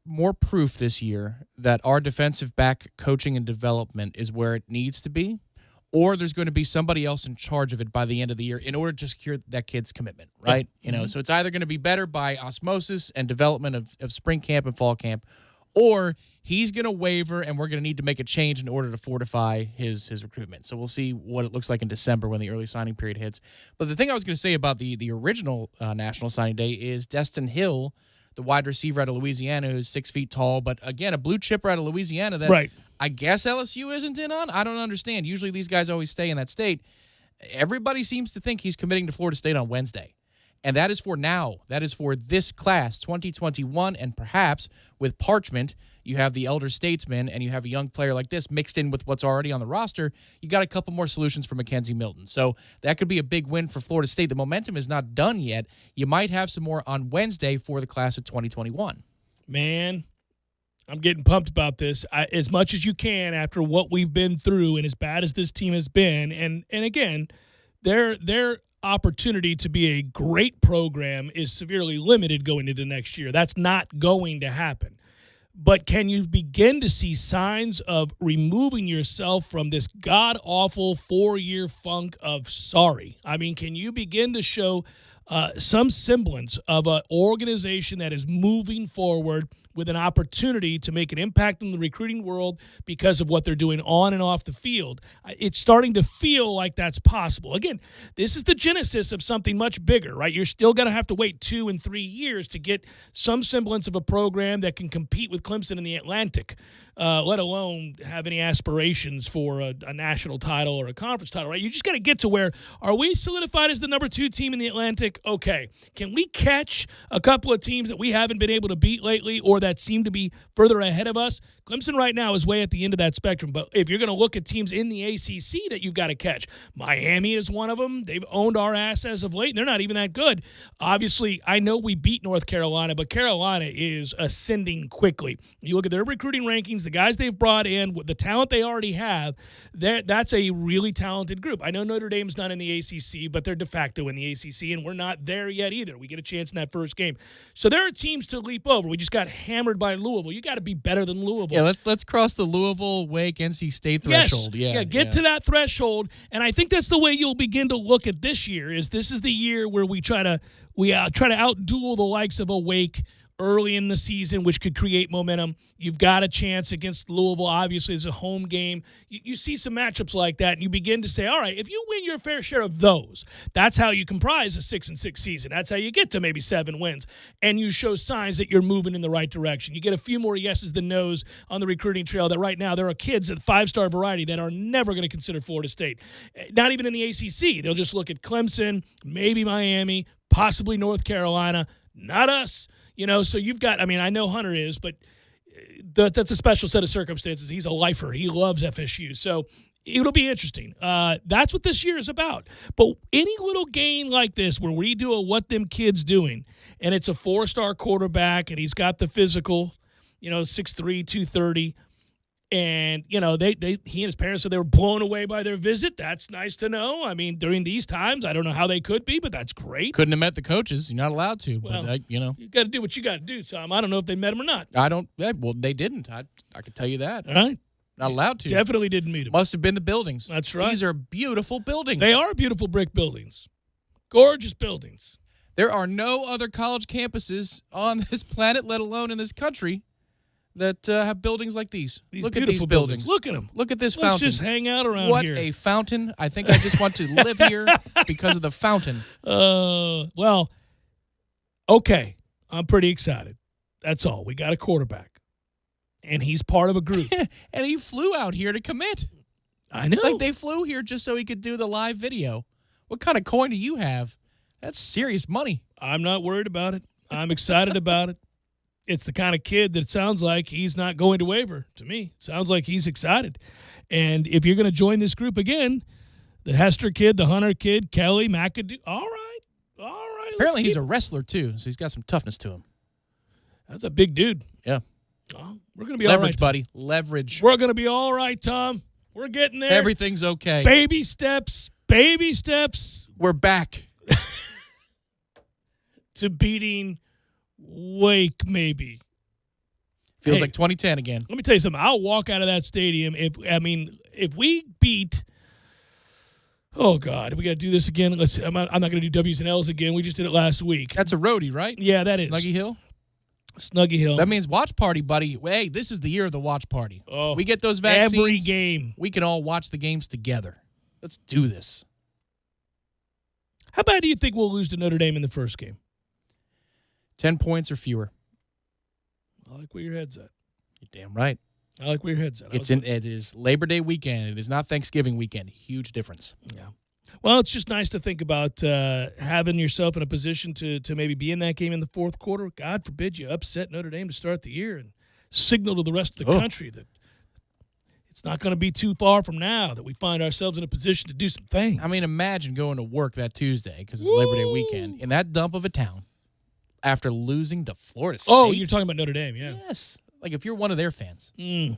more proof this year that our defensive back coaching and development is where it needs to be, or there's going to be somebody else in charge of it by the end of the year in order to secure that kid's commitment, right? Yeah. So it's either going to be better by osmosis and development of spring camp and fall camp, or he's going to waver and we're going to need to make a change in order to fortify his recruitment. So we'll see what it looks like in December when the early signing period hits. But the thing I was going to say about the original National Signing Day is Destin Hill, the wide receiver out of Louisiana, who's 6 feet tall, but again, a blue chipper out of Louisiana that right. I guess LSU isn't in on. I don't understand. Usually these guys always stay in that state. Everybody seems to think he's committing to Florida State on Wednesday. And that is for now. That is for this class, 2021, and perhaps with Parchment, you have the elder statesman and you have a young player like this mixed in with what's already on the roster. You got a couple more solutions for Mackenzie Milton. So that could be a big win for Florida State. The momentum is not done yet. You might have some more on Wednesday for the class of 2021. Man, I'm getting pumped about this as much as you can after what we've been through and as bad as this team has been. And again, their opportunity to be a great program is severely limited going into next year. That's not going to happen. But can you begin to see signs of removing yourself from this god-awful 4-year funk of sorry? I mean, can you begin to show some semblance of an organization that is moving forward with an opportunity to make an impact in the recruiting world because of what they're doing on and off the field. It's starting to feel like that's possible. Again, this is the genesis of something much bigger, right? You're still going to have to wait 2 and 3 years to get some semblance of a program that can compete with Clemson in the Atlantic, let alone have any aspirations for a national title or a conference title, right? You just got to get to where, are we solidified as the number 2 team in the Atlantic? Okay. Can we catch a couple of teams that we haven't been able to beat lately or that seem to be further ahead of us? Clemson right now is way at the end of that spectrum. But if you're going to look at teams in the ACC that you've got to catch, Miami is one of them. They've owned our ass as of late, and they're not even that good. Obviously, I know we beat North Carolina, but Carolina is ascending quickly. You look at their recruiting rankings, the guys they've brought in, with the talent they already have, that's a really talented group. I know Notre Dame's not in the ACC, but they're de facto in the ACC, and we're not there yet either. We get a chance in that first game. So there are teams to leap over. We just got hammered by Louisville. You got to be better than Louisville. Yeah, let's cross the Louisville, Wake, NC State threshold. Yes. Get to that threshold, and I think that's the way you'll begin to look at this year. This is the year where we try to outduel the likes of a Wake early in the season, which could create momentum. You've got a chance against Louisville. Obviously, it's a home game. You see some matchups like that, and you begin to say, all right, if you win your fair share of those, that's how you comprise a 6-6 season. That's how you get to maybe 7 wins, and you show signs that you're moving in the right direction. You get a few more yeses than nos on the recruiting trail that right now there are kids at 5-star variety that are never going to consider Florida State. Not even in the ACC. They'll just look at Clemson, maybe Miami, possibly North Carolina, not us. So you've got, I know Hunter is, but that's a special set of circumstances. He's a lifer. He loves FSU. So it'll be interesting. That's what this year is about. But any little gain like this where we do a what them kids doing, and it's a 4-star quarterback, and he's got the physical, 6'3", 230, and, he and his parents said they were blown away by their visit. That's nice to know. During these times, I don't know how they could be, but that's great. Couldn't have met the coaches. You're not allowed to. Well, but, you got to do what you got to do, Tom. I don't know if they met him or not. Well, they didn't. I can tell you that. All right. Not allowed to. Definitely didn't meet him. Must have been the buildings. That's right. These are beautiful buildings. They are beautiful brick buildings. Gorgeous buildings. There are no other college campuses on this planet, let alone in this country, that have buildings like these. Look at these buildings. Look at them. Look at this Let's fountain. just hang out around what here. What a fountain. I think I just want to live here because of the fountain. Well, okay. I'm pretty excited. That's all. We got a quarterback, and he's part of a group. And he flew out here to commit. I know. Like they flew here just so he could do the live video. What kind of coin do you have? That's serious money. I'm not worried about it. I'm excited about it. It's the kind of kid that it sounds like he's not going to waver to me. Sounds like he's excited. And if you're going to join this group again, the Hester kid, the Hunter kid, Kelly, McAdoo, all right. Apparently he's a wrestler too, so he's got some toughness to him. That's a big dude. Yeah. Oh, we're going to be all right. Leverage, buddy. Leverage. We're going to be all right, Tom. We're getting there. Everything's okay. Baby steps. Baby steps. We're back. To beating Wake, maybe. Feels like 2010 again. Let me tell you something. I'll walk out of that stadium if we beat. Oh God, we got to do this again. I'm not going to do W's and L's again. We just did it last week. That's a roadie, right? Yeah, that is Snuggy Hill. Snuggy Hill. That means watch party, buddy. Hey, this is the year of the watch party. Oh, we get those vaccines. Every game. We can all watch the games together. Let's do this. How bad do you think we'll lose to Notre Dame in the first game? 10 points or fewer. I like where your head's at. You're damn right. I like where your head's at. It is Labor Day weekend. It is not Thanksgiving weekend. Huge difference. Yeah. Well, it's just nice to think about having yourself in a position to maybe be in that game in the fourth quarter. God forbid you upset Notre Dame to start the year and signal to the rest of the country that it's not going to be too far from now that we find ourselves in a position to do some things. Imagine going to work that Tuesday because it's Labor Day weekend in that dump of a town after losing to Florida State. Oh, you're talking about Notre Dame, yeah. Yes. Like if you're one of their fans. Mm.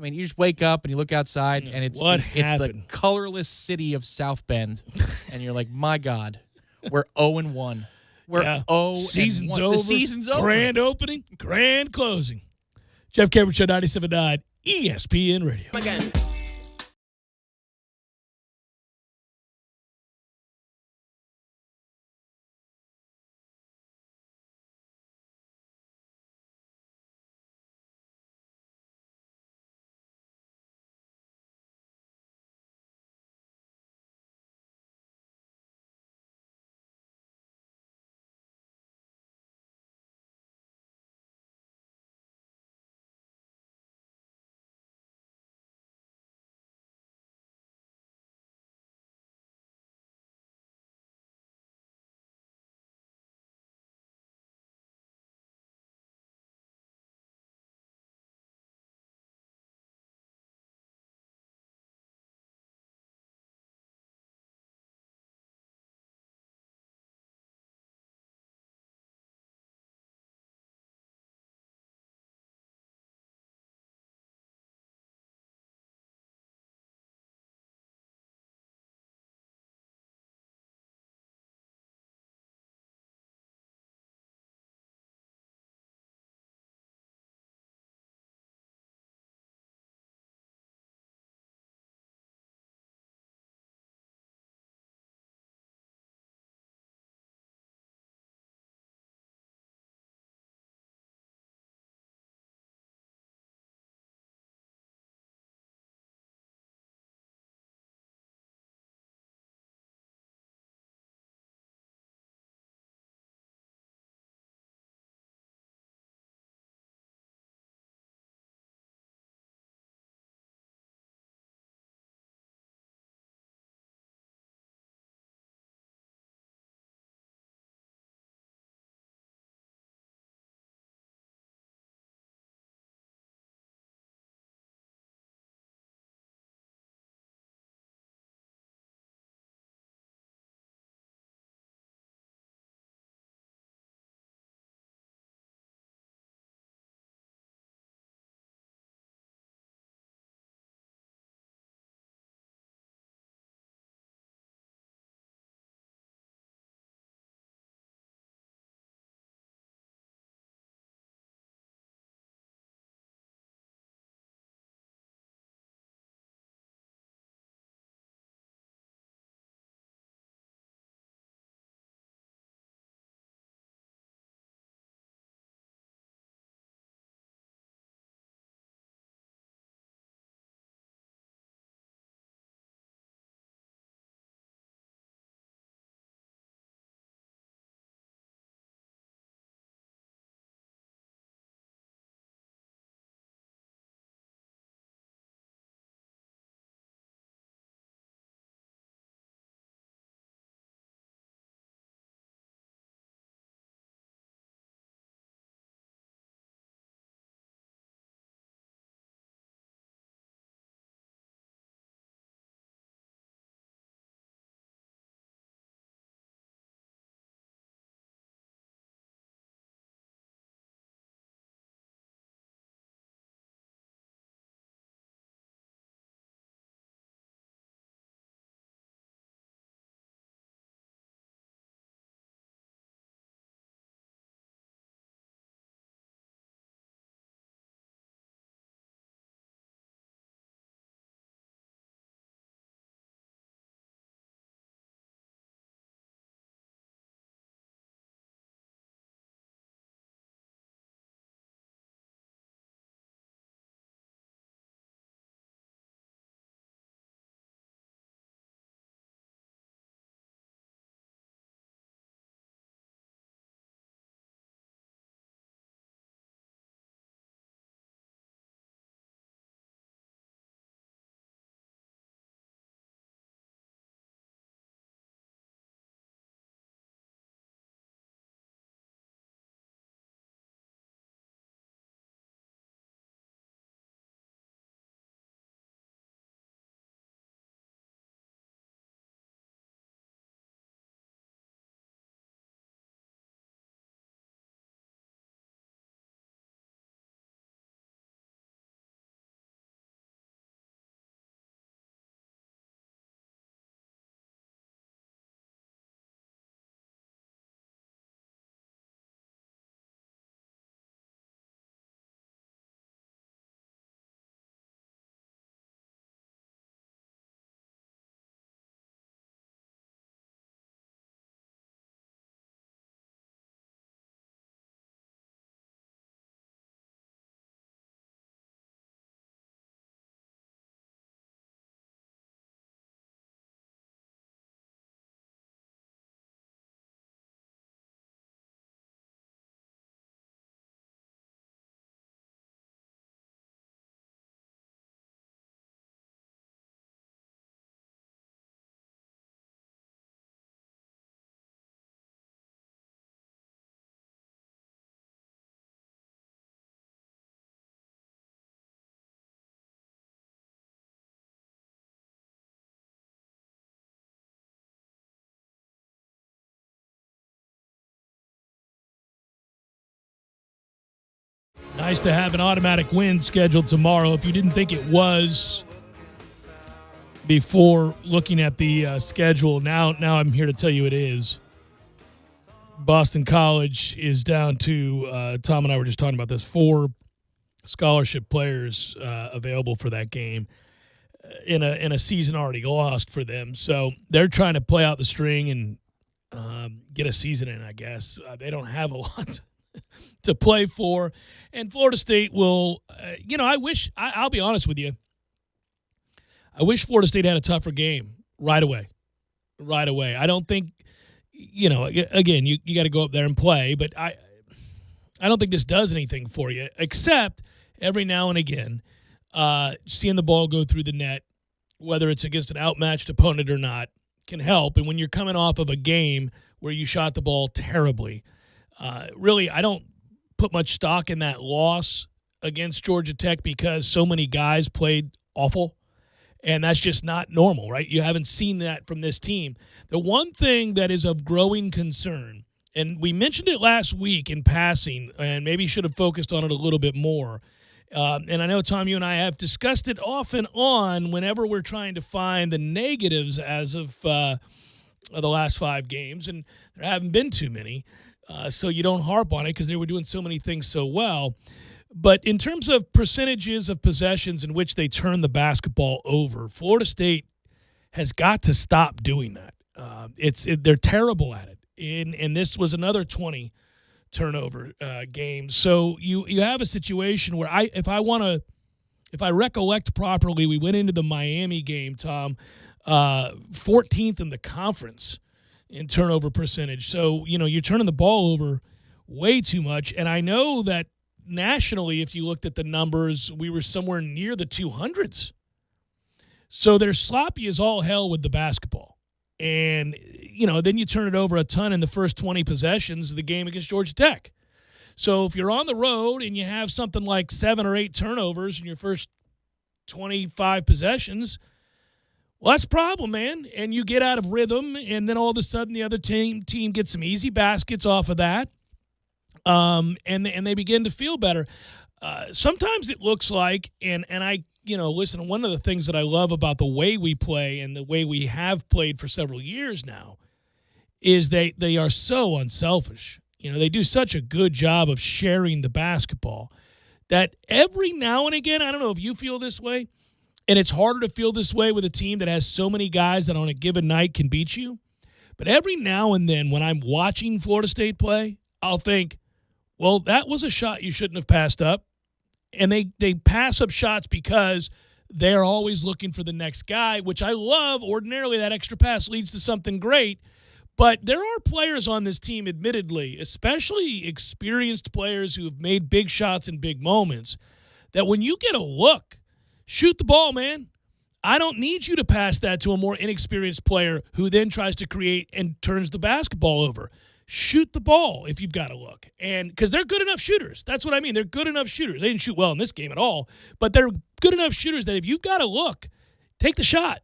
You just wake up and you look outside and it's the colorless city of South Bend. And you're like, my God, we're 0-1. We're 0-1. Season's over. The season's over. Grand opening, grand closing. Jeff Cameron Show, 97.9 ESPN Radio. Again. Nice to have an automatic win scheduled tomorrow. If you didn't think it was before looking at the schedule, now I'm here to tell you it is. Boston College is down to, Tom and I were just talking about this, 4 scholarship players available for that game in a season already lost for them. So they're trying to play out the string and get a season in, I guess. They don't have a lot to play for. And Florida State will, I'll be honest with you, I wish Florida State had a tougher game right away. I don't think, again, you got to go up there and play, but I don't think this does anything for you, except every now and again, seeing the ball go through the net, whether it's against an outmatched opponent or not, can help. And when you're coming off of a game where you shot the ball terribly, really, I don't put much stock in that loss against Georgia Tech because so many guys played awful. And that's just not normal, right? You haven't seen that from this team. The one thing that is of growing concern, and we mentioned it last week in passing, and maybe should have focused on it a little bit more. And I know, Tom, you and I have discussed it off and on whenever we're trying to find the negatives as of the last 5 games, and there haven't been too many, so you don't harp on it because they were doing so many things so well. But in terms of percentages of possessions in which they turn the basketball over, Florida State has got to stop doing that. They're terrible at it, and this was another 20 turnover game. So you have a situation where if I recollect properly, we went into the Miami game, Tom, 14th in the conference in turnover percentage. So you're turning the ball over way too much, and I know that nationally, if you looked at the numbers, we were somewhere near the 200s. So they're sloppy as all hell with the basketball. And, then you turn it over a ton in the first 20 possessions of the game against Georgia Tech. So if you're on the road and you have something like 7 or 8 turnovers in your first 25 possessions, well, that's a problem, man. And you get out of rhythm, and then all of a sudden the other team gets some easy baskets off of that. And they begin to feel better. Sometimes it looks like, and I, listen, one of the things that I love about the way we play and the way we have played for several years now is they are so unselfish. They do such a good job of sharing the basketball that every now and again, I don't know if you feel this way, and it's harder to feel this way with a team that has so many guys that on a given night can beat you. But every now and then when I'm watching Florida State play, I'll think, well, that was a shot you shouldn't have passed up. And they pass up shots because they're always looking for the next guy, which I love. Ordinarily, that extra pass leads to something great. But there are players on this team, admittedly, especially experienced players who have made big shots in big moments, that when you get a look, shoot the ball, man. I don't need you to pass that to a more inexperienced player who then tries to create and turns the basketball over. Shoot the ball if you've got to look. And because they're good enough shooters. That's what I mean. They're good enough shooters. They didn't shoot well in this game at all, but they're good enough shooters that if you've got to look, take the shot.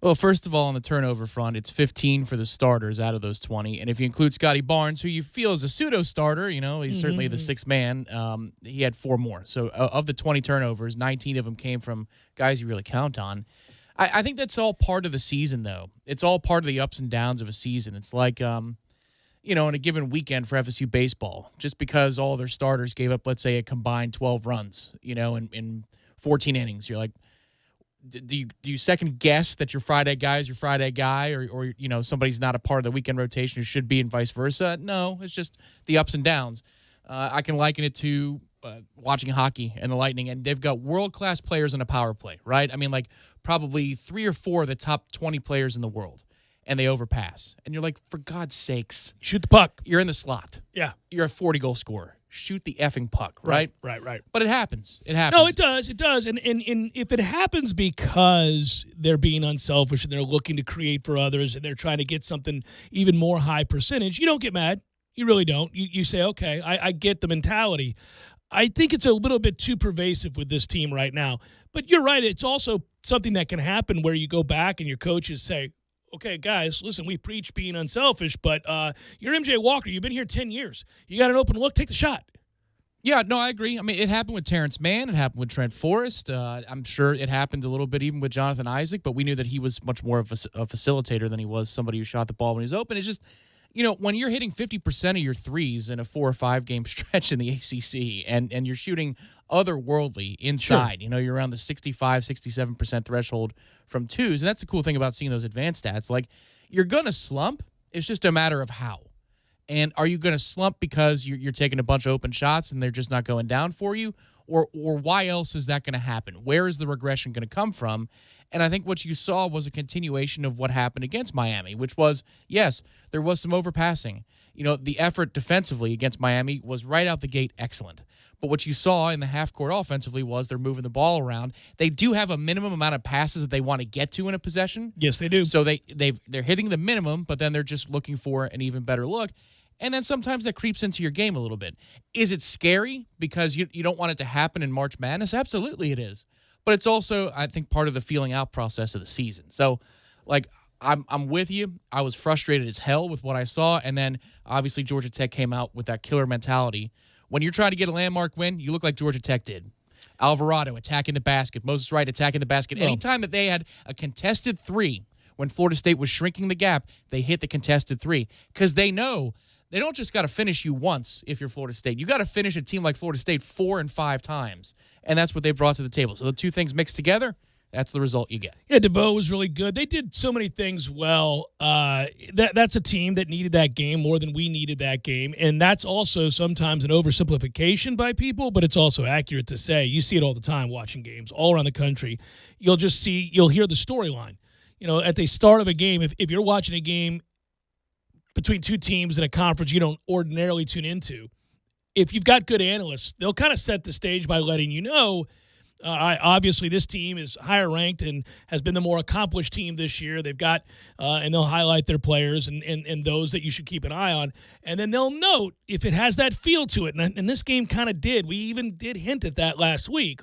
Well, first of all, on the turnover front, it's 15 for the starters out of those 20. And if you include Scotty Barnes, who you feel is a pseudo-starter, he's certainly the sixth man, he had 4 more. So of the 20 turnovers, 19 of them came from guys you really count on. I think that's all part of the season, though. It's all part of the ups and downs of a season. It's like in a given weekend for FSU baseball, just because all their starters gave up, let's say, a combined 12 runs, in 14 innings. You're like, do you second guess that your Friday guy is your Friday guy or somebody's not a part of the weekend rotation who should be and vice versa? No, it's just the ups and downs. I can liken it to watching hockey and the Lightning, and they've got world-class players in a power play, right? I mean, like probably 3 or 4 of the top 20 players in the world. And they overpass. And you're like, for God's sakes. Shoot the puck. You're in the slot. Yeah. You're a 40-goal scorer. Shoot the effing puck, right? Right. But it happens. It happens. No, it does. And if it happens because they're being unselfish and they're looking to create for others and they're trying to get something even more high percentage, you don't get mad. You really don't. You say, okay, I get the mentality. I think it's a little bit too pervasive with this team right now. But you're right. It's also something that can happen where you go back and your coaches say, okay, guys, listen, we preach being unselfish, but you're MJ Walker. You've been here 10 years. You got an open look, take the shot. Yeah, no, I agree. I mean, it happened with Terrence Mann. It happened with Trent Forrest. I'm sure it happened a little bit even with Jonathan Isaac, but we knew that he was much more of a facilitator than he was somebody who shot the ball when he was open. It's just, when you're hitting 50% of your threes in a 4 or 5 game stretch in the ACC and you're shooting otherworldly inside, Sure. You're around the 65, 67% threshold from twos. And that's the cool thing about seeing those advanced stats. Like, you're going to slump. It's just a matter of how. And are you going to slump because you're taking a bunch of open shots and they're just not going down for you? Or why else is that going to happen? Where is the regression going to come from? And I think what you saw was a continuation of what happened against Miami, which was, yes, there was some overpassing. The effort defensively against Miami was right out the gate excellent. But what you saw in the half court offensively was they're moving the ball around. They do have a minimum amount of passes that they want to get to in a possession. Yes, they do. So they're hitting the minimum, but then they're just looking for an even better look. And then sometimes that creeps into your game a little bit. Is it scary because you don't want it to happen in March Madness? Absolutely it is. But it's also, I think, part of the feeling out process of the season. So, I'm with you. I was frustrated as hell with what I saw. And then, obviously, Georgia Tech came out with that killer mentality. When you're trying to get a landmark win, you look like Georgia Tech did. Alvarado attacking the basket. Moses Wright attacking the basket. Anytime that they had a contested three, when Florida State was shrinking the gap, they hit the contested three because they know they don't just got to finish you once if you're Florida State. You got to finish a team like Florida State 4 and 5 times, and that's what they brought to the table. So the two things mixed together, that's the result you get. Yeah, DeVoe was really good. They did so many things well. That's a team that needed that game more than we needed that game, and that's also sometimes an oversimplification by people, but it's also accurate to say. You see it all the time watching games all around the country. You'll hear the storyline. At the start of a game, if you're watching a game between two teams in a conference you don't ordinarily tune into, if you've got good analysts, they'll kind of set the stage by letting you know, obviously this team is higher ranked and has been the more accomplished team this year. They've got, and they'll highlight their players and those that you should keep an eye on. And then they'll note if it has that feel to it. And this game kind of did. We even did hint at that last week.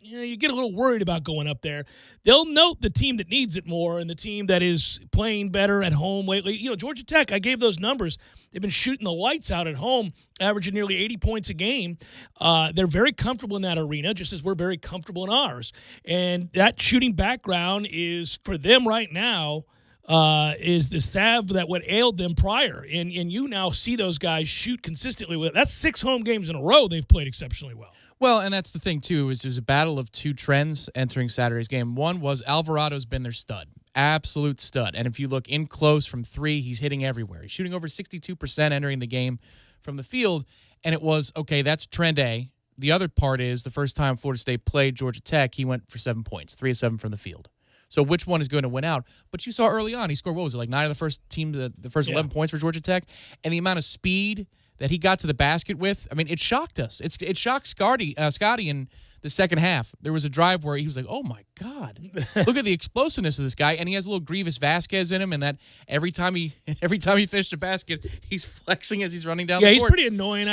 You get a little worried about going up there. They'll note the team that needs it more and the team that is playing better at home lately. Georgia Tech, I gave those numbers. They've been shooting the lights out at home, averaging nearly 80 points a game. They're very comfortable in that arena, just as we're very comfortable in ours. And that shooting background is, for them right now, is the salve that what ailed them prior. And you now see those guys shoot consistently with it. That's 6 home games in a row they've played exceptionally well. Well, and that's the thing, too, is there's a battle of two trends entering Saturday's game. One was Alvarado's been their stud, absolute stud. And if you look in close from 3, he's hitting everywhere. He's shooting over 62% entering the game from the field. And it was, okay, that's trend A. The other part is the first time Florida State played Georgia Tech, he went for 7 points, 3 of 7 from the field. So which one is going to win out? But you saw early on, he scored, 9 of the first team, the first 11 points for Georgia Tech. And the amount of speed that he got to the basket with, it shocked us. It shocked Scotty in the second half. There was a drive where he was like, oh, my God. Look at the explosiveness of this guy. And he has a little Grievous Vasquez in him, and that every time he finished a basket, he's flexing as he's running down the court. Yeah, he's pretty annoying.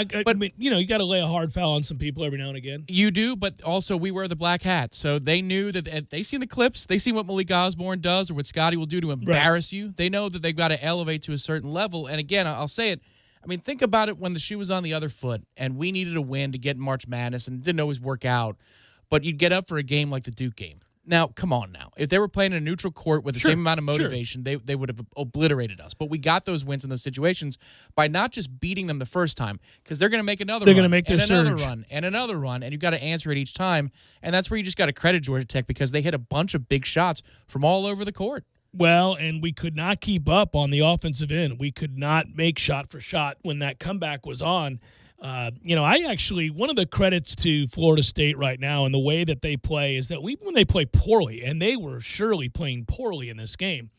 You got to lay a hard foul on some people every now and again. You do, but also we wear the black hat. So they knew that they seen the clips. They seen what Malik Osborne does or what Scotty will do to embarrass you. They know that they've got to elevate to a certain level. And again, I'll say it, think about it when the shoe was on the other foot and we needed a win to get in March Madness and it didn't always work out, but you'd get up for a game like the Duke game. Now, come on now. If they were playing in a neutral court with the same amount of motivation, they would have obliterated us. But we got those wins in those situations by not just beating them the first time, because they're going to make another run. They're going to make their another surge. run and another run, and you've got to answer it each time. And that's where you just got to credit Georgia Tech because they hit a bunch of big shots from all over the court. Well, and we could not keep up on the offensive end. We could not make shot for shot when that comeback was on. One of the credits to Florida State right now and the way that they play is that when they play poorly, and they were surely playing poorly in this game,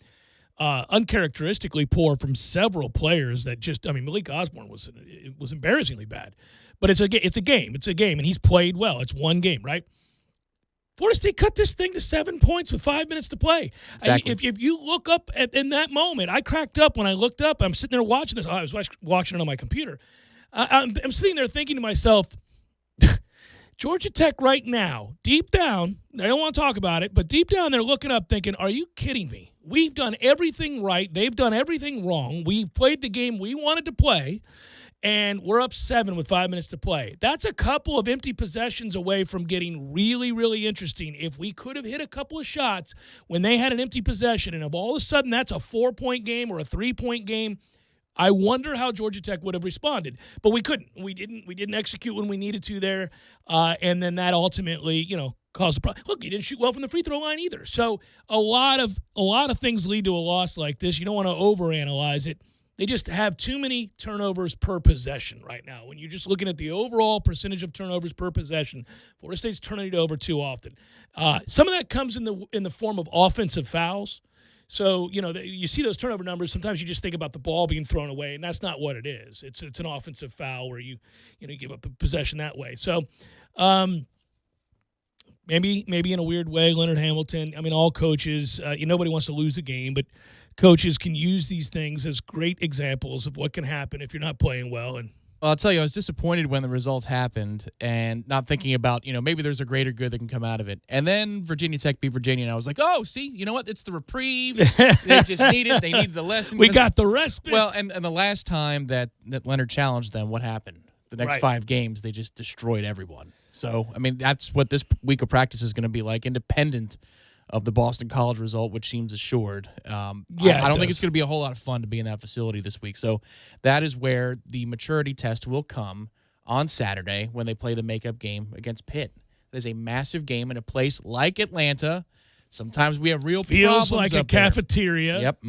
uncharacteristically poor from several players that Malik Osborne was embarrassingly bad. But it's a game, and he's played well. It's one game, right? Florida State cut this thing to 7 points with 5 minutes to play. Exactly. If you look up in that moment, I cracked up when I looked up. I'm sitting there watching this. I was watching it on my computer. I'm sitting there thinking to myself, Georgia Tech right now, deep down, I don't want to talk about it, but deep down they're looking up thinking, are you kidding me? We've done everything right. They've done everything wrong. We've played the game we wanted to play. and we're up 7 with 5 minutes to play. That's a couple of empty possessions away from getting really, really interesting. If we could have hit a couple of shots when they had an empty possession, and if all of a sudden that's a 4-point game or a 3-point game, I wonder how Georgia Tech would have responded. But we couldn't. We didn't execute when we needed to there, and then that ultimately, caused a problem. Look, you didn't shoot well from the free throw line either. So a lot of things lead to a loss like this. You don't want to overanalyze it. They just have too many turnovers per possession right now. When you're just looking at the overall percentage of turnovers per possession, Florida State's turning it over too often. Some of that comes in the form of offensive fouls. So, you see those turnover numbers, sometimes you just think about the ball being thrown away, and that's not what it is. It's an offensive foul where you give up a possession that way. So, maybe in a weird way, Leonard Hamilton, all coaches, nobody wants to lose a game, but coaches can use these things as great examples of what can happen if you're not playing well. And Well, I'll tell you, I was disappointed when the result happened and not thinking about, maybe there's a greater good that can come out of it. And then Virginia Tech beat Virginia, and I was like, oh, see, you know what? It's the reprieve. They just needed the lesson. We got the respite. Well, and the last time that Leonard challenged them, what happened? The next 5 games, they just destroyed everyone. So, that's what this week of practice is going to be like, independent of the Boston College result, which seems assured. I don't think it's going to be a whole lot of fun to be in that facility this week. So that is where the maturity test will come on Saturday when they play the makeup game against Pitt. It is a massive game in a place like Atlanta. Sometimes we have real Feels problems like a up there. cafeteria. Yep.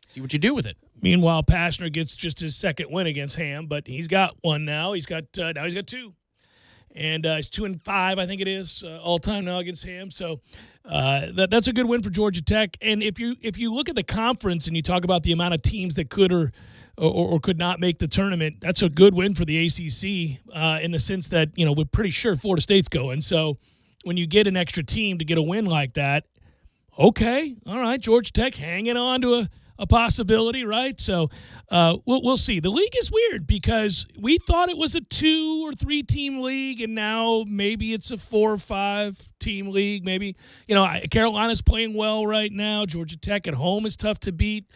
See what you do with it. Meanwhile, Pastner gets just his second win against Ham, but he's got one now. He's got 2. And he's 2-5, I think it is, all time now against Ham. So that's a good win for Georgia Tech. And if you look at the conference and you talk about the amount of teams that could or could not make the tournament, that's a good win for the ACC in the sense that we're pretty sure Florida State's going. So when you get an extra team to get a win like that, okay, all right, Georgia Tech hanging on to a possibility, right? So we'll see. The league is weird because we thought it was a 2 or 3 team league, and now maybe it's a 4 or 5 team league. Maybe Carolina's playing well right now. Georgia Tech at home is tough to beat.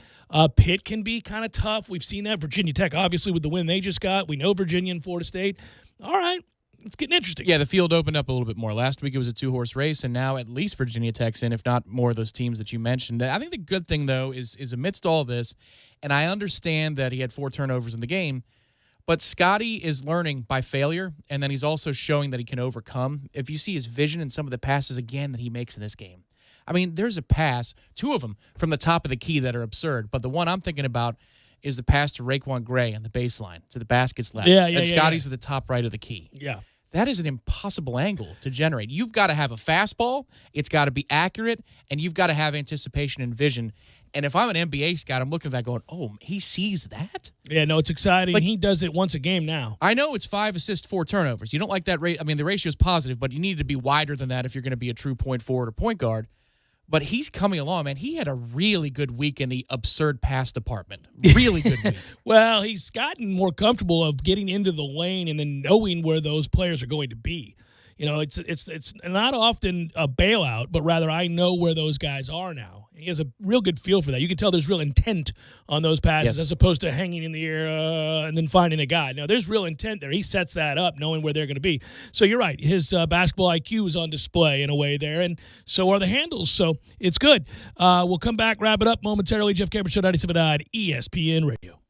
Pitt can be kind of tough. We've seen that. Virginia Tech, obviously, with the win they just got. We know Virginia and Florida State. All right. It's getting interesting. Yeah, the field opened up a little bit more. Last week it was a 2-horse race, and now at least Virginia Tech's in, if not more of those teams that you mentioned. I think the good thing, though, is amidst all of this, and I understand that he had 4 turnovers in the game, but Scotty is learning by failure, and then he's also showing that he can overcome. If you see his vision and some of the passes, again, that he makes in this game. There's a pass, 2 of them, from the top of the key that are absurd, but the one I'm thinking about is the pass to Raekwon Gray on the baseline to the basket's left. And Scotty's at the top right of the key. Yeah. That is an impossible angle to generate. You've got to have a fastball, it's got to be accurate, and you've got to have anticipation and vision. And if I'm an NBA scout, I'm looking at that going, oh, he sees that? Yeah, no, it's exciting. He does it once a game now. I know it's 5 assists, 4 turnovers. You don't like that rate. The ratio is positive, but you need to be wider than that if you're going to be a true point forward or point guard. But he's coming along, man. He had a really good week in the absurd pass department. Really good week. Well, he's gotten more comfortable of getting into the lane and then knowing where those players are going to be. It's not often a bailout, but rather I know where those guys are now. He has a real good feel for that. You can tell there's real intent on those passes as opposed to hanging in the air and then finding a guy. Now, there's real intent there. He sets that up knowing where they're going to be. So you're right. His basketball IQ is on display in a way there, and so are the handles. So it's good. We'll come back, wrap it up momentarily. Jeff Cameron Show, 97.9 ESPN Radio.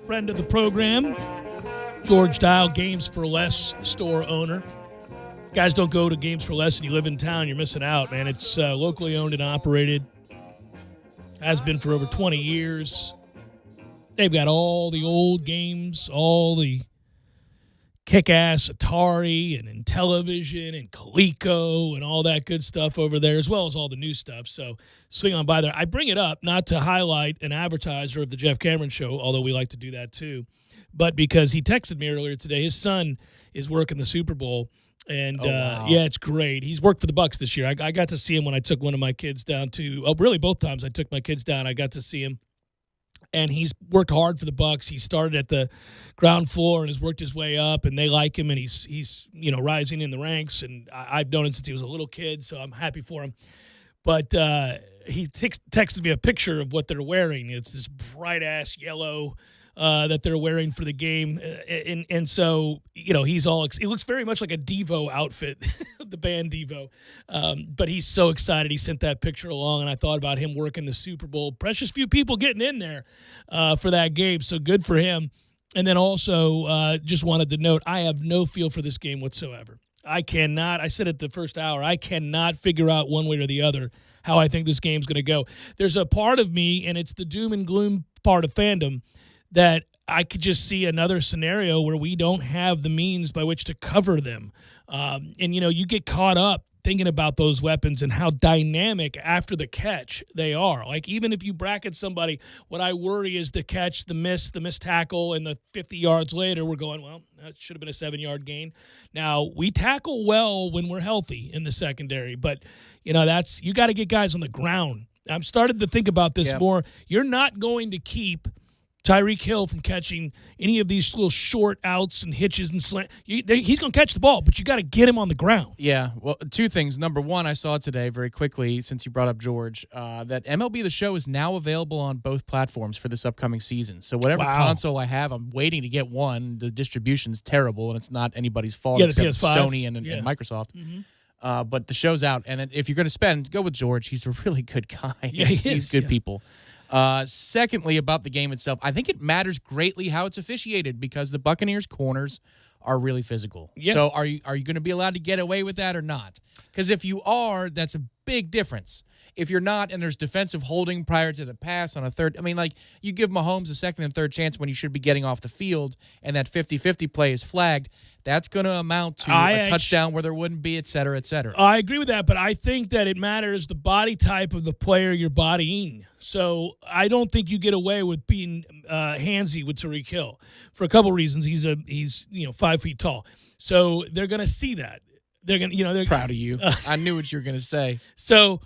friend of the program, George Dial, Games for Less store owner. Guys, don't go to Games for Less and you live in town, you're missing out, man. It's locally owned and operated. Has been for over 20 years. They've got all the old games, all the kick-ass Atari and Intellivision and Coleco and all that good stuff over there, as well as all the new stuff. So swing on by there. I bring it up not to highlight an advertiser of the Jeff Cameron Show, although we like to do that too, but because he texted me earlier today. His son is working the Super Bowl, and wow. yeah, it's great. He's worked for the Bucs this year. I got to see him when I took one of my kids down to – really both times I took my kids down, I got to see him. And he's worked hard for the Bucs. He started at the ground floor and has worked his way up, and they like him, and he's rising in the ranks. And I've known him since he was a little kid, so I'm happy for him. But he texted me a picture of what they're wearing. It's this bright-ass yellow that they're wearing for the game. And so, he's all – it looks very much like a Devo outfit, the band Devo. But he's so excited. He sent that picture along, and I thought about him working the Super Bowl. Precious few people getting in there for that game, so good for him. And then also just wanted to note, I have no feel for this game whatsoever. I said it the first hour, I cannot figure out one way or the other how I think this game's going to go. There's a part of me, and it's the doom and gloom part of fandom, that I could just see another scenario where we don't have the means by which to cover them. And you get caught up thinking about those weapons and how dynamic after the catch they are. Like, even if you bracket somebody, what I worry is the catch, the missed tackle, and the 50 yards later, we're going, well, that should have been a 7-yard gain. Now, we tackle well when we're healthy in the secondary, but, you got to get guys on the ground. I'm starting to think about this more. You're not going to keep Tyreek Hill from catching any of these little short outs and hitches and slant. He's going to catch the ball, but you got to get him on the ground. Yeah, well, two things. Number one, I saw today very quickly, since you brought up George, that MLB The Show is now available on both platforms for this upcoming season. So whatever console I have, I'm waiting to get one. The distribution's terrible, and it's not anybody's fault except PS5. Sony and Microsoft. Mm-hmm. But the show's out, and then if you're going to spend, go with George. He's a really good guy. Yeah, he's good people. Secondly, about the game itself, I think it matters greatly how it's officiated because the Buccaneers corners are really physical. Yeah. So are you going to be allowed to get away with that or not? Because if you are, that's a big difference. If you're not, and there's defensive holding prior to the pass on a third, you give Mahomes a second and third chance when you should be getting off the field, and that 50-50 play is flagged, that's going to amount to a touchdown where there wouldn't be, et cetera, et cetera. I agree with that, but I think that it matters the body type of the player you're bodying. So I don't think you get away with being handsy with Tyreek Hill for a couple reasons. He's 5 feet tall, so they're going to see that. They're going to, they're proud of you. I knew what you were going to say. So,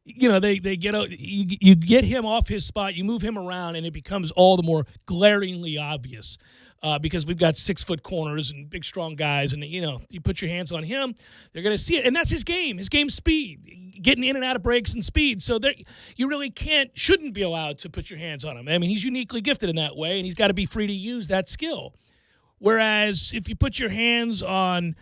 they get you get him off his spot, you move him around, and it becomes all the more glaringly obvious because we've got 6-foot corners and big, strong guys, and you put your hands on him, they're going to see it, and that's his game. His game's speed, getting in and out of breaks and speed. So you really shouldn't be allowed to put your hands on him. He's uniquely gifted in that way, and he's got to be free to use that skill. Whereas if you put your hands on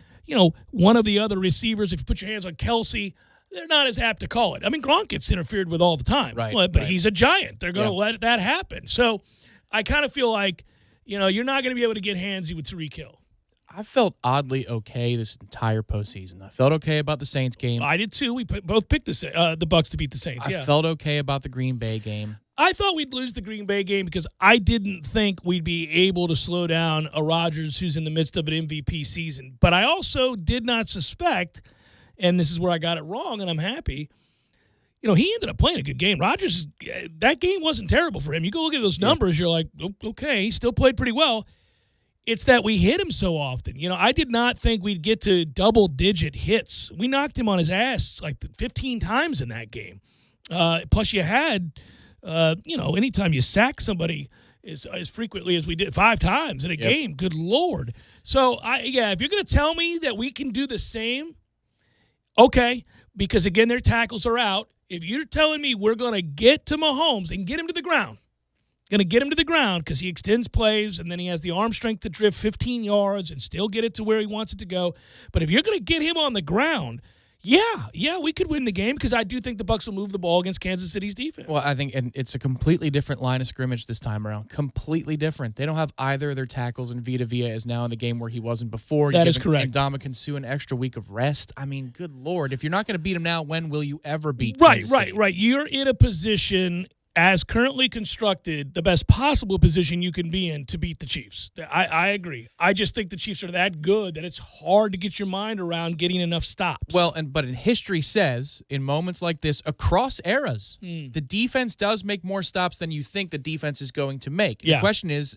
one of the other receivers, if you put your hands on Kelsey, they're not as apt to call it. Gronk gets interfered with all the time, but he's a giant. They're going to let that happen. So I kind of feel like, you're not going to be able to get handsy with Tyreek Hill. I felt oddly okay this entire postseason. I felt okay about the Saints game. I did too. We both picked the Bucs to beat the Saints. I felt okay about the Green Bay game. I thought we'd lose the Green Bay game because I didn't think we'd be able to slow down a Rodgers who's in the midst of an MVP season. But I also did not suspect, and this is where I got it wrong, and I'm happy, he ended up playing a good game. Rodgers, that game wasn't terrible for him. You go look at those numbers, you're like, okay, he still played pretty well. It's that we hit him so often. I did not think we'd get to double-digit hits. We knocked him on his ass like 15 times in that game. Plus you had... anytime you sack somebody as frequently as we did 5 times in a game, good Lord. So, if you're going to tell me that we can do the same, okay, because, again, their tackles are out. If you're telling me we're going to get to Mahomes and get him to the ground, because he extends plays and then he has the arm strength to drift 15 yards and still get it to where he wants it to go. But if you're going to get him on the ground, Yeah, we could win the game because I do think the Bucs will move the ball against Kansas City's defense. Well, I think, and it's a completely different line of scrimmage this time around. Completely different. They don't have either of their tackles, and Vita Vea is now in the game where he wasn't before. That is correct. And Ndamukong Suh an extra week of rest. I mean, good Lord. If you're not going to beat him now, when will you ever beat Kansas City? Right. You're in a position, as currently constructed, the best possible position you can be in to beat the Chiefs. I agree. I just think the Chiefs are that good that it's hard to get your mind around getting enough stops. Well, but in history says, in moments like this, across eras, the defense does make more stops than you think the defense is going to make. Yeah. The question is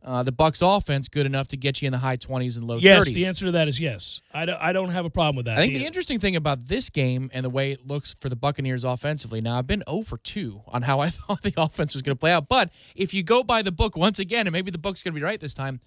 the Bucs offense good enough to get you in the high 20s and low 30s? Yes, the answer to that is yes. I don't have a problem with that. I think the interesting thing about this game and the way it looks for the Buccaneers offensively, now I've been 0 for 2 on how I thought the offense was going to play out, but if you go by the book once again, and maybe the book's going to be right this time,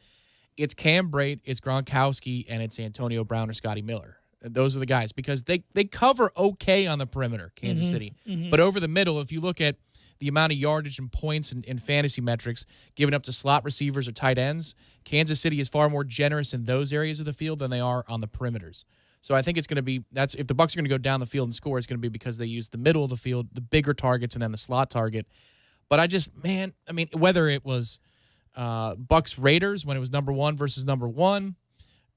it's Cam Brate, it's Gronkowski, and it's Antonio Brown or Scotty Miller. Those are the guys because they cover okay on the perimeter, Kansas City. But over the middle, if you look at the amount of yardage and points and fantasy metrics given up to slot receivers or tight ends, Kansas City is far more generous in those areas of the field than they are on the perimeters. So I think it's going to be if the Bucs are going to go down the field and score, it's going to be because they use the middle of the field, the bigger targets, and then the slot target. But whether it was Bucs Raiders when it was number 1 versus number 1,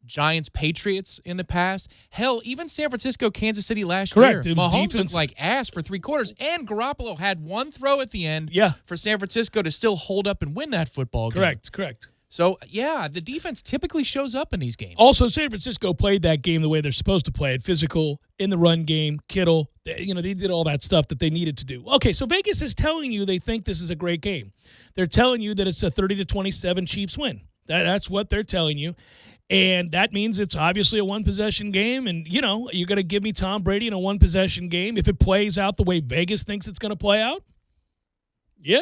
Giants Patriots in the past, hell, even San Francisco Kansas City last year. Correct. It was Mahomes defense. looked like ass for 3 quarters, and Garoppolo had one throw at the end for San Francisco to still hold up and win that football game. Correct. So, yeah, the defense typically shows up in these games. Also, San Francisco played that game the way they're supposed to play it, physical, in the run game, Kittle. They did all that stuff that they needed to do. Okay, so Vegas is telling you they think this is a great game. They're telling you that it's a 30-27 Chiefs win. That's what they're telling you. And that means it's obviously a one-possession game. And, you're going to give me Tom Brady in a one-possession game if it plays out the way Vegas thinks it's going to play out? Yeah,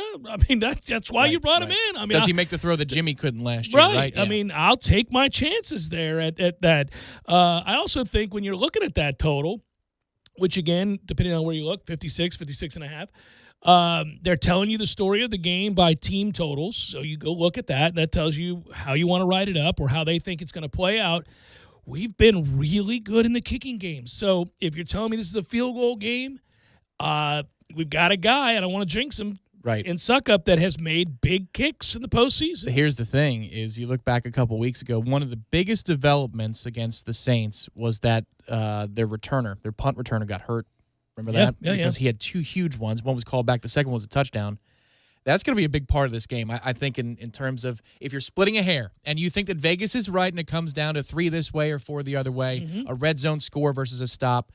that's why you brought him in. Does he make the throw that Jimmy couldn't last year, right? Yeah. I'll take my chances there at that. I also think when you're looking at that total, which, again, depending on where you look, 56 and a half, they're telling you the story of the game by team totals. So you go look at that. That tells you how you want to write it up or how they think it's going to play out. We've been really good in the kicking game. So if you're telling me this is a field goal game, we've got a guy, I don't want to jinx him, in Suckup that has made big kicks in the postseason. Here's the thing, is you look back a couple weeks ago, one of the biggest developments against the Saints was that their punt returner got hurt. Remember that? Because he had 2 huge ones. One was called back. The second was a touchdown. That's going to be a big part of this game. I think in terms of if you're splitting a hair and you think that Vegas is right and it comes down to 3 this way or 4 the other way, a red zone score versus a stop,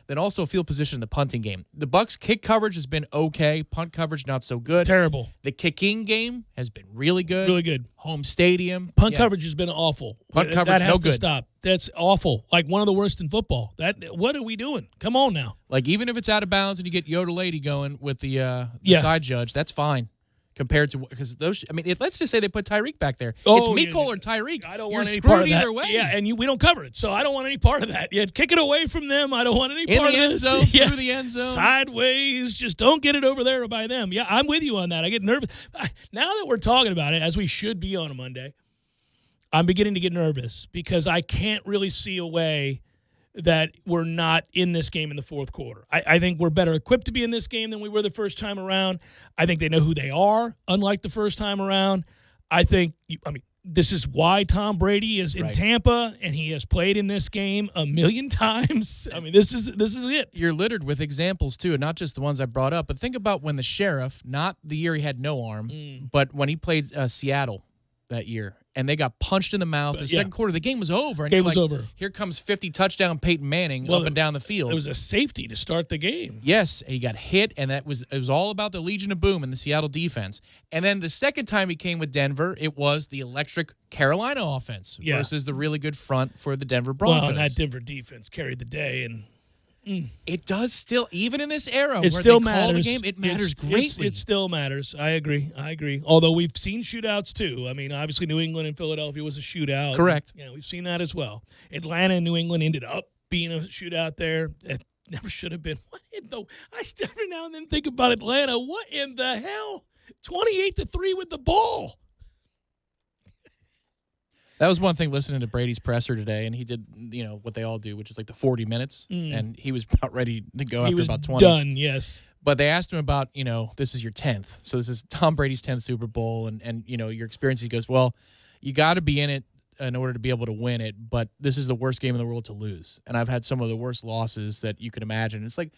then also field position in the punting game. The Bucs kick coverage has been okay. Punt coverage, not so good. Terrible. The kicking game has been really good. Really good. Home stadium. Punt coverage has been awful. Punt coverage, that has no to good. Stop. That's awful. Like one of the worst in football. What are we doing? Come on now. Like even if it's out of bounds and you get Yoda Lady going with the side judge, that's fine. Compared to because those, let's just say they put Tyreek back there. It's Mecole or Tyreek. I don't You're want any screwed part of that. either way. Yeah, and we don't cover it, so I don't want any part of that. Yeah, kick it away from them. I don't want any part of In the end this. zone, through the end zone, sideways. Just don't get it over there by them. Yeah, I'm with you on that. I get nervous now that we're talking about it, as we should be on a Monday. I'm beginning to get nervous because I can't really see a way that we're not in this game in the fourth quarter. I think we're better equipped to be in this game than we were the first time around. I think they know who they are, unlike the first time around. This is why Tom Brady is in Tampa, and he has played in this game a million times. This is it. You're littered with examples, too, and not just the ones I brought up. But think about when the Sheriff, not the year he had no arm, but when he played Seattle that year, and they got punched in the mouth. The second quarter, the game was over. And game was over. Here comes 50 touchdown Peyton Manning up and down the field. It was a safety to start the game. Yes, he got hit, and it was all about the Legion of Boom and the Seattle defense. And then the second time he came with Denver, it was the electric Carolina offense versus the really good front for the Denver Broncos. Well, and that Denver defense carried the day, and it does still, even in this era it where still they matters. call the game, it matters greatly. It still matters. I agree. Although we've seen shootouts too. Obviously New England and Philadelphia was a shootout. Correct. Yeah, we've seen that as well. Atlanta and New England ended up being a shootout there. It never should have been. I still every now and then think about Atlanta. What in the hell? 28-3 with the ball. That was one thing listening to Brady's presser today, and he did, what they all do, which is like the 40 minutes, and he was about ready to go after about 20. Done, yes. But they asked him about, this is your 10th. So this is Tom Brady's 10th Super Bowl, and your experience. He goes, well, you got to be in it in order to be able to win it, but this is the worst game in the world to lose. And I've had some of the worst losses that you can imagine. It's like,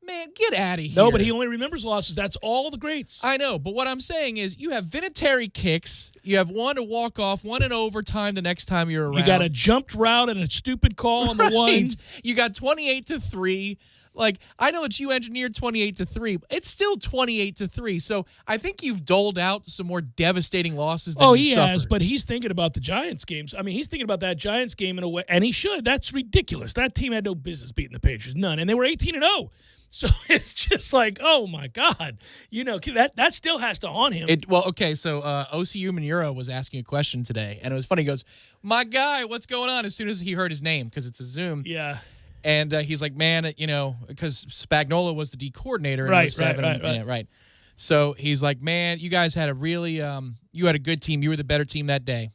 man, get out of here. No, but he only remembers losses. That's all the greats. I know, but what I'm saying is you have Vinatieri kicks. You have one to walk off, one in overtime the next time you're around. You got a jumped route and a stupid call on the one. You got 28-3. Like, I know that you engineered 28-3, but it's still 28-3. So I think you've doled out some more devastating losses than you suffered. Has, but he's thinking about the Giants games. I mean, he's thinking about that Giants game in a way, and he should. That's ridiculous. That team had no business beating the Patriots, none, and they were 18-0. So it's just like, oh my God, that still has to haunt him. So OCU Manura was asking a question today, and it was funny. He goes, "My guy, what's going on?" As soon as he heard his name, because it's a Zoom. Yeah. And he's like, man, because Spagnuolo was the D coordinator in Right. Right. So he's like, man, you guys had a really, you had a good team. You were the better team that day.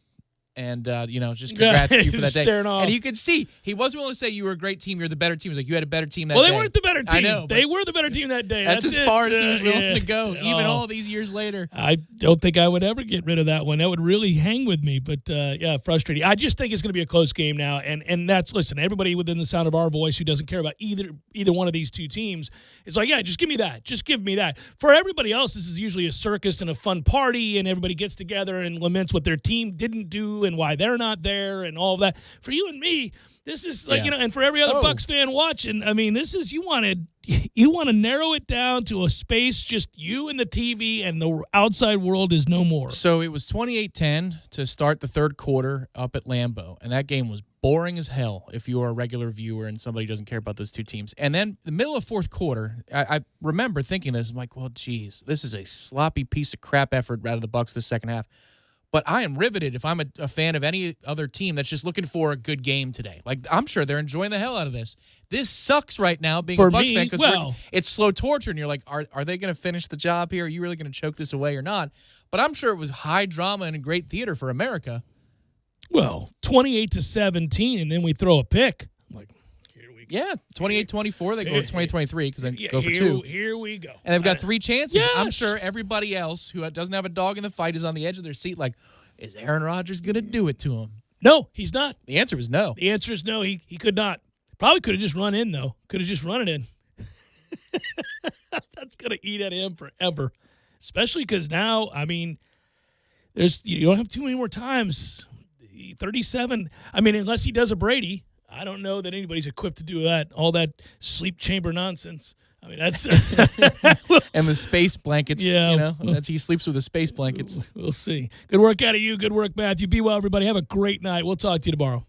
And, just congrats to you for that day. Off. And you could see, he wasn't willing to say you were a great team, you're the better team. He was like, you had a better team that day. Well, they weren't the better team. I know. They were the better team that day. That's as far as he was willing to go, even all these years later. I don't think I would ever get rid of that one. That would really hang with me. But, frustrating. I just think it's going to be a close game now. And that's, listen, everybody within the sound of our voice who doesn't care about either one of these two teams, it's like, yeah, just give me that. Just give me that. For everybody else, this is usually a circus and a fun party, and everybody gets together and laments what their team didn't do and why they're not there and all of that. For you and me, this is like, and for every other Bucs fan watching, I mean, this is, you want to narrow it down to a space, just you and the TV, and the outside world is no more. So it was 28-10 to start the third quarter up at Lambeau, and that game was boring as hell if you are a regular viewer and somebody doesn't care about those two teams. And then the middle of fourth quarter, I remember thinking this, I'm like, well, geez, this is a sloppy piece of crap effort out of the Bucs this second half. But I am riveted if I'm a fan of any other team that's just looking for a good game today. Like, I'm sure they're enjoying the hell out of this. This sucks right now being a Bucs fan because it's slow torture, and you're like, are they going to finish the job here? Are you really going to choke this away or not? But I'm sure it was high drama and great theater for America. Well, 28-17, and then we throw a pick. I'm like, here we go. Yeah, 28-24. They go 28-23 because they go for two. Here we go. And they've got three chances. Yes. I'm sure everybody else who doesn't have a dog in the fight is on the edge of their seat like, is Aaron Rodgers going to do it to him? No, he's not. The answer is no. The answer is no. He could not. Probably could have just run in, though. Could have just run it in. That's going to eat at him forever. Especially because now, I mean, you don't have too many more times. 37. I mean, unless he does a Brady, I don't know that anybody's equipped to do that. All that sleep chamber nonsense. I mean, that's and the space blankets. Yeah, he sleeps with the space blankets. We'll see. Good work out of you. Good work, Matthew. Be well, everybody. Have a great night. We'll talk to you tomorrow.